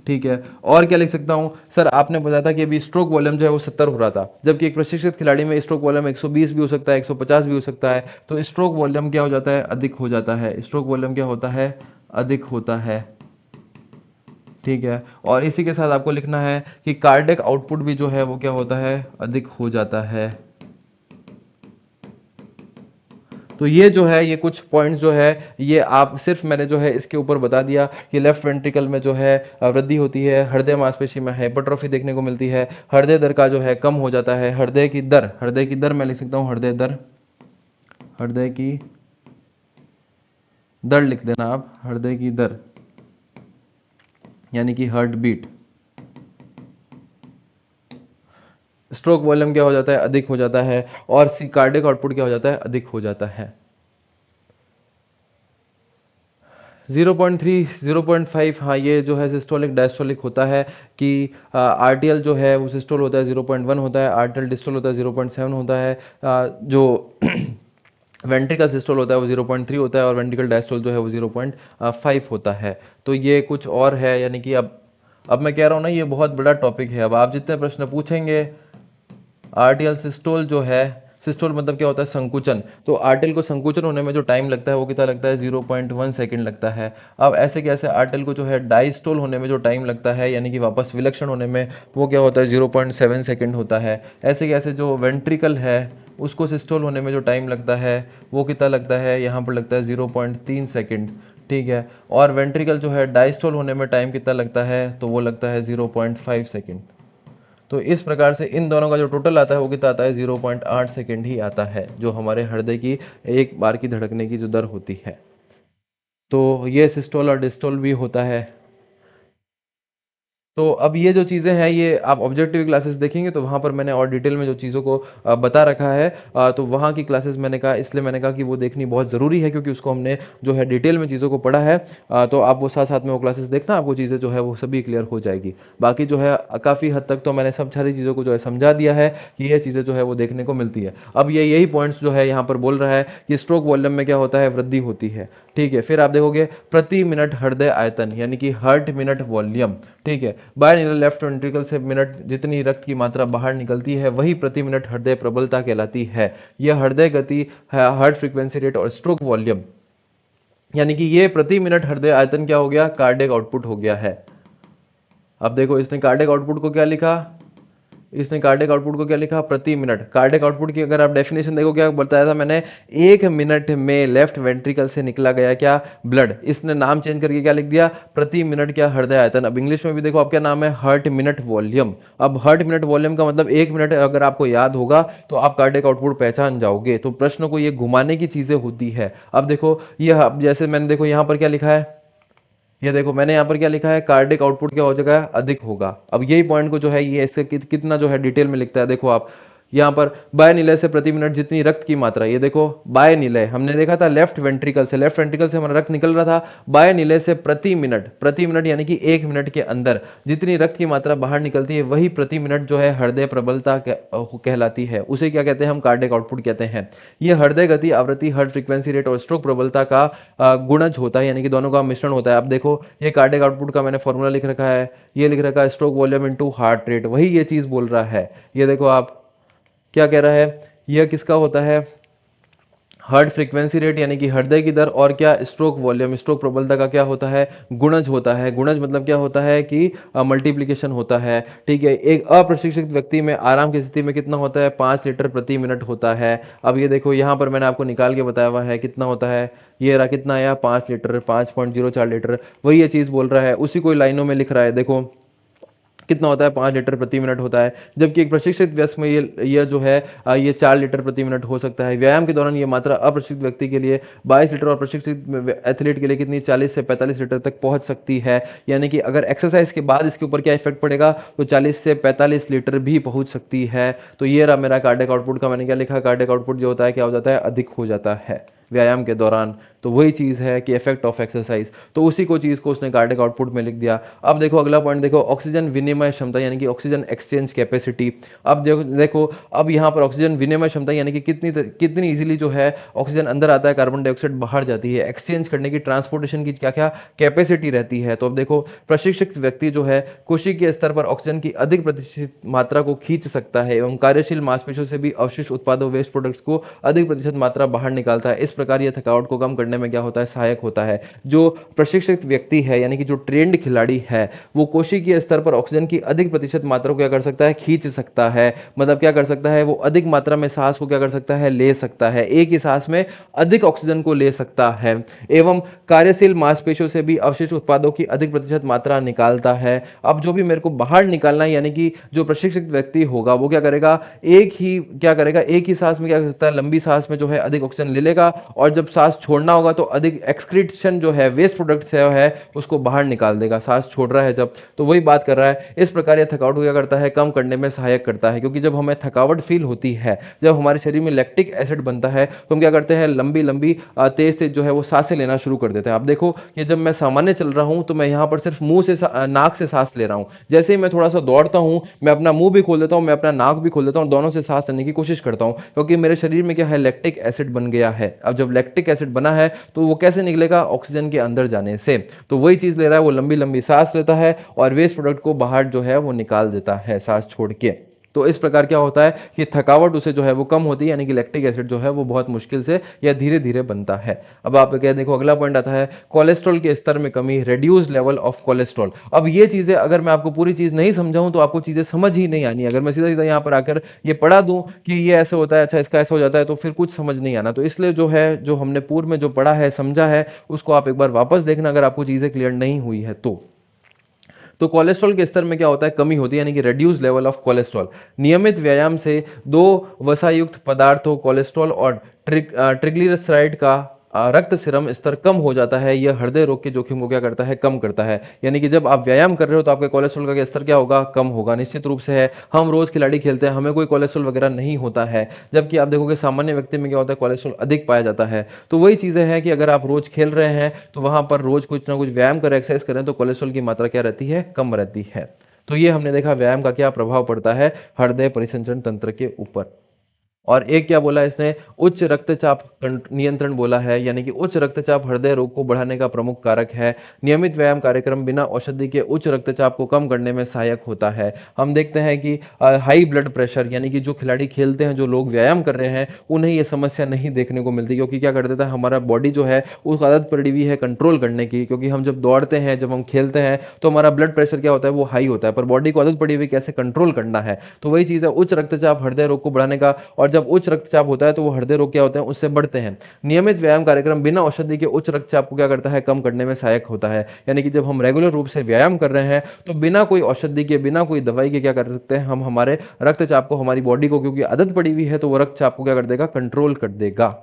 ठीक है, और क्या लिख सकता हूं, सर आपने बताया था कि अभी स्ट्रोक वॉल्यूम जो है वो 70 हो रहा था, जबकि एक प्रशिक्षित खिलाड़ी में स्ट्रोक वॉल्यूम 120 भी हो सकता है, 150 भी हो सकता है। तो स्ट्रोक वॉल्यूम क्या हो जाता है, अधिक हो जाता है। स्ट्रोक वॉल्यूम क्या होता है, अधिक होता है। ठीक है, और इसी के साथ आपको लिखना है कि कार्डियक आउटपुट भी जो है वो क्या होता है, अधिक हो जाता है। तो ये जो है, ये कुछ पॉइंट्स जो है, ये आप सिर्फ मैंने जो है इसके ऊपर बता दिया कि लेफ्ट वेंट्रिकल में जो है वृद्धि होती है, हृदय मांसपेशी में हाइपरट्रॉफी देखने को मिलती है, हृदय दर का जो है कम हो जाता है, हृदय की दर मैं लिख सकता हूँ, हृदय की दर लिख देना आप, हृदय की दर यानी कि हार्ट बीट। स्ट्रोक वॉल्यूम क्या हो जाता है, अधिक हो जाता है, और सी कार्डियक आउटपुट क्या हो जाता है, अधिक हो जाता है। 0.3 0.5, हाँ ये जो है सिस्टोलिक डायस्टोलिक होता है कि आरटीएल जो है वो सिस्टोल होता है 0.1 होता है, आरटीएल डिस्टोल होता है 0.7 होता है, जो वेंट्रिकल सिस्टोल होता है वो 0.3 होता है, और वेंट्रिकल डायस्टोल जो है वो 0.5 होता है। तो ये कुछ और है, यानी कि अब मैं कह रहा हूँ ना, ये बहुत बड़ा टॉपिक है। अब आप जितने प्रश्न पूछेंगे, आरटीएल सिस्टोल जो है, सिस्टोल मतलब क्या होता है, संकुचन। तो आरटीएल को संकुचन होने में जो टाइम लगता है वो कितना लगता है, 0.1 सेकंड लगता है। अब ऐसे कैसे आरटीएल को जो है डायस्टोल होने में जो टाइम लगता है, यानी कि वापस विलक्षण होने में, वो क्या होता है, 0.7 सेकंड होता है। ऐसे कैसे जो वेंट्रिकल है उसको सिस्टोल होने में जो टाइम लगता है वो कितना लगता है, यहाँ पर लगता है 0.3 सेकंड, ठीक है। और वेंट्रिकल जो है डायस्टोल होने में टाइम कितना लगता है, तो वो लगता है 0.5 सेकंड। तो इस प्रकार से इन दोनों का जो टोटल आता है वो कितना आता है, 0.8 सेकेंड ही आता है, जो हमारे हृदय की एक बार की धड़कने की जो दर होती है। तो ये सिस्टोल और डिस्टोल भी होता है। तो अब ये जो चीज़ें हैं, ये आप ऑब्जेक्टिव क्लासेस देखेंगे तो वहाँ पर मैंने और डिटेल में जो चीज़ों को बता रखा है। तो वहाँ की क्लासेस मैंने कहा, इसलिए मैंने कहा कि वो देखनी बहुत ज़रूरी है, क्योंकि उसको हमने जो है डिटेल में चीज़ों को पढ़ा है। तो आप वो साथ साथ में वो क्लासेस देखना, आपको चीज़ें जो है वो सभी क्लियर हो जाएगी। बाकी जो है काफ़ी हद तक तो मैंने सब सारी चीज़ों को जो है समझा दिया है कि ये चीज़ें जो है वो देखने को मिलती है। अब ये यही पॉइंट्स जो है यहाँ पर बोल रहा है कि स्ट्रोक वॉल्यूम में क्या होता है, वृद्धि होती है, ठीक है। फिर आप देखोगे प्रति मिनट हृदय आयतन, यानी कि हार्ट मिनट वॉल्यूम, ठीक है। बाय लेफ्ट वेंट्रिकल से मिनट जितनी रक्त की मात्रा बाहर निकलती है वही प्रति मिनट हृदय प्रबलता कहलाती है। यह हृदय गति, हार्ट फ्रीक्वेंसी रेट और स्ट्रोक वॉल्यूम, यानी कि ये प्रति मिनट हृदय आयतन क्या हो गया, कार्डियक आउटपुट हो गया है। अब देखो इसने कार्डियक आउटपुट को क्या लिखा, इसने कार्डियक आउटपुट को क्या लिखा, प्रति मिनट। कार्डियक आउटपुट की अगर आप डेफिनेशन देखो, क्या बताया था मैंने, 1 मिनट में लेफ्ट वेंट्रिकल से निकला गया क्या, ब्लड। इसने नाम चेंज करके क्या लिख दिया, प्रति मिनट क्या, हृदय आयतन। अब इंग्लिश में भी देखो आप क्या नाम है, हार्ट मिनट वॉल्यूम। अब हार्ट मिनट वॉल्यूम का मतलब 1 मिनट अगर आपको याद होगा तो आप कार्डियक आउटपुट पहचान जाओगे। तो प्रश्न को ये घुमाने की चीजें होती है। अब देखो ये, अब जैसे मैंने देखो यहाँ पर क्या लिखा है, ये देखो मैंने यहाँ पर क्या लिखा है, कार्डिक आउटपुट क्या हो जाएगा, अधिक होगा। अब यही पॉइंट को जो है ये इसका कितना जो है डिटेल में लिखता है, देखो आप यहाँ पर बाय निलय से प्रति मिनट जितनी रक्त की मात्रा, ये देखो बाय निलय हमने देखा था लेफ्ट वेंट्रिकल से हमारा रक्त निकल रहा था। बाय निलय से प्रति मिनट यानी कि 1 मिनट के अंदर जितनी रक्त की मात्रा बाहर निकलती है वही प्रति मिनट जो है हृदय प्रबलता कहलाती है। उसे क्या कहते हैं हम, कार्डिक आउटपुट कहते हैं। यह हृदय गति, आवृत्ति, हार्ट फ्रीक्वेंसी रेट और स्ट्रोक प्रबलता का गुणज होता है, यानी कि दोनों का मिश्रण होता है। अब देखो ये कार्डिक आउटपुट का मैंने फॉर्मूला लिख रखा है, ये लिख रखा है stroke volume into heart rate, वही ये चीज बोल रहा है। ये देखो आप क्या कह रहा है, यह किसका होता है, हार्ट फ्रीक्वेंसी रेट यानी कि हृदय की दर, और क्या, स्ट्रोक वॉल्यूम, स्ट्रोक प्रबलता का क्या होता है, गुणज होता है। गुणज मतलब क्या होता है कि मल्टीप्लीकेशन होता है, ठीक है। एक अप्रशिक्षित व्यक्ति में आराम की स्थिति में कितना होता है, 5 लीटर प्रति मिनट होता है। अब ये देखो यहाँ पर मैंने आपको निकाल के बताया हुआ है कितना होता है, ये रहा कितना आया, 5 लीटर, 5.04 लीटर, वही ये चीज बोल रहा है, उसी को लाइनों में लिख रहा है। देखो कितना होता है, 5 लीटर प्रति मिनट होता है, जबकि एक प्रशिक्षित वयस्क में ये जो है ये 4 लीटर प्रति मिनट हो सकता है। व्यायाम के दौरान ये मात्रा अप्रशिक्षित व्यक्ति के लिए 22 लीटर और प्रशिक्षित एथलीट के लिए कितनी, 40 से 45 लीटर तक पहुंच सकती है। यानी कि अगर एक्सरसाइज के बाद इसके ऊपर क्या इफेक्ट पड़ेगा, तो 40 से 45 लीटर भी पहुंच सकती है। तो ये रहा मेरा कार्डियक आउटपुट का, मैंने क्या लिखा, कार्डियक आउटपुट जो होता है क्या हो जाता है, अधिक हो जाता है व्यायाम के दौरान। तो वही चीज है कि इफेक्ट ऑफ एक्सरसाइज, तो उसी को चीज को उसने कार्डियक आउटपुट में लिख दिया। अब देखो अगला पॉइंट देखो, ऑक्सीजन विनिमय क्षमता यानी कि ऑक्सीजन एक्सचेंज कैपेसिटी। अब देखो अब यहाँ पर ऑक्सीजन विनिमय क्षमता यानी कि कितनी इजीली जो है ऑक्सीजन अंदर आता है, कार्बन डाइऑक्साइड बाहर जाती है, एक्सचेंज करने की, ट्रांसपोर्टेशन की क्या क्या कैपेसिटी रहती है। तो अब देखो प्रशिक्षित व्यक्ति जो है कोशिकीय स्तर पर ऑक्सीजन की अधिक प्रतिशत मात्रा को खींच सकता है एवं कार्यशील मांसपेशियों से भी अवशिष्ट उत्पादों, वेस्ट प्रोडक्ट्स को अधिक प्रतिशत मात्रा बाहर निकालता है। इस प्रकार ये थकावट को कम करने में क्या होता है, सहायक होता है। जो प्रशिक्षित व्यक्ति है यानी कि जो ट्रेंड खिलाड़ी है, वो कोशिकीय स्तर पर ऑक्सीजन की अधिक प्रतिशत मात्रा को क्या कर सकता है, खींच सकता है। मतलब क्या कर सकता है, वो अधिक मात्रा में सांस को क्या कर सकता है, ले सकता है, एक ही सांस में अधिक ऑक्सीजन को ले सकता है। एवं कार्यशील मांसपेशियों से भी अवशिष्ट उत्पादों की अधिक प्रतिशत मात्रा निकालता है। अब जो भी मेरे को बाहर निकालना है, यानी कि जो प्रशिक्षित व्यक्ति होगा वो क्या करेगा, एक ही सांस में क्या कर सकता है, लंबी सांस में जो है अधिक ऑक्सीजन ले लेगा, और जब सांस छोड़ना होगा तो अधिक एक्सक्रीशन जो है, वेस्ट प्रोडक्ट है उसको बाहर निकाल देगा, सांस छोड़ रहा है जब, तो वही बात कर रहा है। इस प्रकार यह थकावट को क्या करता है, कम करने में सहायक करता है। क्योंकि जब हमें थकावट फील होती है, जब हमारे शरीर में लैक्टिक एसिड बनता है, तो हम क्या करते हैं, लंबी लंबी तेज तेज जो है वो सांसें लेना शुरू कर देते हैं। आप देखो कि जब मैं सामान्य चल रहा हूं तो मैं यहां पर सिर्फ मुंह से नाक से सांस ले रहा हूं, जैसे ही मैं थोड़ा सा दौड़ता हूं, मैं अपना मुंह भी खोल देता हूं, मैं अपना नाक भी खोल देता हूं, दोनों से सांस लेने की कोशिश करता हूं, क्योंकि मेरे शरीर में क्या है, लैक्टिक एसिड बन गया है। अब जब लैक्टिक एसिड बना है तो वो कैसे निकलेगा, ऑक्सीजन के अंदर जाने से। तो वही चीज ले रहा है, वो लंबी लंबी सांस लेता है और वेस्ट प्रोडक्ट को बाहर जो है वो निकाल देता है सांस छोड़ के। तो इस प्रकार क्या होता है कि थकावट उसे जो है वो कम होती है, यानी कि लैक्टिक एसिड जो है वो बहुत मुश्किल से या धीरे धीरे बनता है। अब आप क्या देखो, अगला पॉइंट आता है कोलेस्ट्रॉल के स्तर में कमी, रिड्यूस लेवल ऑफ कोलेस्ट्रॉल। अब ये चीजें अगर मैं आपको पूरी चीज नहीं समझाऊं तो आपको चीजें समझ ही नहीं आनी। अगर मैं सीधा सीधा यहाँ पर आकर ये पढ़ा दूं कि ये ऐसे होता है, अच्छा इसका ऐसा हो जाता है, तो फिर कुछ समझ नहीं आना। तो इसलिए जो है, जो हमने पूर्व में जो पढ़ा है, समझा है, उसको आप एक बार वापस देखना अगर आपको चीजें क्लियर नहीं हुई है तो कोलेस्ट्रॉल के स्तर में क्या होता है, कमी होती है, यानी कि रिड्यूस लेवल ऑफ कोलेस्ट्रॉल। नियमित व्यायाम से दो वसायुक्त पदार्थों कोलेस्ट्रॉल और ट्रिग्लिसराइड का रक्त सीरम स्तर कम हो जाता है। यह हृदय रोग के जोखिम को क्या करता है, कम करता है। यानी कि जब आप व्यायाम कर रहे हो तो आपके कोलेस्ट्रॉल का स्तर क्या होगा, कम होगा, निश्चित रूप से है। हम रोज खिलाड़ी खेलते हैं, हमें कोई कोलेस्ट्रॉल वगैरह नहीं होता है, जबकि आप देखोगे सामान्य व्यक्ति में क्या होता है, कोलेस्ट्रॉल अधिक पाया जाता है। तो वही चीजें हैं कि अगर आप रोज खेल रहे हैं तो वहां पर रोज कुछ ना कुछ व्यायाम कर, एक्सरसाइज करें, तो कोलेस्ट्रॉल की मात्रा क्या रहती है, कम रहती है। तो ये हमने देखा व्यायाम का क्या प्रभाव पड़ता है हृदय परिसंचरण तंत्र के ऊपर। और एक क्या बोला इसने, उच्च रक्तचाप नियंत्रण बोला है, यानी कि उच्च रक्तचाप हृदय रोग को बढ़ाने का प्रमुख कारक है। नियमित व्यायाम कार्यक्रम बिना औषधि के उच्च रक्तचाप को कम करने में सहायक होता है। हम देखते हैं कि हाई ब्लड प्रेशर, यानी कि जो खिलाड़ी खेलते हैं, जो लोग व्यायाम कर रहे हैं, उन्हें यह समस्या नहीं देखने को मिलती, क्योंकि क्या कर देता है, हमारा बॉडी जो है उस आदत पड़ी हुई है कंट्रोल करने की। क्योंकि हम जब दौड़ते हैं, जब हम खेलते हैं, तो हमारा ब्लड प्रेशर क्या होता है, वो हाई होता है, पर बॉडी को आदत पड़ी हुई कैसे कंट्रोल करना है। तो वही चीज है, उच्च रक्तचाप हृदय रोग को बढ़ाने का, और जब उच्च रक्तचाप होता है तो वो हृदय रोग क्या होते हैं, उससे बढ़ते हैं। नियमित व्यायाम कार्यक्रम बिना औषधि के उच्च रक्तचाप को क्या करता है, कम करने में सहायक होता है। यानी कि जब हम रेगुलर रूप से व्यायाम कर रहे हैं तो बिना कोई औषधि के, बिना कोई दवाई के क्या कर सकते हैं, हम हमारे रक्तचाप को, हमारी बॉडी को, क्योंकि आदत पड़ी हुई है, तो वो रक्तचाप को क्या कर देगा, कंट्रोल कर देगा।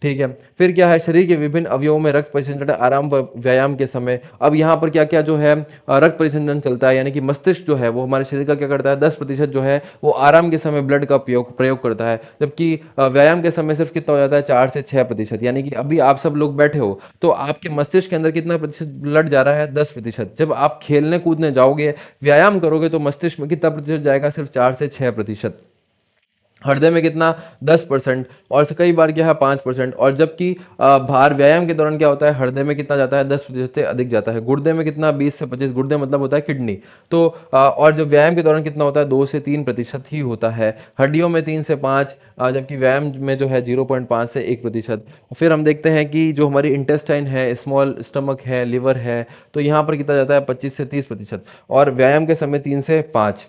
ठीक है, फिर क्या है, शरीर के विभिन्न अवयवों में रक्त परिसंचरण आराम व व्यायाम के समय। अब यहाँ पर क्या क्या जो है रक्त परिसंचरण चलता है, यानी कि मस्तिष्क जो है वो हमारे शरीर का क्या करता है, 10% जो है वो आराम के समय ब्लड का प्रयोग करता है, जबकि व्यायाम के समय सिर्फ कितना हो जाता है, 4 से 6%। यानी कि अभी आप सब लोग बैठे हो तो आपके मस्तिष्क के अंदर कितना प्रतिशत ब्लड जा रहा है, 10%। जब आप खेलने कूदने जाओगे, व्यायाम करोगे, तो मस्तिष्क में कितना प्रतिशत जाएगा, सिर्फ 4 से 6%। हृदय में कितना, 10%, और कई बार क्या है 5%। और जबकि भार व्यायाम के दौरान क्या होता है, हृदय में कितना जाता है, 10% से अधिक जाता है। गुर्दे में कितना, 20 से 25, गुर्दे मतलब होता है किडनी। तो और जब व्यायाम के दौरान कितना होता है, 2 से 3% ही होता है। हड्डियों में 3 से 5, जबकि व्यायाम में जो है 0.5 से 1%। फिर हम देखते हैं कि जो हमारी इंटेस्टाइन है, स्मॉल स्टमक है, लिवर है, तो यहाँ पर कितना जाता है, 25 से 30%, और व्यायाम के समय 3 से 5।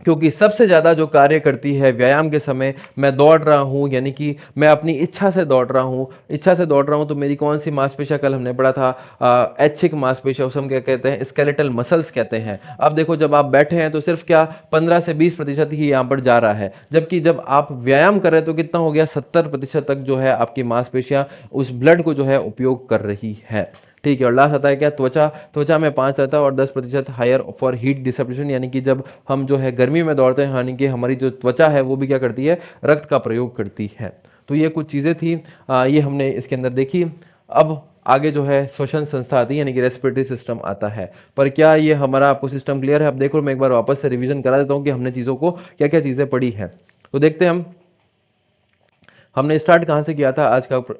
क्योंकि सबसे ज़्यादा जो कार्य करती है व्यायाम के समय, मैं दौड़ रहा हूँ, यानी कि मैं अपनी इच्छा से दौड़ रहा हूँ, तो मेरी कौन सी मांसपेशियाँ, कल हमने पढ़ा था ऐच्छिक मांसपेशियाँ, उसे हम क्या कहते हैं, स्केलेटल मसल्स कहते हैं। अब देखो जब आप बैठे हैं तो सिर्फ क्या 15 से 20% ही यहाँ पर जा रहा है, जबकि जब आप व्यायाम कर रहे हैं तो कितना हो गया, 70% तक जो है आपकी मांसपेशियाँ उस ब्लड को जो है उपयोग कर रही है। ठीक है, और लास्ट आता है क्या, त्वचा में 5 रहता है, और 10% हायर फॉर हीट डिसिपेशन, यानी कि जब हम जो है गर्मी में दौड़ते हैं, यानी कि हमारी जो त्वचा है वो भी क्या करती है, रक्त का प्रयोग करती है। तो ये कुछ चीज़ें थी, ये हमने इसके अंदर देखी। अब आगे जो है श्वसन संस्था आती है, यानी कि रेस्पिरेटरी सिस्टम आता है। पर क्या ये हमारा आपको सिस्टम क्लियर है? अब देखो मैं एक बार वापस से रिवीजन करा देता हूँ कि हमने चीज़ों को क्या क्या चीज़ें पढ़ी है। तो देखते हैं हमने स्टार्ट कहाँ से किया था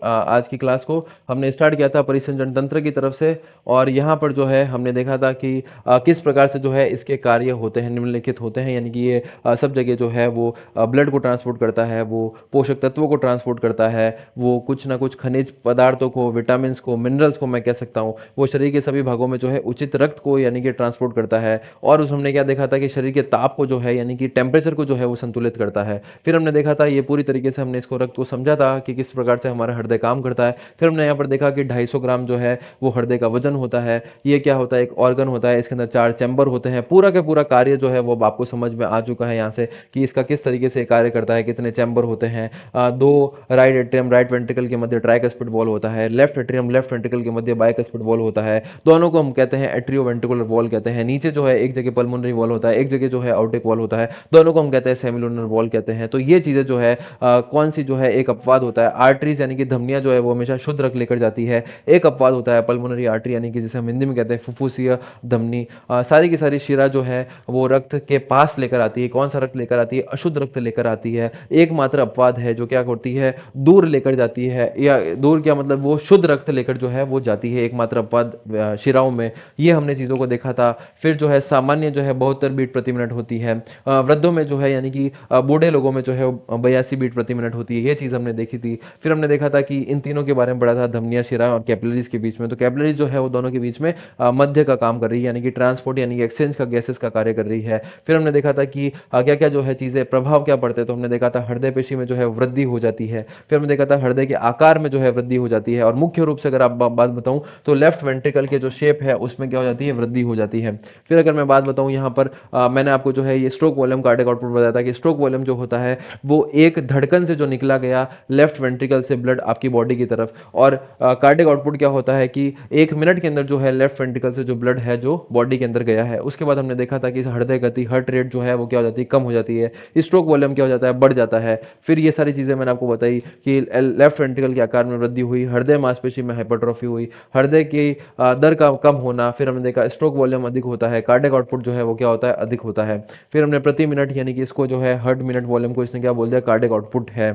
आज की क्लास को? हमने स्टार्ट किया था परिसंचरण तंत्र की तरफ से, और यहाँ पर जो है हमने देखा था कि किस प्रकार से जो है इसके कार्य होते हैं, निम्नलिखित होते हैं, यानी कि ये सब जगह जो है वो ब्लड को ट्रांसपोर्ट करता है, वो पोषक तत्वों को ट्रांसपोर्ट करता है, वो कुछ ना कुछ खनिज पदार्थों को, विटामिन को, मिनरल्स को मैं कह सकता हूँ, वो शरीर के सभी भागों में जो है उचित रक्त को यानी कि ट्रांसपोर्ट करता है। और उस हमने क्या देखा था कि शरीर के ताप को जो है यानी कि टेम्परेचर को जो है वो संतुलित करता है। फिर हमने देखा था ये पूरी तरीके से हमने इसको रक्त को समझा था कि किस प्रकार से हमारा हृदय काम करता है। फिर हमने यहाँ पर देखा कि 250 ग्राम जो है वो हृदय का वजन होता है। ये क्या होता है? एक ऑर्गन होता है, इसके अंदर 4 चैम्बर होते हैं। पूरा का पूरा कार्य जो है वो अब आपको समझ में आ चुका है यहाँ से कि इसका किस तरीके से कार्य करता है, कितने चैम्बर होते हैं। दो राइट एट्रियम राइट वेंट्रिकल के मध्य ट्राइकस्पिड वॉल होता है, लेफ्ट एट्रियम लेफ्ट वेंट्रिकल के मध्य बाइकस्पिड वॉल होता है। दोनों को हम कहते हैं एट्रियो वेंट्रिकुलर वॉल कहते हैं। नीचे जो है एक जगह पल्मोनरी वॉल होता है, एक जगह जो है आउटिक वॉल होता है, दोनों को हम कहते हैं सेमिलुनर वॉल कहते हैं। तो ये चीजें जो है कौन सी जो है, एक अपवाद होता है आर्टरीज यानी कि धमनियां जो है वो हमेशा शुद्ध रक्त लेकर जाती है। एक अपवाद होता है पल्मोनरी आर्टरी यानी कि जिसे हम हिंदी में कहते हैं फुफ्फुसीय धमनी। सारी की सारी शिरा जो है वो रक्त के पास लेकर आती है। कौन सा रक्त लेकर आती है? अशुद्ध रक्त लेकर आती है। एकमात्र अपवाद है जो क्या करती है, दूर लेकर जाती है, या दूर क्या मतलब, वो शुद्ध रक्त लेकर जो है वो जाती है, एकमात्र अपवाद शिराओं में। ये हमने चीज़ों को देखा था। फिर जो है सामान्य जो है 72 बीट प्रति मिनट होती है। वृद्धों में जो है यानी कि बूढ़े लोगों में जो है 82 बीट प्रति मिनट होती है। ये चीज़ हमने देखी थी। फिर हमने देखा था कि इन तीनों के बारे में पढ़ा था, धमनियां, शिरा और कैपिलरीज के बीच में। तो कैपिलरीज जो है वो दोनों के बीच में मध्य का काम कर रही है, यानी कि ट्रांसपोर्ट यानी कि एक्सचेंज का, गैसेस का कार्य कर रही है। फिर हमने देखा था कि क्या क्या जो है चीज़ें प्रभाव क्या पड़ते हैं। तो हमने देखा था हृदय पेशी में जो है वृद्धि हो जाती है। फिर हमने देखा था हृदय के आकार में जो है वृद्धि हो जाती है। और मुख्य रूप से अगर आप बात बताऊं तो लेफ्ट वेंट्रिकल के जो शेप है उसमें क्या हो जाती है, वृद्धि हो जाती है। फिर अगर मैं बात बताऊं यहाँ पर मैंने आपको जो है ये स्ट्रोक वॉल्यूम कार्डियक आउटपुट बताया था कि स्ट्रोक वॉल्यूम जो होता है वो एक धड़कन से जो निकला गया लेफ्ट वेंट्रिकल से ब्लड आपकी बॉडी की तरफ। और कार्डियक आउटपुट क्या होता है कि 1 मिनट के अंदर जो है लेफ्ट वेंट्रिकल से जो ब्लड है जो बॉडी के अंदर गया है। उसके बाद हमने देखा था कि हृदय गति, हार्ट रेट जो है वो क्या हो जाती है, कम हो जाती है। स्ट्रोक वॉल्यूम क्या हो जाता है, बढ़ जाता है। फिर ये सारी चीजें मैंने आपको बताई कि लेफ्ट वेंट्रिकल के आकार में वृद्धि हुई, हृदय मांसपेशी में हाइपरट्रॉफी हुई, हृदय की दर का कम होना। फिर हमने देखा स्ट्रोक वॉल्यूम अधिक होता है, कार्डियक आउटपुट जो है वो क्या होता है, अधिक होता है। फिर हमने प्रति मिनट यानी कि इसको जो है हर्ट मिनट वॉल्यूम को इसने क्या बोल दिया, कार्डियक आउटपुट है।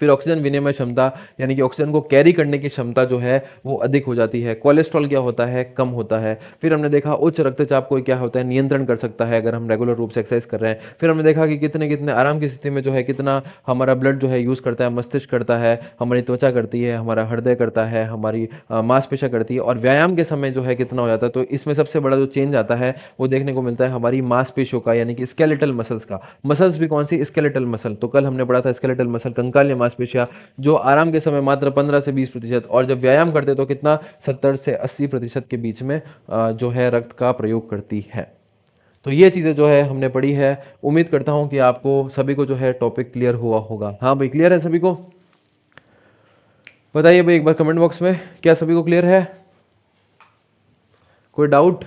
फिर ऑक्सीजन विनिमय क्षमता यानी कि ऑक्सीजन को कैरी करने की क्षमता जो है वो अधिक हो जाती है। कोलेस्ट्रॉल क्या होता है, कम होता है। फिर हमने देखा उच्च रक्तचाप को क्या होता है, नियंत्रण कर सकता है अगर हम रेगुलर रूप से एक्सरसाइज कर रहे हैं। फिर हमने देखा कि कितने कितने आराम की स्थिति में जो है कितना हमारा ब्लड जो है यूज करता है, मस्तिष्क करता है, हमारी त्वचा करती है, हमारा हृदय करता है, हमारी मांसपेशियां करती है, और व्यायाम के समय जो है कितना हो जाता है। तो इसमें सबसे बड़ा जो चेंज आता है वो देखने को मिलता है हमारी मांसपेशियों का, यानी कि स्केलेटल मसल्स का। मसल्स भी कौन सी, स्केलेटल मसल। तो कल हमने पढ़ा था स्केलेटल मसल, कंकाल मांसपेशियां, जो आराम के समय मात्र 15 से 20%, और जब व्यायाम करते तो कितना, 70 से 80% के बीच में जो है रक्त का प्रयोग करती है। तो ये चीज़ें जो है हमने पढ़ी है। उम्मीद करता हूं कि आपको सभी को जो है टॉपिक क्लियर हुआ होगा। हाँ भाई, क्लियर है सभी को? बताइए भाई एक बार कमेंट बॉक्स में, क्या सभी को क्लियर है? कोई डाउट?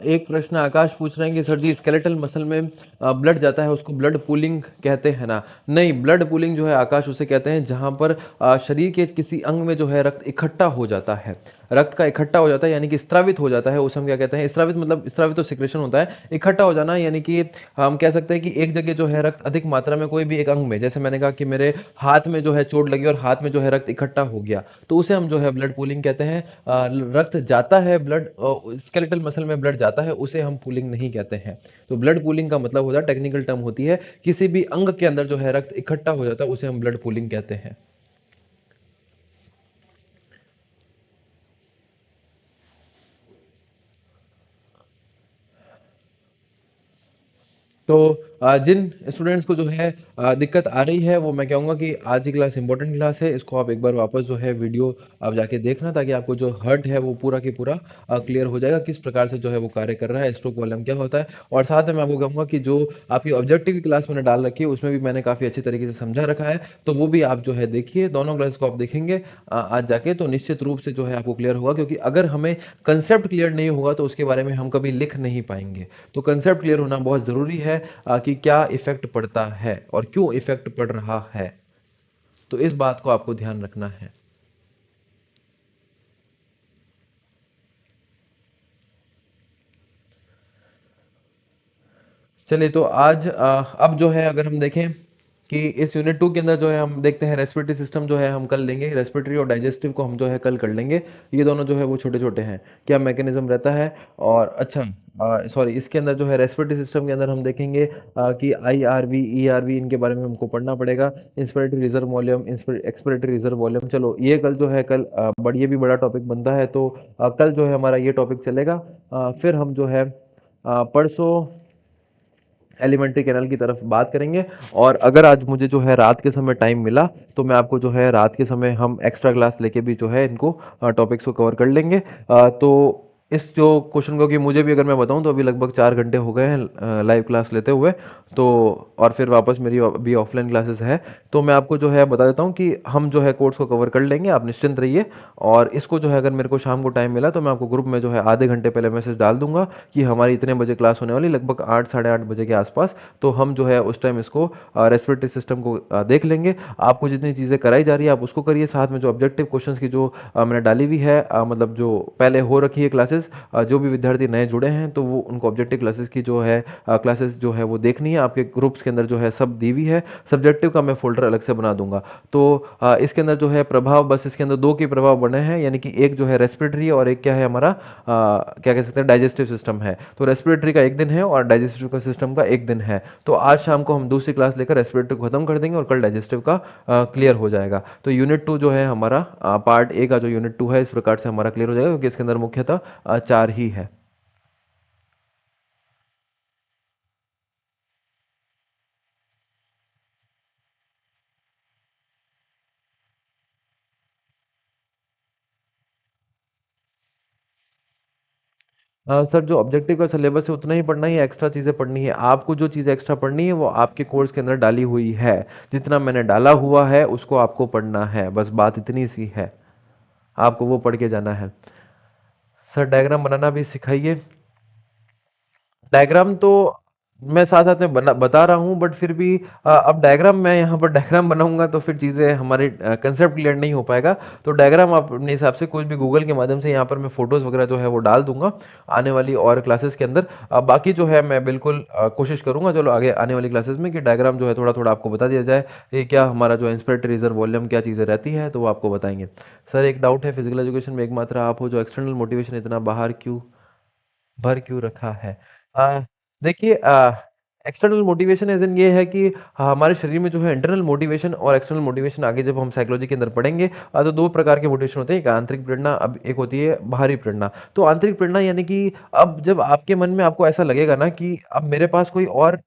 एक प्रश्न आकाश पूछ रहे हैं कि सर जी स्केलेटल मसल में ब्लड जाता है उसको ब्लड पूलिंग कहते हैं ना? नहीं, ब्लड पूलिंग जो है आकाश उसे कहते हैं जहां पर शरीर के किसी अंग में जो है रक्त इकट्ठा हो जाता है। रक्त का इकट्ठा हो जाता है यानी कि स्त्रावित हो जाता है, उसे हम क्या कहते हैं, स्त्रावित मतलब स्त्रावित तो सिक्रेशन होता है, इकट्ठा हो जाना यानी कि हम कह सकते हैं कि एक जगह जो है रक्त अधिक मात्रा में कोई भी एक अंग में, जैसे मैंने कहा कि मेरे हाथ में जो है चोट लगी और हाथ में जो है रक्त इकट्ठा हो गया, तो उसे हम जो है ब्लड पूलिंग कहते हैं। रक्त जाता है, ब्लड स्केलेटल मसल में ब्लड जाता है, उसे हम पूलिंग नहीं कहते हैं। तो ब्लड पूलिंग का मतलब होता है, टेक्निकल टर्म होती है, किसी भी अंग के अंदर जो है रक्त इकट्ठा हो जाता है उसे हम ब्लड पूलिंग कहते हैं। तो जिन स्टूडेंट्स को जो है दिक्कत आ रही है, वो मैं कहूँगा कि आज की क्लास इंपॉर्टेंट क्लास है। इसको आप एक बार वापस जो है वीडियो आप जाके देखना, ताकि आपको जो हर्ट है वो पूरा की पूरा क्लियर हो जाएगा, किस प्रकार से जो है वो कार्य कर रहा है, स्ट्रोक वॉल्यूम क्या होता है। और साथ में मैं आपको कहूँगा कि जो आपकी ऑब्जेक्टिव की क्लास मैंने डाल रखी है, उसमें भी मैंने काफ़ी अच्छी तरीके से समझा रखा है, तो वो भी आप जो है देखिए। दोनों क्लास को आप देखेंगे आज जाके, तो निश्चित रूप से जो है आपको क्लियर होगा, क्योंकि अगर हमें कंसेप्ट क्लियर नहीं होगा तो उसके बारे में हम कभी लिख नहीं पाएंगे। तो कंसेप्ट क्लियर होना बहुत ज़रूरी है कि क्या इफेक्ट पड़ता है और क्यों इफेक्ट पड़ रहा है। तो इस बात को आपको ध्यान रखना है। चलिए, तो आज अब जो है अगर हम देखें कि इस यूनिट 2 के अंदर जो है हम देखते हैं रेस्पिरेटरी सिस्टम जो है हम कल लेंगे, रेस्पिरेटरी और डाइजेस्टिव को हम जो है कल कर लेंगे। ये दोनों जो है वो छोटे छोटे हैं, क्या मैकेनिज्म रहता है। और अच्छा, सॉरी, इसके अंदर जो है रेस्पिरेटरी सिस्टम के अंदर हम देखेंगे कि I R V, E R V, इनके बारे में हमको पढ़ना पड़ेगा। Inspiratory reserve volume, expiratory reserve volume, चलो ये कल जो है कल बड़ ये भी बड़ा टॉपिक बनता है, तो कल जो है हमारा ये टॉपिक चलेगा। फिर हम जो है परसों एलिमेंट्री कैनाल की तरफ बात करेंगे। और अगर आज मुझे जो है रात के समय टाइम मिला, तो मैं आपको जो है रात के समय हम एक्स्ट्रा क्लास लेके भी जो है इनको टॉपिक्स को कवर कर लेंगे। तो इस जो क्वेश्चन को, कि मुझे भी अगर मैं बताऊं तो अभी लगभग 4 घंटे हो गए हैं लाइव क्लास लेते हुए। तो और फिर वापस मेरी अभी ऑफलाइन क्लासेस है, तो मैं आपको जो है बता देता हूं कि हम जो है कोर्स को कवर कर लेंगे, आप निश्चिंत रहिए। और इसको जो है अगर मेरे को शाम को टाइम मिला, तो मैं आपको ग्रुप में जो है आधे घंटे पहले मैसेज डाल दूंगा कि हमारी इतने बजे क्लास होने वाली, लगभग 8 साढ़े 8 बजे के आसपास। तो हम जो है उस टाइम इसको रेस्पिरेटरी सिस्टम को देख लेंगे। आपको जितनी चीज़ें कराई जा रही है आप उसको करिए, साथ में जो ऑब्जेक्टिव क्वेश्चंस की जो मैंने डाली हुई है, मतलब जो पहले हो रखी है क्लासेस, जो भी विद्यार्थी नए जुड़े हैं तो वो उनको ऑब्जेक्टिव क्लासेस की जो है क्लासेस जो है वो देखनी है। आपके ग्रुप्स के अंदर जो है सब दी हुई है। सब्जेक्टिव का मैं फोल्डर अलग से बना दूंगा। तो इसके अंदर जो है प्रभाव, बस इसके अंदर दो के प्रभाव बने हैं, यानी कि एक जो है रेस्पिरेटरी और एक क्या है हमारा क्या कह सकते हैं, डाइजेस्टिव सिस्टम है। तो रेस्पिरेटरी का एक दिन है और डाइजेस्टिव का सिस्टम का एक दिन है। तो आज शाम को हम दूसरी क्लास लेकर रेस्पिरेटरी को खत्म कर देंगे और कल डाइजेस्टिव का क्लियर हो जाएगा। तो यूनिट 2 जो है हमारा, पार्ट ए का जो यूनिट 2 है, इस प्रकार से हमारा क्लियर हो जाएगा, क्योंकि इसके अंदर मुख्यतः 4 ही है। सर, जो ऑब्जेक्टिव का सिलेबस है उतना ही पढ़ना ही है, एक्स्ट्रा चीज़ें पढ़नी है। आपको जो चीज़ एक्स्ट्रा पढ़नी है वो आपके कोर्स के अंदर डाली हुई है। जितना मैंने डाला हुआ है उसको आपको पढ़ना है, बस बात इतनी सी है। आपको वो पढ़ के जाना है। सर, डायग्राम बनाना भी सिखाइए। डायग्राम तो मैं साथ साथ में बता रहा हूँ, बट फिर भी अब डायग्राम, मैं यहाँ पर डायग्राम बनाऊंगा तो फिर चीज़ें हमारे कंसेप्ट क्लियर नहीं हो पाएगा। तो डायग्राम आप अपने हिसाब से कुछ भी गूगल के माध्यम से, यहाँ पर मैं फोटोज़ वगैरह जो है वो डाल दूंगा आने वाली और क्लासेस के अंदर। बाकी जो है मैं बिल्कुल कोशिश करूंगा, चलो आगे आने वाली क्लासेस में, कि डायग्राम जो है थोड़ा थोड़ा आपको बता दिया जाए कि क्या हमारा जो इंस्पिरेटरी रिजर्व वॉल्यूम क्या चीज़ें रहती है, तो वो आपको बताएंगे। सर, एक डाउट है, फिजिकल एजुकेशन में एकमात्र आप हो जो एक्सटर्नल मोटिवेशन इतना बाहर क्यों भर क्यों रखा है? आ, देखिए, एक्सटर्नल मोटिवेशन एज इन ये है कि हमारे शरीर में जो है इंटरनल मोटिवेशन और एक्सटर्नल मोटिवेशन, आगे जब हम साइकोलॉजी के अंदर पढ़ेंगे, तो दो प्रकार के मोटिवेशन होते हैं। एक आंतरिक प्रेरणा, अब एक होती है बाहरी प्रेरणा। तो आंतरिक प्रेरणा यानी कि अब जब आपके मन में आपको ऐसा लगेगा ना कि अब मेरे पास कोई और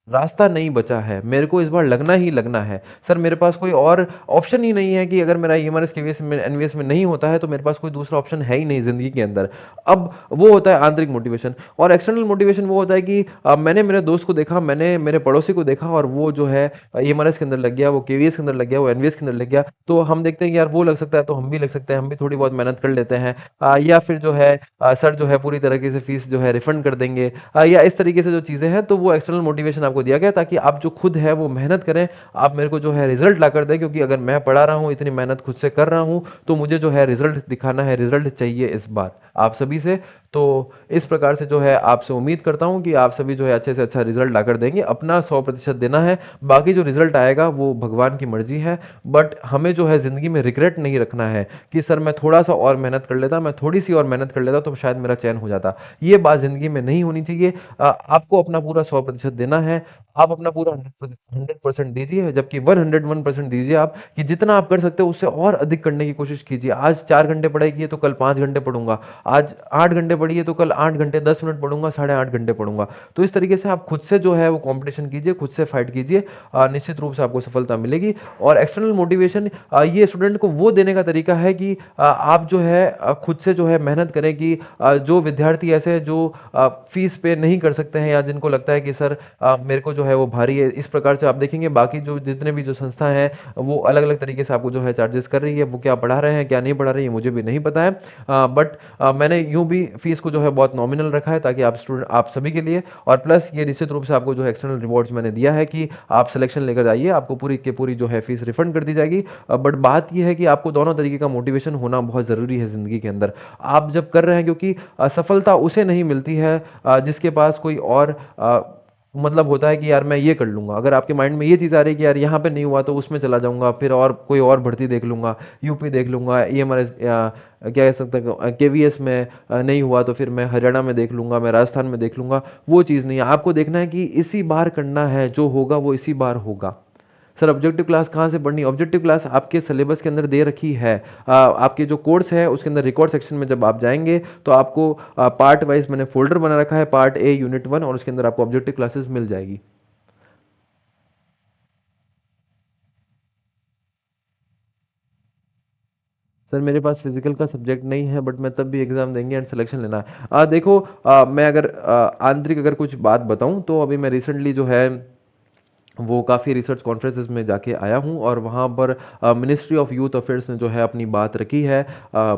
रास्ता नहीं बचा है, मेरे को इस बार लगना ही लगना है। सर, मेरे पास कोई और ऑप्शन ही नहीं है, कि अगर मेरा ईएमआरएस केवीएस में एनवीएस में नहीं होता है तो मेरे पास कोई दूसरा ऑप्शन है ही नहीं ज़िंदगी के अंदर। अब वो होता है आंतरिक मोटिवेशन। और एक्सटर्नल मोटिवेशन वो होता है कि मैंने मेरे दोस्त को देखा, मैंने मेरे पड़ोसी को देखा, और वो जो है ईएमआरएस के अंदर लग गया, वो केवीएस के अंदर लग गया, वो एनवीएस के अंदर लग गया, तो हम देखते हैं कि यार वो लग सकता है तो हम भी लग सकते हैं, हम भी थोड़ी बहुत मेहनत कर लेते हैं। या फिर जो है सर जो है पूरी तरीके से फीस जो है रिफंड कर देंगे, या इस तरीके से जो चीज़ें हैं, तो वो एक्सटर्नल मोटिवेशन आपको दिया गया, ताकि आप जो खुद है वो मेहनत करें, आप मेरे को जो है रिजल्ट ला कर दें। क्योंकि अगर मैं पढ़ा रहा हूँ, इतनी मेहनत खुद से कर रहा हूँ, तो मुझे जो है रिजल्ट दिखाना है, रिजल्ट चाहिए इस बार आप सभी से। तो इस प्रकार से जो है आपसे उम्मीद करता हूँ कि आप सभी जो है अच्छे से अच्छा रिजल्ट ला कर देंगे। अपना 100% देना है, बाकी जो रिजल्ट आएगा वो भगवान की मर्जी है। बट हमें जो है ज़िंदगी में रिग्रेट नहीं रखना है कि सर मैं थोड़ा सा और मेहनत कर लेता, मैं थोड़ी सी और मेहनत कर लेता तो शायद मेरा चयन हो जाता। ये बात ज़िंदगी में नहीं होनी चाहिए। आपको अपना पूरा 100% देना है। आप अपना पूरा 100% दीजिए, जबकि 101% दीजिए आप, कि जितना आप कर सकते हो उससे और अधिक करने की कोशिश कीजिए। आज 4 घंटे पढ़ाई की है तो कल 5 घंटे पढ़ूंगा, आज 8 घंटे पढ़ी है तो कल 8 घंटे 10 मिनट पढ़ूंगा, 8.5 घंटे पढ़ूंगा। तो इस तरीके से आप खुद से जो है वो कंपटीशन कीजिए, खुद से फाइट कीजिए, निश्चित रूप से आपको सफलता मिलेगी। और एक्सटर्नल मोटिवेशन ये स्टूडेंट को वो देने का तरीका है कि आप जो है खुद से जो है मेहनत करें, कि जो विद्यार्थी ऐसे हैं जो फीस पे नहीं कर सकते हैं, या जिनको लगता है कि सर मेरे को जो है वो भारी है, इस प्रकार से आप देखेंगे बाकी जो जितने भी जो संस्था है वो अलग अलग तरीके से आपको जो है चार्जेस कर रही है। वो क्या पढ़ा रहे हैं क्या नहीं पढ़ा रही है मुझे भी नहीं पता है, बट मैंने यूं भी फीस को जो है बहुत नॉमिनल रखा है, ताकि आप स्टूडेंट आप सभी के लिए, और प्लस ये निश्चित रूप से आपको जो है एक्सटर्नल रिवॉर्ड्स मैंने दिया है कि आप सिलेक्शन लेकर जाइए, आपको पूरी की पूरी जो है फीस रिफंड कर दी जाएगी। बट बात यह है कि आपको दोनों तरीके का मोटिवेशन होना बहुत ज़रूरी है ज़िंदगी के अंदर। आप जब कर रहे हैं, क्योंकि सफलता उसे नहीं मिलती है जिसके पास कोई और मतलब होता है कि यार मैं ये कर लूंगा। अगर आपके माइंड में ये चीज़ आ रही है कि यार यहाँ पे नहीं हुआ तो उसमें चला जाऊंगा, फिर और कोई और भर्ती देख लूंगा, यूपी देख लूंगा, ईएमआरएस क्या कह सकते हैं केवीएस में नहीं हुआ तो फिर मैं हरियाणा में देख लूंगा, मैं राजस्थान में देख लूंगा, वो चीज़ नहीं है। आपको देखना है कि इसी बार करना है, जो होगा वो इसी बार होगा। सर ऑब्जेक्टिव क्लास कहाँ से पढ़नी? ऑब्जेक्टिव क्लास आपके सिलेबस के अंदर दे रखी है। आपके जो कोर्स है उसके अंदर रिकॉर्ड सेक्शन में जब आप जाएंगे तो आपको पार्ट वाइज मैंने फोल्डर बना रखा है, पार्ट ए यूनिट 1, और उसके अंदर आपको ऑब्जेक्टिव क्लासेस मिल जाएगी। सर मेरे पास फिजिकल का सब्जेक्ट नहीं है, बट मैं तब भी एग्जाम देंगे एंड सिलेक्शन लेना है। देखो मैं अगर आंतरिक अगर कुछ बात बताऊं तो अभी मैं रिसेंटली जो है वो काफ़ी रिसर्च कॉन्फ्रेंसेस में जाके आया हूँ, और वहाँ पर मिनिस्ट्री ऑफ यूथ अफेयर्स ने जो है अपनी बात रखी है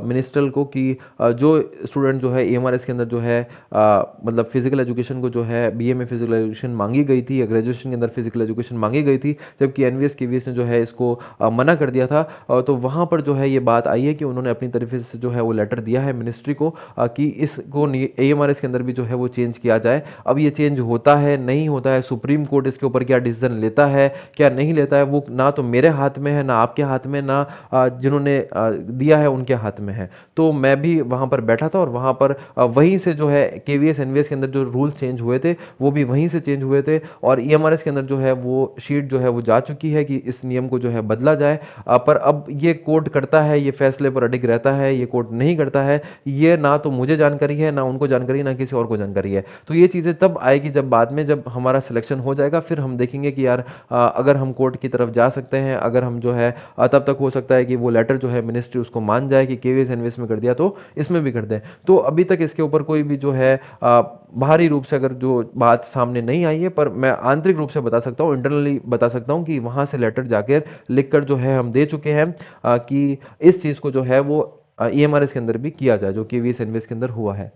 मिनिस्ट्रल को, कि जो स्टूडेंट जो है एएमआरएस के अंदर जो है मतलब फिजिकल एजुकेशन को जो है बीए में फिजिकल एजुकेशन मांगी गई थी, या ग्रेजुएशन के अंदर फिजिकल एजुकेशन मांगी गई थी, जबकि एनवीएस केवीएस ने जो है इसको मना कर दिया था। तो वहाँ पर जो है ये बात आई है कि उन्होंने अपनी तरफ से जो है वो लेटर दिया है मिनिस्ट्री को कि इसको एएमआरएस के अंदर भी जो है वो चेंज किया जाए। अब ये चेंज होता है नहीं होता है, सुप्रीम कोर्ट इसके ऊपर क्या डिसीजन लेता है क्या नहीं लेता है, वो ना तो मेरे हाथ में है, ना आपके हाथ में, ना जिन्होंने दिया है उनके हाथ में है। तो मैं भी वहाँ पर बैठा था, और वहाँ पर वहीं से जो है केवीएस एनवीएस के अंदर जो रूल्स चेंज हुए थे वो भी वहीं से चेंज हुए थे, और ईएमआरएस के अंदर जो है वो शीट जो है वो जा चुकी है कि इस नियम को जो है बदला जाए। पर अब ये कोर्ट करता है, ये फैसले पर अडिग रहता है, ये कोर्ट नहीं करता है, ये ना तो मुझे जानकारी है, ना उनको जानकारी है, ना किसी और को जानकारी है। तो ये चीज़ें तब आएगी जब बाद में जब हमारा सिलेक्शन हो जाएगा, फिर हम देखेंगे कि यार अगर हम कोर्ट की तरफ जा सकते हैं, अगर हम जो है तब तक हो सकता है कि वो लेटर जो है मिनिस्ट्री उसको मान जाए कि केवीएस एनवीएस में कर दिया तो इसमें भी कर दें। तो अभी तक इसके ऊपर कोई भी जो है बाहरी रूप से अगर जो बात सामने नहीं आई है, पर मैं आंतरिक रूप से बता सकता हूँ, इंटरनली बता सकता हूँ कि वहाँ से लेटर जाकर लिख कर जो है हम दे चुके हैं कि इस चीज़ को जो है वो ईएमआरएस के अंदर भी किया जाए, जो केवीएस एनवीएस के अंदर हुआ है।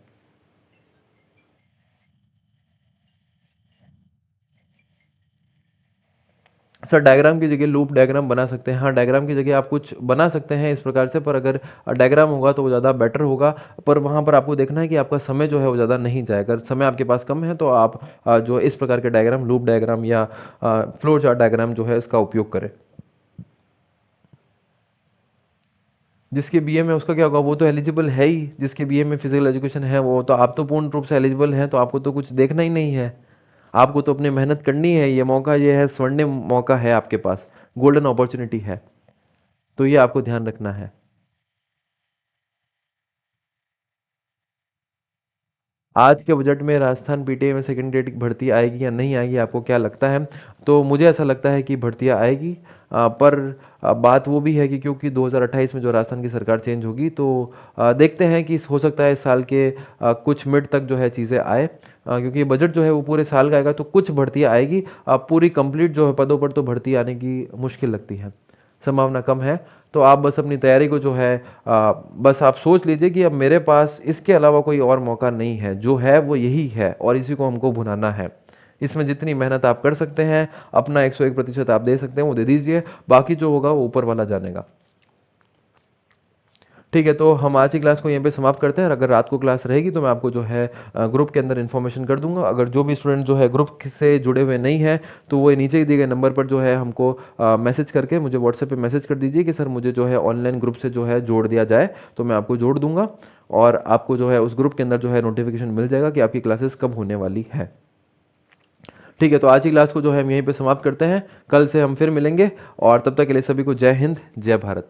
सर डायग्राम की जगह लूप डायग्राम बना सकते हैं। हाँ, डायग्राम की जगह आप कुछ बना सकते हैं इस प्रकार से, पर अगर डायग्राम होगा तो वो ज़्यादा बेटर होगा। पर वहाँ पर आपको देखना है कि आपका समय जो है वो ज़्यादा नहीं जाए। अगर समय आपके पास कम है तो आप जो इस प्रकार के डायग्राम लूप डायग्राम या फ्लो चार्ट डायग्राम जो है इसका उपयोग करें। जिसके बीए में उसका क्या होगा, वो तो एलिजिबल है ही, जिसके बीए में फिजिकल एजुकेशन है वो तो, आप तो पूर्ण रूप से एलिजिबल हैं, तो आपको तो कुछ देखना ही नहीं है। आपको तो अपनी मेहनत करनी है, ये मौका ये है, स्वर्णिम मौका है आपके पास, गोल्डन अपॉर्चुनिटी है। तो ये आपको ध्यान रखना है। आज के बजट में राजस्थान पीटीए में सेकेंडरी की भर्ती आएगी या नहीं आएगी, आपको क्या लगता है? तो मुझे ऐसा लगता है कि भर्तियां आएगी, पर बात वो भी है कि क्योंकि 2028 में जो राजस्थान की सरकार चेंज होगी, तो देखते हैं कि हो सकता है इस साल के कुछ मिड तक जो है चीज़ें आए, क्योंकि बजट जो है वो पूरे साल का आएगा, तो कुछ भर्तियां आएगी। पूरी कंप्लीट जो है पदों पर तो भर्ती आने की मुश्किल लगती है, संभावना कम है। तो आप बस अपनी तैयारी को जो है बस आप सोच लीजिए कि अब मेरे पास इसके अलावा कोई और मौका नहीं है, जो है वो यही है और इसी को हमको भुनाना है। इसमें जितनी मेहनत आप कर सकते हैं, अपना 101% आप दे सकते हैं, वो दे दीजिए। बाकी जो होगा वो ऊपर वाला जानेगा। ठीक है, तो हम आज की क्लास को यहीं पे समाप्त करते हैं, और अगर रात को क्लास रहेगी तो मैं आपको जो है ग्रुप के अंदर इन्फॉर्मेशन कर दूंगा। अगर जो भी स्टूडेंट जो है ग्रुप से जुड़े हुए नहीं है, तो वो नीचे ही दिए गए नंबर पर जो है हमको मैसेज करके मुझे व्हाट्सएप पे मैसेज कर दीजिए कि सर मुझे जो है ऑनलाइन ग्रुप से जो है जोड़ दिया जाए, तो मैं आपको जोड़ दूंगा, और आपको जो है उस ग्रुप के अंदर जो है नोटिफिकेशन मिल जाएगा कि आपकी क्लासेस कब होने वाली है। ठीक है, तो आज की क्लास को जो है हम यहीं पे समाप्त करते हैं। कल से हम फिर मिलेंगे और तब तक के लिए सभी को जय हिंद, जय भारत।